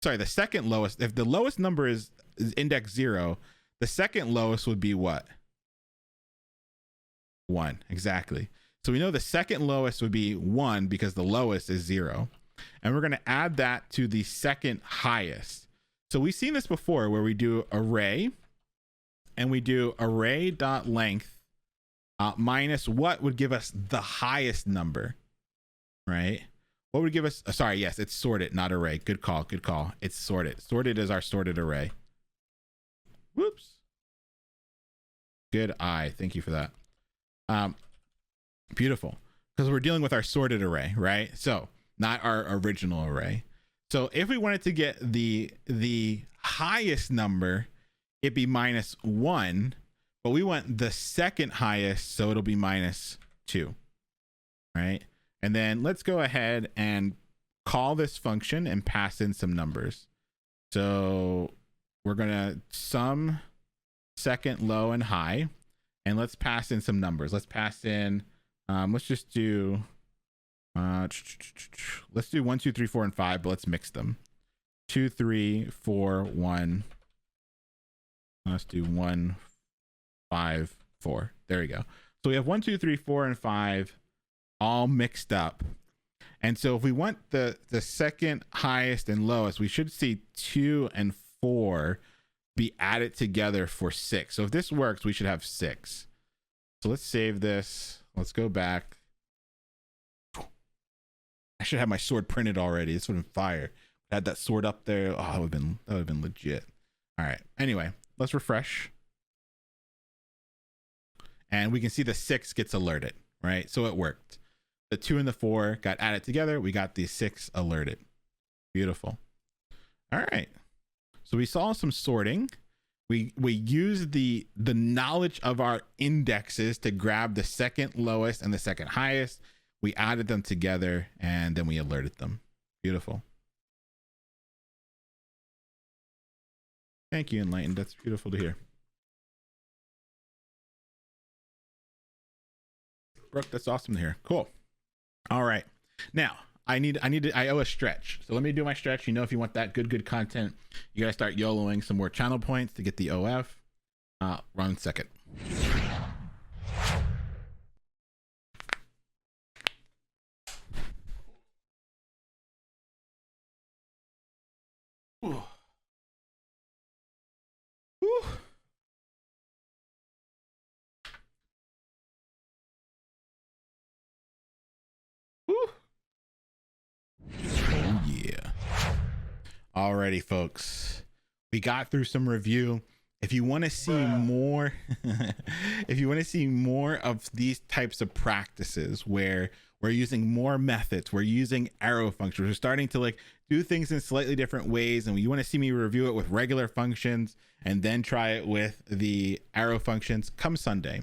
sorry, the second lowest. If the lowest number is index 0, the second lowest would be what? 1, exactly. So we know the second lowest would be 1 because the lowest is 0. And we're going to add that to the second highest. So we've seen this before where we do array, and we do array.length minus what would give us the highest number, right? What would give us, sorry, yes, it's sorted, not array. Good call. It's sorted. Sorted is our sorted array. Whoops. Good eye. Thank you for that. Beautiful. Because we're dealing with our sorted array, right? So not our original array. So if we wanted to get the highest number, it'd be -1, but we want the second highest, so it'll be -2, right? And then let's go ahead and call this function and pass in some numbers. So we're going to sum second, low, and high. And let's pass in some numbers. Let's pass in, let's just do, let's do 1, 2, 3, 4, and 5, but let's mix them. 2, 3, 4, 1, Let's do 1, 5, 4. There we go. So we have 1, 2, 3, 4, and 5 all mixed up. And so if we want the second highest and lowest, we should see 2 and 4 be added together for 6. So if this works, we should have 6. So let's save this. Let's go back. I should have my sword printed already. This would have been fire. Had that sword up there. Oh, that would have been legit. All right. Anyway, let's refresh. And we can see the 6 gets alerted, right? So it worked. The 2 and the 4 got added together. We got the 6 alerted. Beautiful. All right. So we saw some sorting. We used the knowledge of our indexes to grab the second lowest and the second highest. We added them together and then we alerted them. Beautiful. Thank you, Enlightened. That's beautiful to hear. Brooke, that's awesome to hear. Cool. All right. Now, I owe a stretch. So let me do my stretch. You know, if you want that good content, you got to start YOLOing some more channel points to get the OF. 1 second. Ooh. Ooh. Ooh. Oh yeah. Alrighty, folks. We got through some review. If you want to see more, if you want to see more of these types of practices where we're using more methods, we're using arrow functions, we're starting to like do things in slightly different ways, and you want to see me review it with regular functions and then try it with the arrow functions, come Sunday.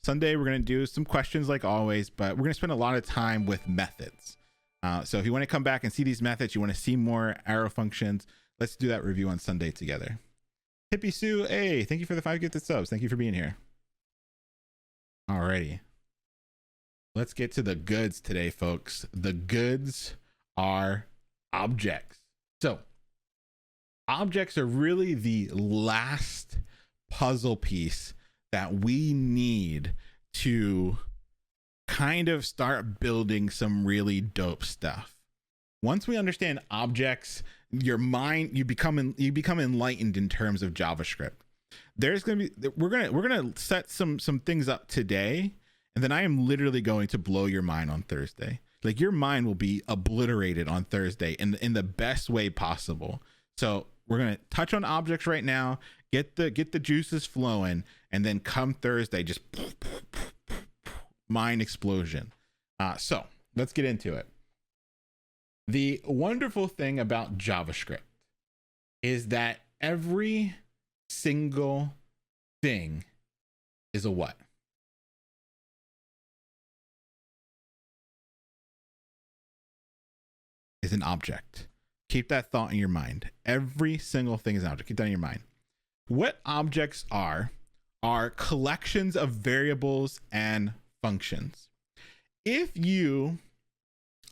Sunday, we're going to do some questions like always, but we're going to spend a lot of time with methods. So if you want to come back and see these methods, you want to see more arrow functions, let's do that review on Sunday together. Hippie Sue, hey, thank you for the 5 gifted subs. Thank you for being here. Alrighty. Let's get to the goods today, folks. The goods are objects. So objects are really the last puzzle piece that we need to kind of start building some really dope stuff. Once we understand objects, your mind, you become enlightened in terms of JavaScript. There's going to be, we're going to set some things up today, and then I am literally going to blow your mind on Thursday. Like, your mind will be obliterated on Thursday in the best way possible. So we're going to touch on objects right now, get the juices flowing, and then come Thursday, just mind explosion. So let's get into it. The wonderful thing about JavaScript is that every single thing is a what? Is an object. Keep that thought in your mind. Every single thing is an object. Keep that in your mind. What objects are collections of variables and functions. If you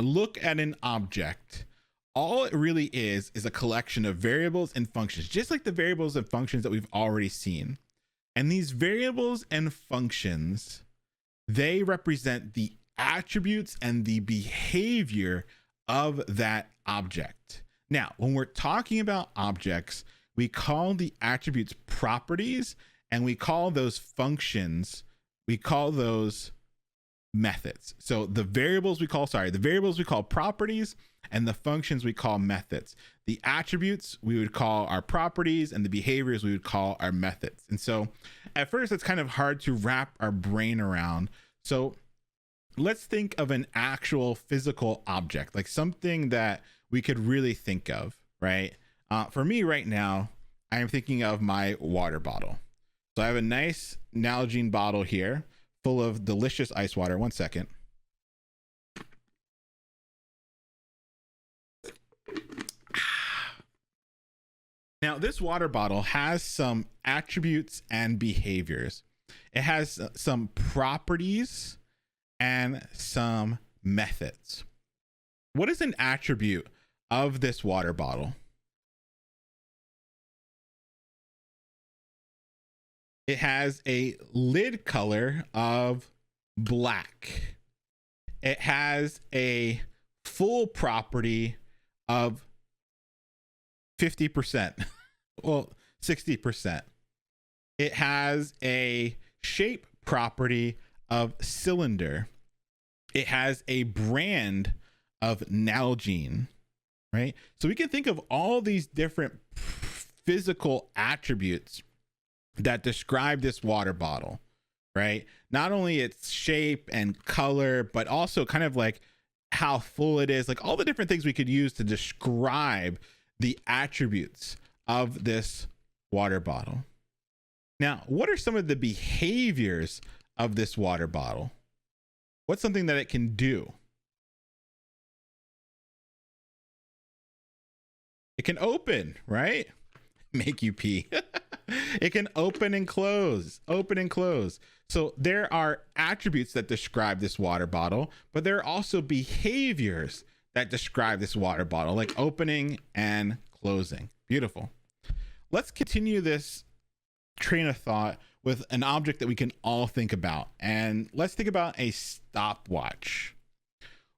look at an object, all it really is a collection of variables and functions, just like the variables and functions that we've already seen. And these variables and functions, they represent the attributes and the behavior of that object. Now, when we're talking about objects, we call the attributes properties, and we call those functions, we call those methods. So the variables we call properties, and the functions we call methods. The attributes we would call our properties, and the behaviors we would call our methods. And so at first it's kind of hard to wrap our brain around. So let's think of an actual physical object, like something that we could really think of, right? For me right now, I am thinking of my water bottle. So I have a nice Nalgene bottle here full of delicious ice water. 1 second. Now, this water bottle has some attributes and behaviors. It has some properties and some methods. What is an attribute of this water bottle? It has a lid color of black. It has a full property of 50%. Well, 60%. It has a shape property of cylinder. It has a brand of Nalgene, right? So we can think of all these different physical attributes that describe this water bottle, right? Not only its shape and color, but also kind of like how full it is, like all the different things we could use to describe the attributes of this water bottle. Now, what are some of the behaviors of this water bottle? What's something that it can do? It can open, right? Make you pee. It can open and close, open and close. So there are attributes that describe this water bottle, but there are also behaviors that describe this water bottle, like opening and closing. Beautiful. Let's continue this train of thought with an object that we can all think about. And let's think about a stopwatch.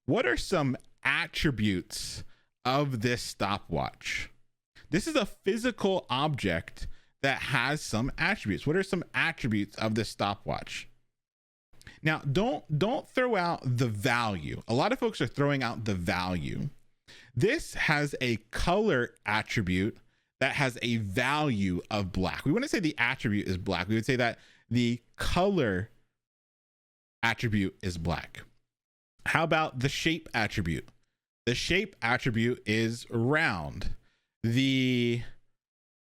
What are some attributes of this stopwatch? This is a physical object that has some attributes. What are some attributes of this stopwatch? Now, don't throw out the value. A lot of folks are throwing out the value. This has a color attribute that has a value of black. We wouldn't say the attribute is black. We would say that the color attribute is black. How about the shape attribute? The shape attribute is round. The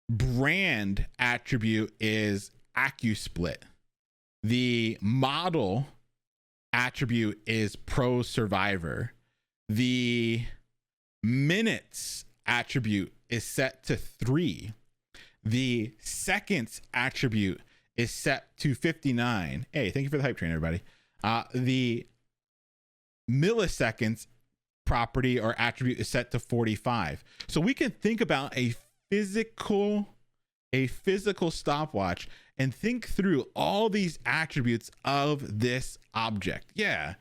brand attribute is AccuSplit. The model attribute is Pro Survivor. The minutes attribute is set to 3. The seconds attribute is set to 59. Hey, thank you for the hype train, everybody. The milliseconds property or attribute is set to 45. So we can think about a physical stopwatch and think through all these attributes of this object. Yeah,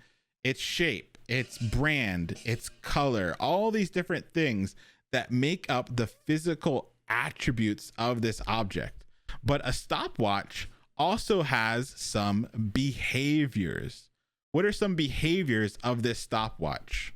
its shape, its brand, its color, all these different things that make up the physical attributes of this object. But a stopwatch also has some behaviors. What are some behaviors of this stopwatch?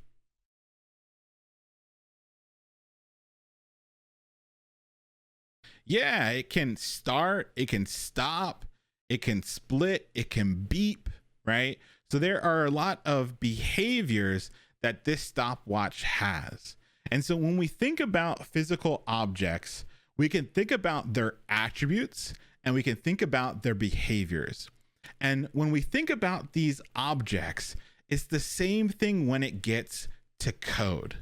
Yeah, it can start, it can stop, it can split, it can beep, right? So there are a lot of behaviors that this stopwatch has. And so when we think about physical objects, we can think about their attributes and we can think about their behaviors. And when we think about these objects, it's the same thing when it gets to code.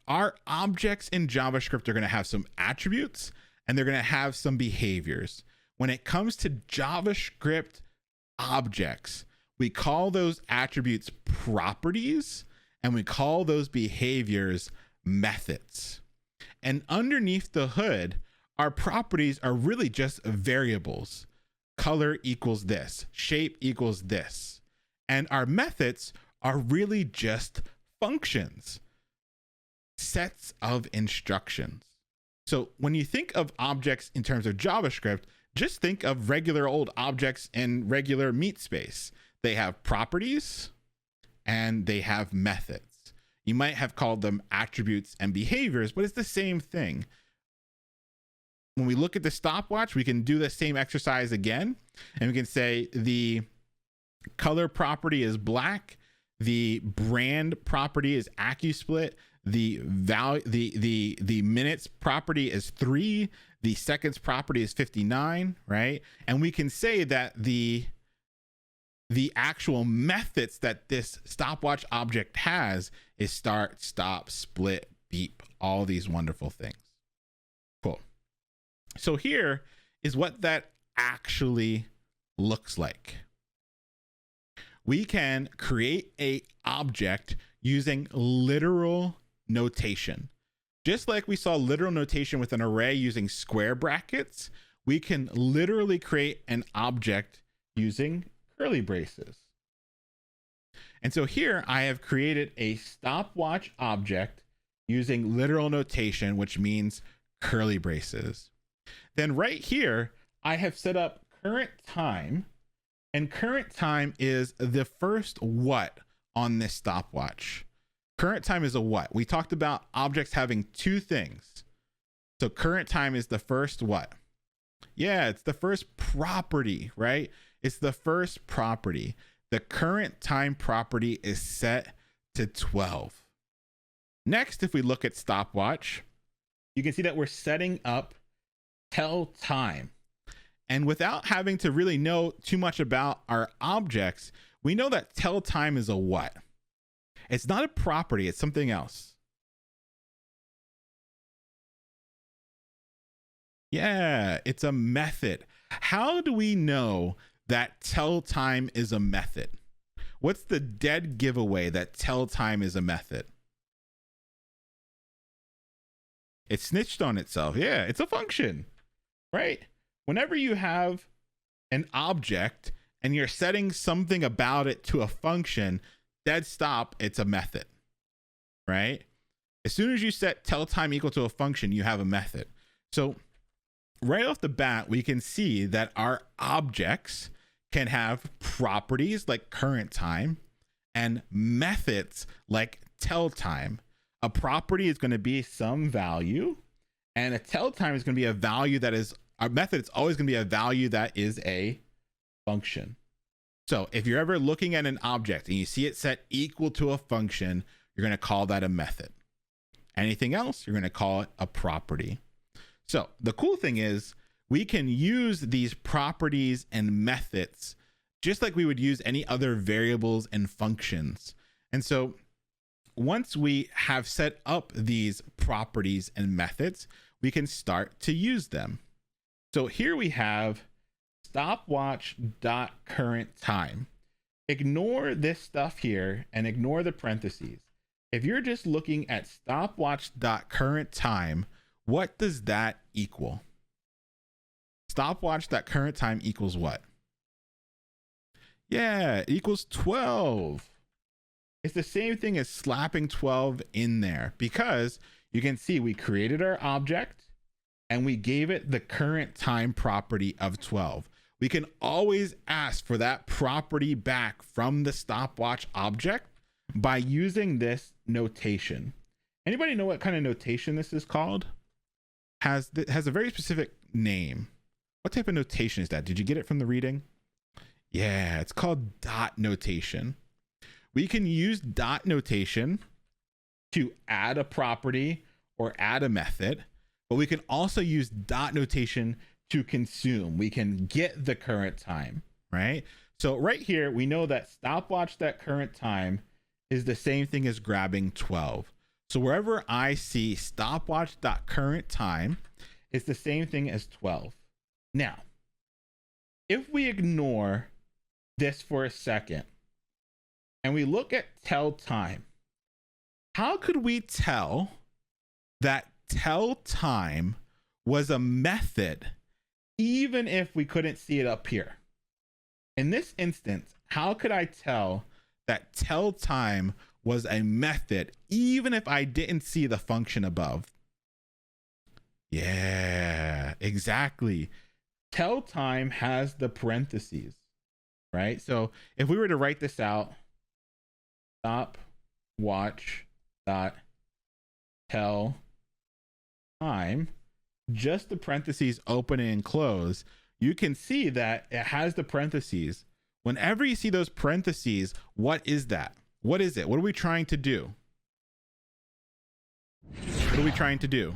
Our objects in JavaScript are going to have some attributes and they're going to have some behaviors. When it comes to JavaScript objects, we call those attributes properties and we call those behaviors methods. And underneath the hood, our properties are really just variables. Color equals this, shape equals this. And our methods are really just functions, sets of instructions. So when you think of objects in terms of JavaScript, just think of regular old objects in regular meat space. They have properties and they have methods. You might have called them attributes and behaviors, but it's the same thing. When we look at the stopwatch, we can do the same exercise again, and we can say the color property is black, the brand property is AccuSplit, the minutes property is 3, the seconds property is 59, right? And we can say that the actual methods that this stopwatch object has is start, stop, split, beep, all these wonderful things. Cool. So here is what that actually looks like. We can create a object using literal notation. Just like we saw literal notation with an array using square brackets, we can literally create an object using curly braces. And so here I have created a stopwatch object using literal notation, which means curly braces. Then right here, I have set up current time, and current time is the first what on this stopwatch. Current time is a what. We talked about objects having two things. So current time is the first what? Yeah, it's the first property, right? It's the first property. The current time property is set to 12. Next, if we look at stopwatch, you can see that we're setting up tell time. And without having to really know too much about our objects, we know that tell time is a what? It's not a property, it's something else. Yeah, it's a method. How do we know that tell time is a method? What's the dead giveaway that tell time is a method? It snitched on itself. Yeah, it's a function, right? Whenever you have an object and you're setting something about it to a function, dead stop, it's a method, right? As soon as you set tell time equal to a function, you have a method. So right off the bat, we can see that our objects can have properties like current time and methods like tell time. A property is going to be some value, and a tell time is going to be a value that is, our method is always going to be a value that is a function. So if you're ever looking at an object and you see it set equal to a function, you're going to call that a method. Anything else, you're going to call it a property. So the cool thing is we can use these properties and methods just like we would use any other variables and functions. And so once we have set up these properties and methods, we can start to use them. So here we have stopwatch.currentTime. Ignore this stuff here and ignore the parentheses. If you're just looking at stopwatch.currentTime, what does that equal? Stopwatch.currentTime equals what? Yeah, it equals 12. It's the same thing as slapping 12 in there, because you can see we created our object and we gave it the current time property of 12. We can always ask for that property back from the stopwatch object by using this notation. Anybody know what kind of notation this is called? Has a very specific name. What type of notation is that? Did you get it from the reading? Yeah, it's called dot notation. We can use dot notation to add a property or add a method, but we can also use dot notation to consume. We can get the current time, right? So right here, we know that stopwatch.currentTime is the same thing as grabbing 12. So wherever I see stopwatch.currentTime, it's the same thing as 12. Now, if we ignore this for a second and we look at tell time, how could we tell that tell time was a method even if we couldn't see it up here? In this instance, how could I tell that tell time was a method even if I didn't see the function above? Yeah, exactly. Tell time has the parentheses, right? So if we were to write this out, stopwatch.tell time, just the parentheses open and close, you can see that it has the parentheses. Whenever you see those parentheses, what is that? What is it? What are we trying to do? What are we trying to do?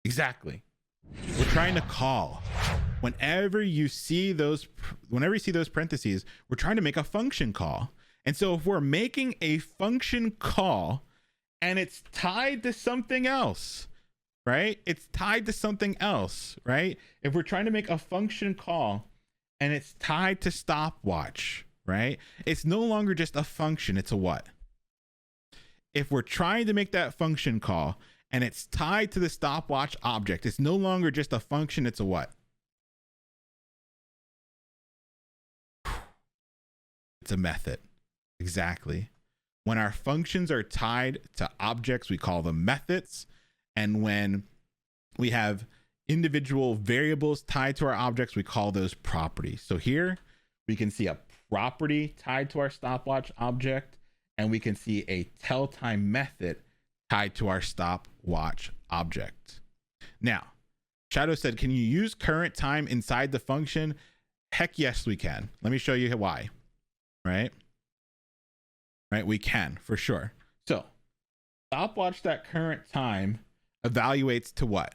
Exactly. We're trying to call. Whenever you see those parentheses, we're trying to make a function call. And so if we're making a function call and it's tied to something else, right? It's tied to something else, right? If we're trying to make a function call and it's tied to stopwatch, right? It's no longer just a function, it's a what? if we're trying to make that function call and it's tied to the stopwatch object, it's no longer just a function, it's a what? It's a method. Exactly. When our functions are tied to objects, we call them methods. And when we have individual variables tied to our objects, we call those properties. So here we can see a property tied to our stopwatch object, and we can see a tell time method tied to our stopwatch object. Now, Shadow said, can you use current time inside the function? Heck yes, we can. Let me show you why. Right, we can for sure. So stopwatch that current time evaluates to what?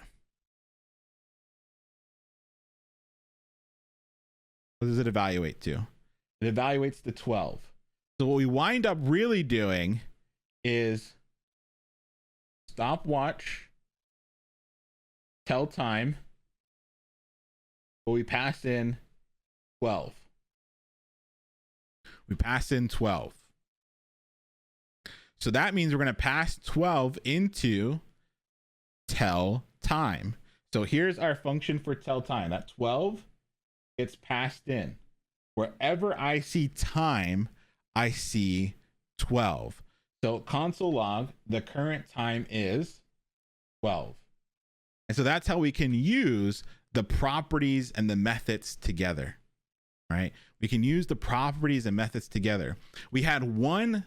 What does it evaluate to? It evaluates to 12. So what we wind up really doing is stopwatch tell time, but we pass in 12. We pass in 12. So that means we're going to pass 12 into tell time. So here's our function for tell time. That 12 gets passed in. Wherever I see time, I see 12. So console log, the current time is 12. And so that's how we can use the properties and the methods together. Right? We can use the properties and methods together. We had one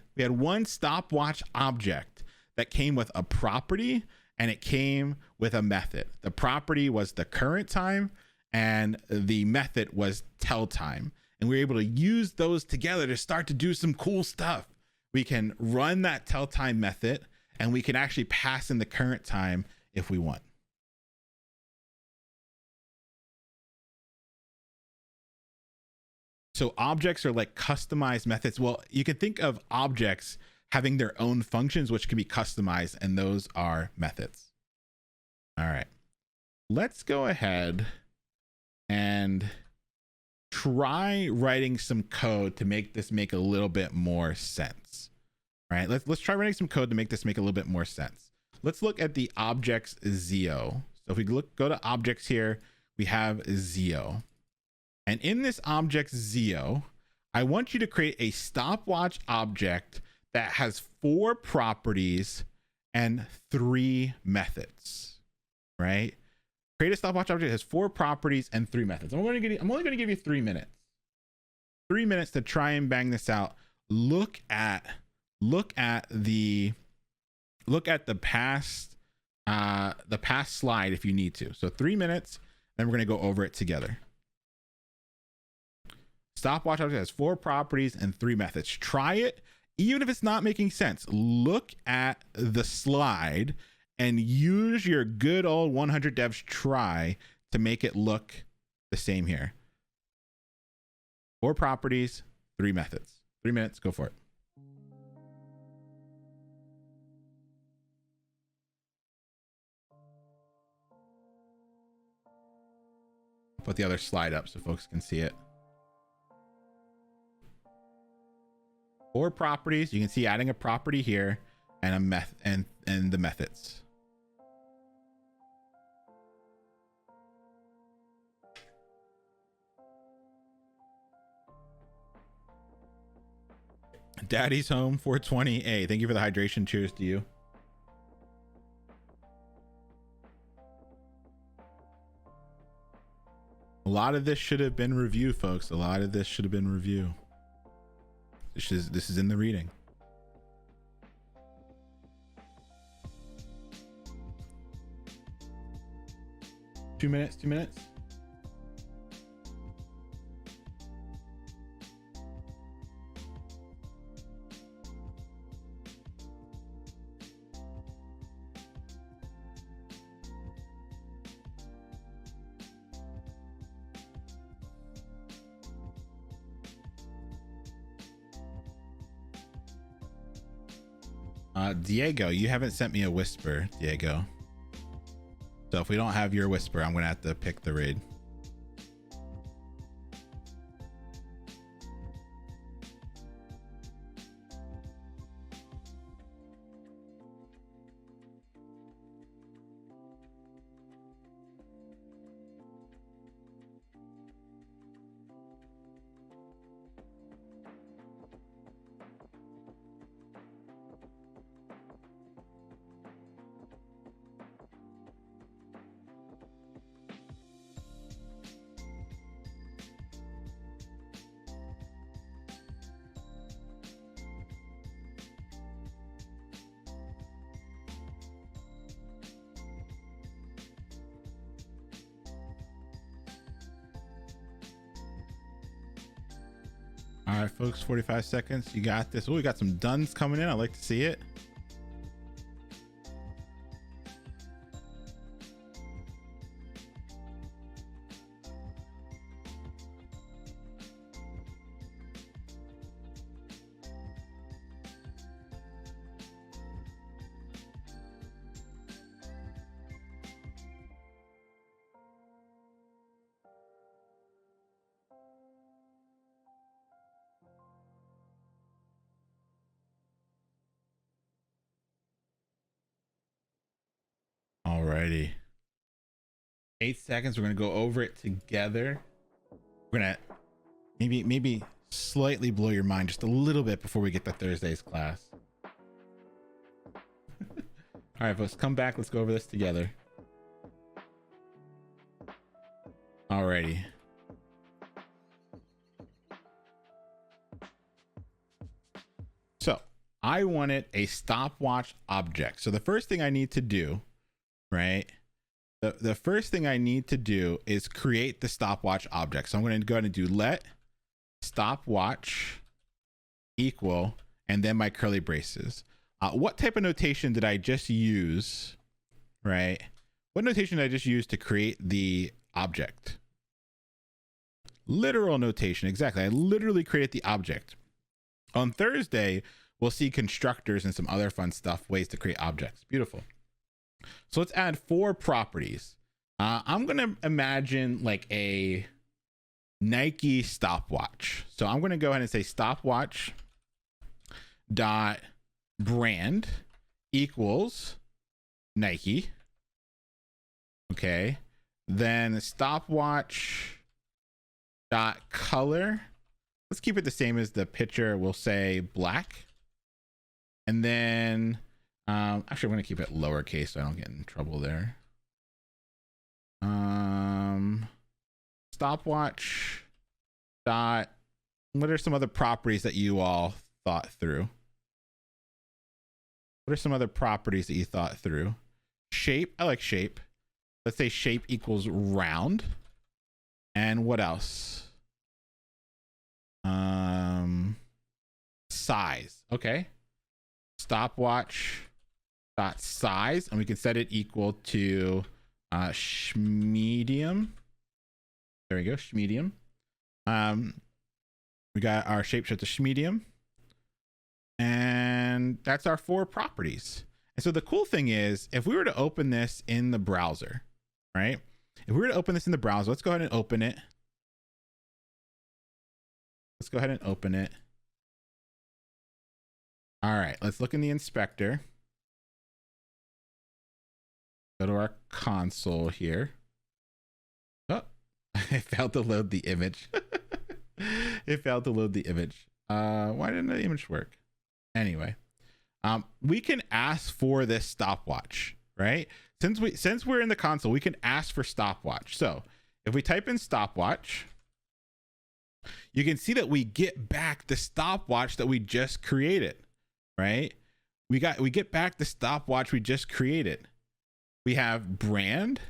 stopwatch object that came with a property and it came with a method. The property was the current time and the method was tell time. And we were able to use those together to start to do some cool stuff. We can run that tell time method and we can actually pass in the current time if we want. So objects are like customized methods. Well, you can think of objects having their own functions, which can be customized, and those are methods. All right, let's go ahead and try writing some code to make this make a little bit more sense. All right, let's try writing some code to make this make a little bit more sense. Let's look at the objects Zio. So if we go to objects here, we have Zio. And in this object Zio, I want you to create a stopwatch object that has 4 properties and 3 methods, right? Create a stopwatch object that has 4 properties and 3 methods. I'm only going to give you 3 minutes. 3 minutes to try and bang this out. Look at the past slide if you need to. So 3 minutes, then we're going to go over it together. Stopwatch object has 4 properties and 3 methods. Try it, even if it's not making sense. Look at the slide and use your good old 100 devs try to make it look the same here. 4 properties, 3 methods. 3 minutes, go for it. Put the other slide up so folks can see it. 4 properties. You can see adding a property here and and the methods. Daddy's home 420A. Thank you for the hydration. Cheers to you. A lot of this should have been review, folks. A lot of this should have been review. This is in the reading. Two minutes. Diego, you haven't sent me a whisper, Diego. So if we don't have your whisper, I'm gonna have to pick the raid. All right, folks, 45 seconds. You got this. Oh, we got some dones coming in. I like to see it. Alrighty. 8 seconds. We're gonna go over it together. We're gonna maybe slightly blow your mind just a little bit before we get to Thursday's class. All right, folks, come back. Let's go over this together. Alrighty. So I wanted a stopwatch object. So the first thing I need to do, right? The first thing I need to do is create the stopwatch object. So I'm going to go ahead and do let stopwatch equal, and then my curly braces. What type of notation did I just use, right? What notation did I just use to create the object? Literal notation, exactly. I literally created the object. On Thursday, we'll see constructors and some other fun stuff, ways to create objects. Beautiful. So let's add 4 properties. I'm going to imagine like a Nike stopwatch. So I'm going to go ahead and say stopwatch dot brand equals Nike. Okay. Then stopwatch dot color. Let's keep it the same as the picture. We'll say black. And then actually, I'm going to keep it lowercase so I don't get in trouble there. Stopwatch dot, what are some other properties that you all thought through? What are some other properties that you thought through? Shape, I like shape. Let's say shape equals round. And what else? Size, okay. Stopwatch dot size, and we can set it equal to medium. There we go, medium. We got our shape set to medium, and that's our 4 properties. And so the cool thing is, if we were to open this in the browser, right? If we were to open this in the browser, let's go ahead and open it. Let's go ahead and open it. All right, let's look in the inspector. Go to our console here. Oh, it failed to load the image. It failed to load the image. Why didn't the image work? Anyway, we can ask for this stopwatch, right? Since we're in the console, we can ask for stopwatch. So if we type in stopwatch, you can see that we get back the stopwatch that we just created, right? We get back the stopwatch we just created. We have brand,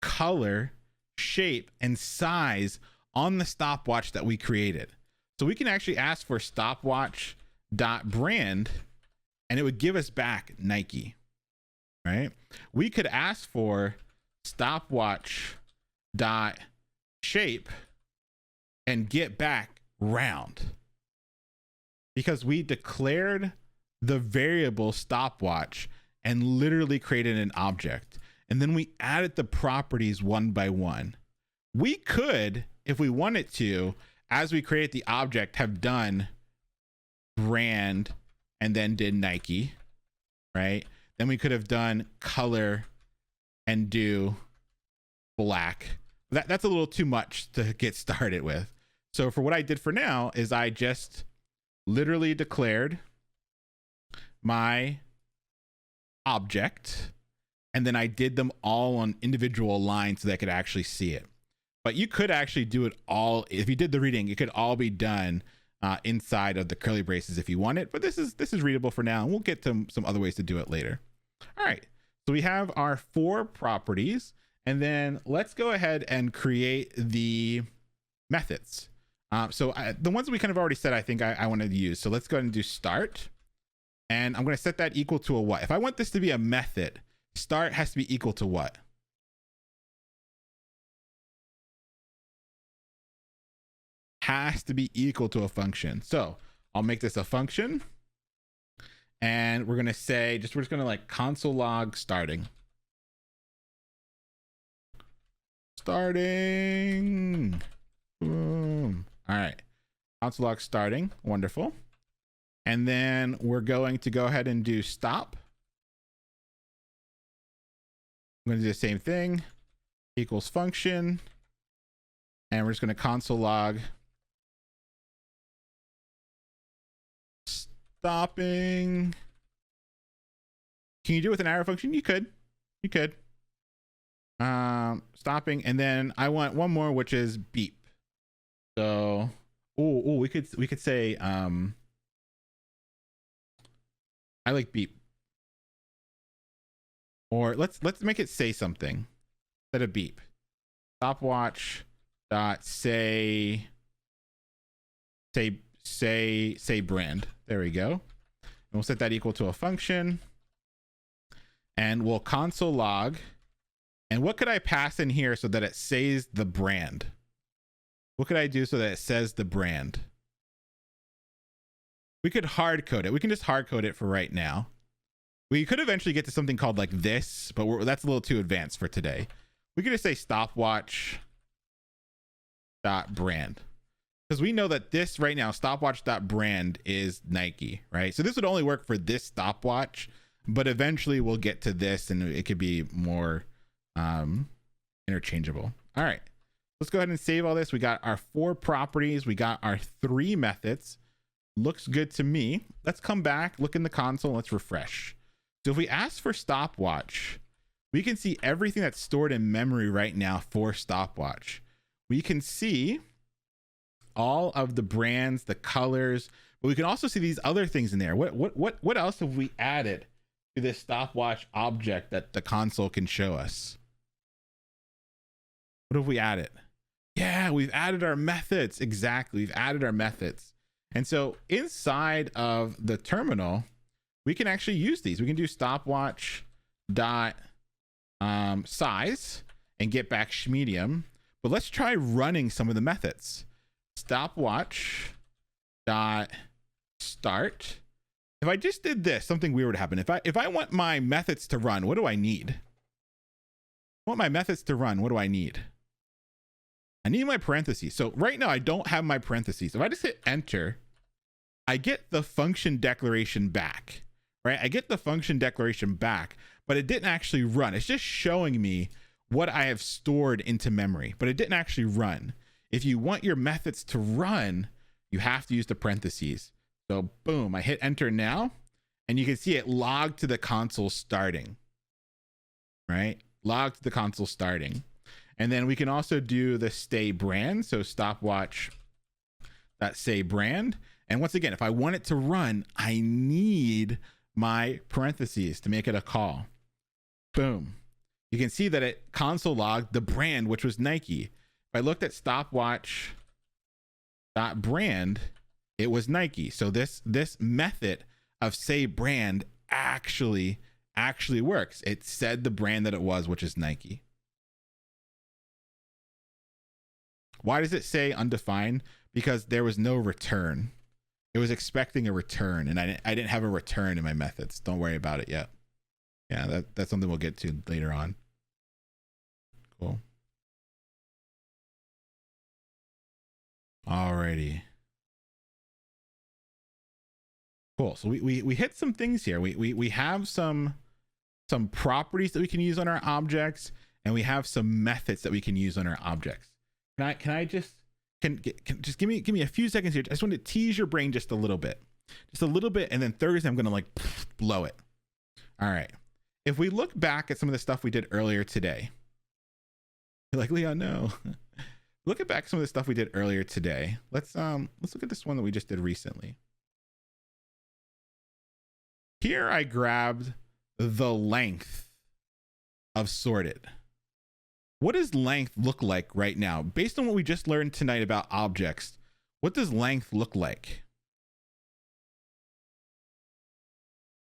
color, shape, and size on the stopwatch that we created. So we can actually ask for stopwatch dot brand, and it would give us back Nike, right? We could ask for stopwatch dot shape and get back round, because we declared the variable stopwatch and literally created an object, and then we added the properties one by one. We could, if we wanted to, as we create the object, have done brand and then did Nike, right? Then we could have done color and do black. That's a little too much to get started with. So for what I did for now is I just literally declared my object, and then I did them all on individual lines so that I could actually see it. But you could actually do it all. If you did the reading, it could all be done inside of the curly braces if you want it. But this is readable for now, and we'll get to some other ways to do it later. All right, so we have our 4 properties, and then let's go ahead and create the methods. The ones we kind of already said, I think I wanted to use. So let's go ahead and do start. And I'm going to set that equal to a what? If I want this to be a method, start has to be equal to what? Has to be equal to a function. So I'll make this a function. And we're going to say, we're just going to like console log starting. Starting. Boom. All right. Console log starting. Wonderful. And then we're going to go ahead and do stop. I'm going to do the same thing. Equals function. And we're just going to console log stopping. Can you do it with an arrow function? You could. Stopping, and then I want one more, which is beep. So, we could say, I like beep. Or let's make it say something instead of beep. Stopwatch dot say brand. There we go. And we'll set that equal to a function. And we'll console log. And what could I pass in here so that it says the brand? What could I do so that it says the brand? We could hard code it. We can just hard code it for right now. We could eventually get to something called like this, but that's a little too advanced for today. We could just say stopwatch dot brand, because we know that this right now, stopwatch dot brand, is Nike, right? So this would only work for this stopwatch, but eventually we'll get to this and it could be more interchangeable. All right, let's go ahead and save all this. We got our 4 properties. We got our 3 methods. Looks good to me. Let's come back, look in the console, and let's refresh. So if we ask for stopwatch, we can see everything that's stored in memory right now for stopwatch. We can see all of the brands, the colors, but we can also see these other things in there. What else have we added to this stopwatch object that the console can show us? What have we added? Yeah, we've added our methods. Exactly, we've added our methods. And so inside of the terminal, we can actually use these. We can do stopwatch dot size and get back medium. But let's try running some of the methods. Stopwatch dot start. If I just did this, something weird would happen. If I want my methods to run, what do I need? I want my methods to run. What do I need? I need my parentheses. So right now I don't have my parentheses. If I just hit enter, I get the function declaration back, right? I get the function declaration back, but it didn't actually run. It's just showing me what I have stored into memory, but it didn't actually run. If you want your methods to run, you have to use the parentheses. So boom, I hit enter now, and you can see it logged to the console starting, right? Logged to the console starting. And then we can also do the stay brand. So stopwatch that say brand. And once again, if I want it to run, I need my parentheses to make it a call. Boom. You can see that it console logged the brand, which was Nike. If I looked at stopwatch dot brand, it was Nike. So this method of say brand actually works. It said the brand that it was, which is Nike. Why does it say undefined? Because there was no return. It was expecting a return, and I didn't have a return in my methods. Don't worry about it yet. Yeah, that's something we'll get to later on. Cool. Alrighty. Cool. So we hit some things here. We have some properties that we can use on our objects, and we have some methods that we can use on our objects. Can I just give me a few seconds here. I just want to tease your brain just a little bit, and then Thursday I'm gonna like blow it. All right. If we look back at some of the stuff we did earlier today, you're like, Leon, no. Look back at some of the stuff we did earlier today. Let's look at this one that we just did recently. Here I grabbed the length of sorted. What does length look like right now? Based on what we just learned tonight about objects, What does length look like?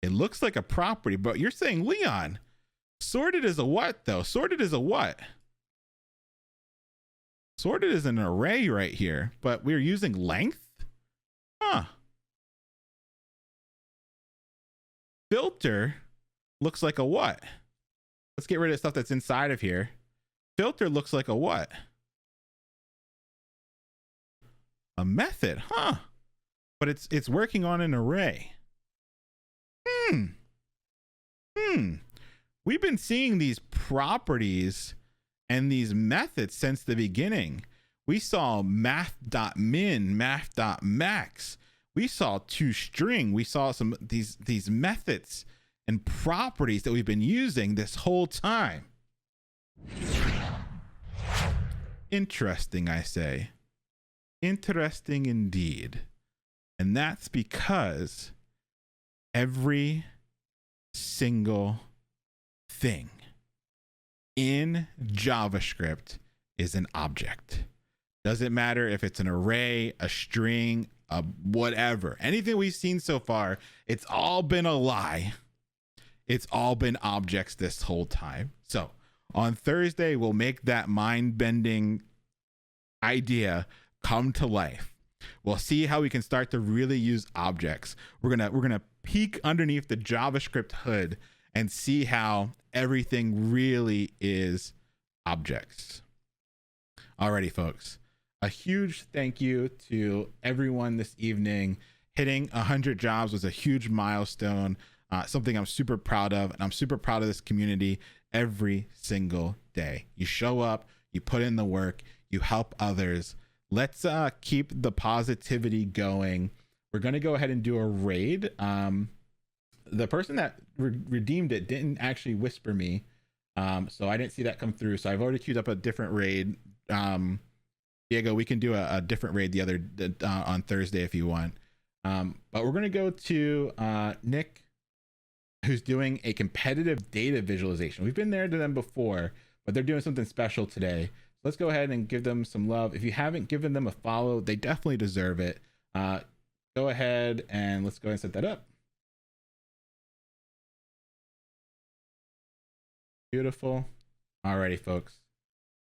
It looks like a property, but you're saying, Leon, sorted is a what though? Sorted is a what? Sorted is an array right here, but we're using length? Huh. Filter looks like a what? Let's get rid of stuff that's inside of here. Filter looks like a what? A method, huh? But it's working on an array. We've been seeing these properties and these methods since the beginning. We saw math.min, math.max. We saw toString. We saw some these methods and properties that we've been using this whole time. Interesting, I say. Interesting indeed. And that's because every single thing in JavaScript is an object. Doesn't matter if it's an array, a string, a whatever. Anything we've seen so far, it's all been a lie. It's all been objects this whole time. So on Thursday, we'll make that mind-bending idea come to life. We'll see how we can start to really use objects. We're gonna peek underneath the JavaScript hood and see how everything really is objects. Alrighty, folks. A huge thank you to everyone this evening. Hitting 100 jobs was a huge milestone, something I'm super proud of, and I'm super proud of this community every single day. You show up, you put in the work, you help others. Let's keep the positivity going. We're going to go ahead and do a raid. The person that redeemed it didn't actually whisper me, so I didn't see that come through. So I've already queued up a different raid. Diego, we can do a different raid on Thursday if you want. But we're going to go to Nick, who's doing a competitive data visualization. We've been there to them before, but they're doing something special today. Let's go ahead and give them some love. If you haven't given them a follow, they definitely deserve it. Go ahead and let's go ahead and set that up. Beautiful. Alrighty, folks.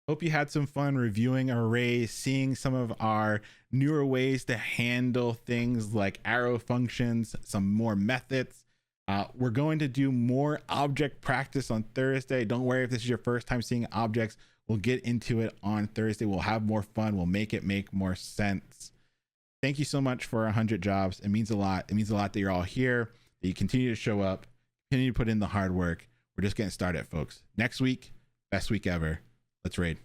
Hope you had some fun reviewing arrays, seeing some of our newer ways to handle things like arrow functions, some more methods. We're going to do more object practice on Thursday. Don't worry if this is your first time seeing objects. We'll get into it on Thursday. We'll have more fun. We'll make it make more sense. Thank you so much for 100 jobs. It means a lot. It means a lot that you're all here, that you continue to show up, continue to put in the hard work. We're just getting started, folks. Next week, best week ever. Let's raid.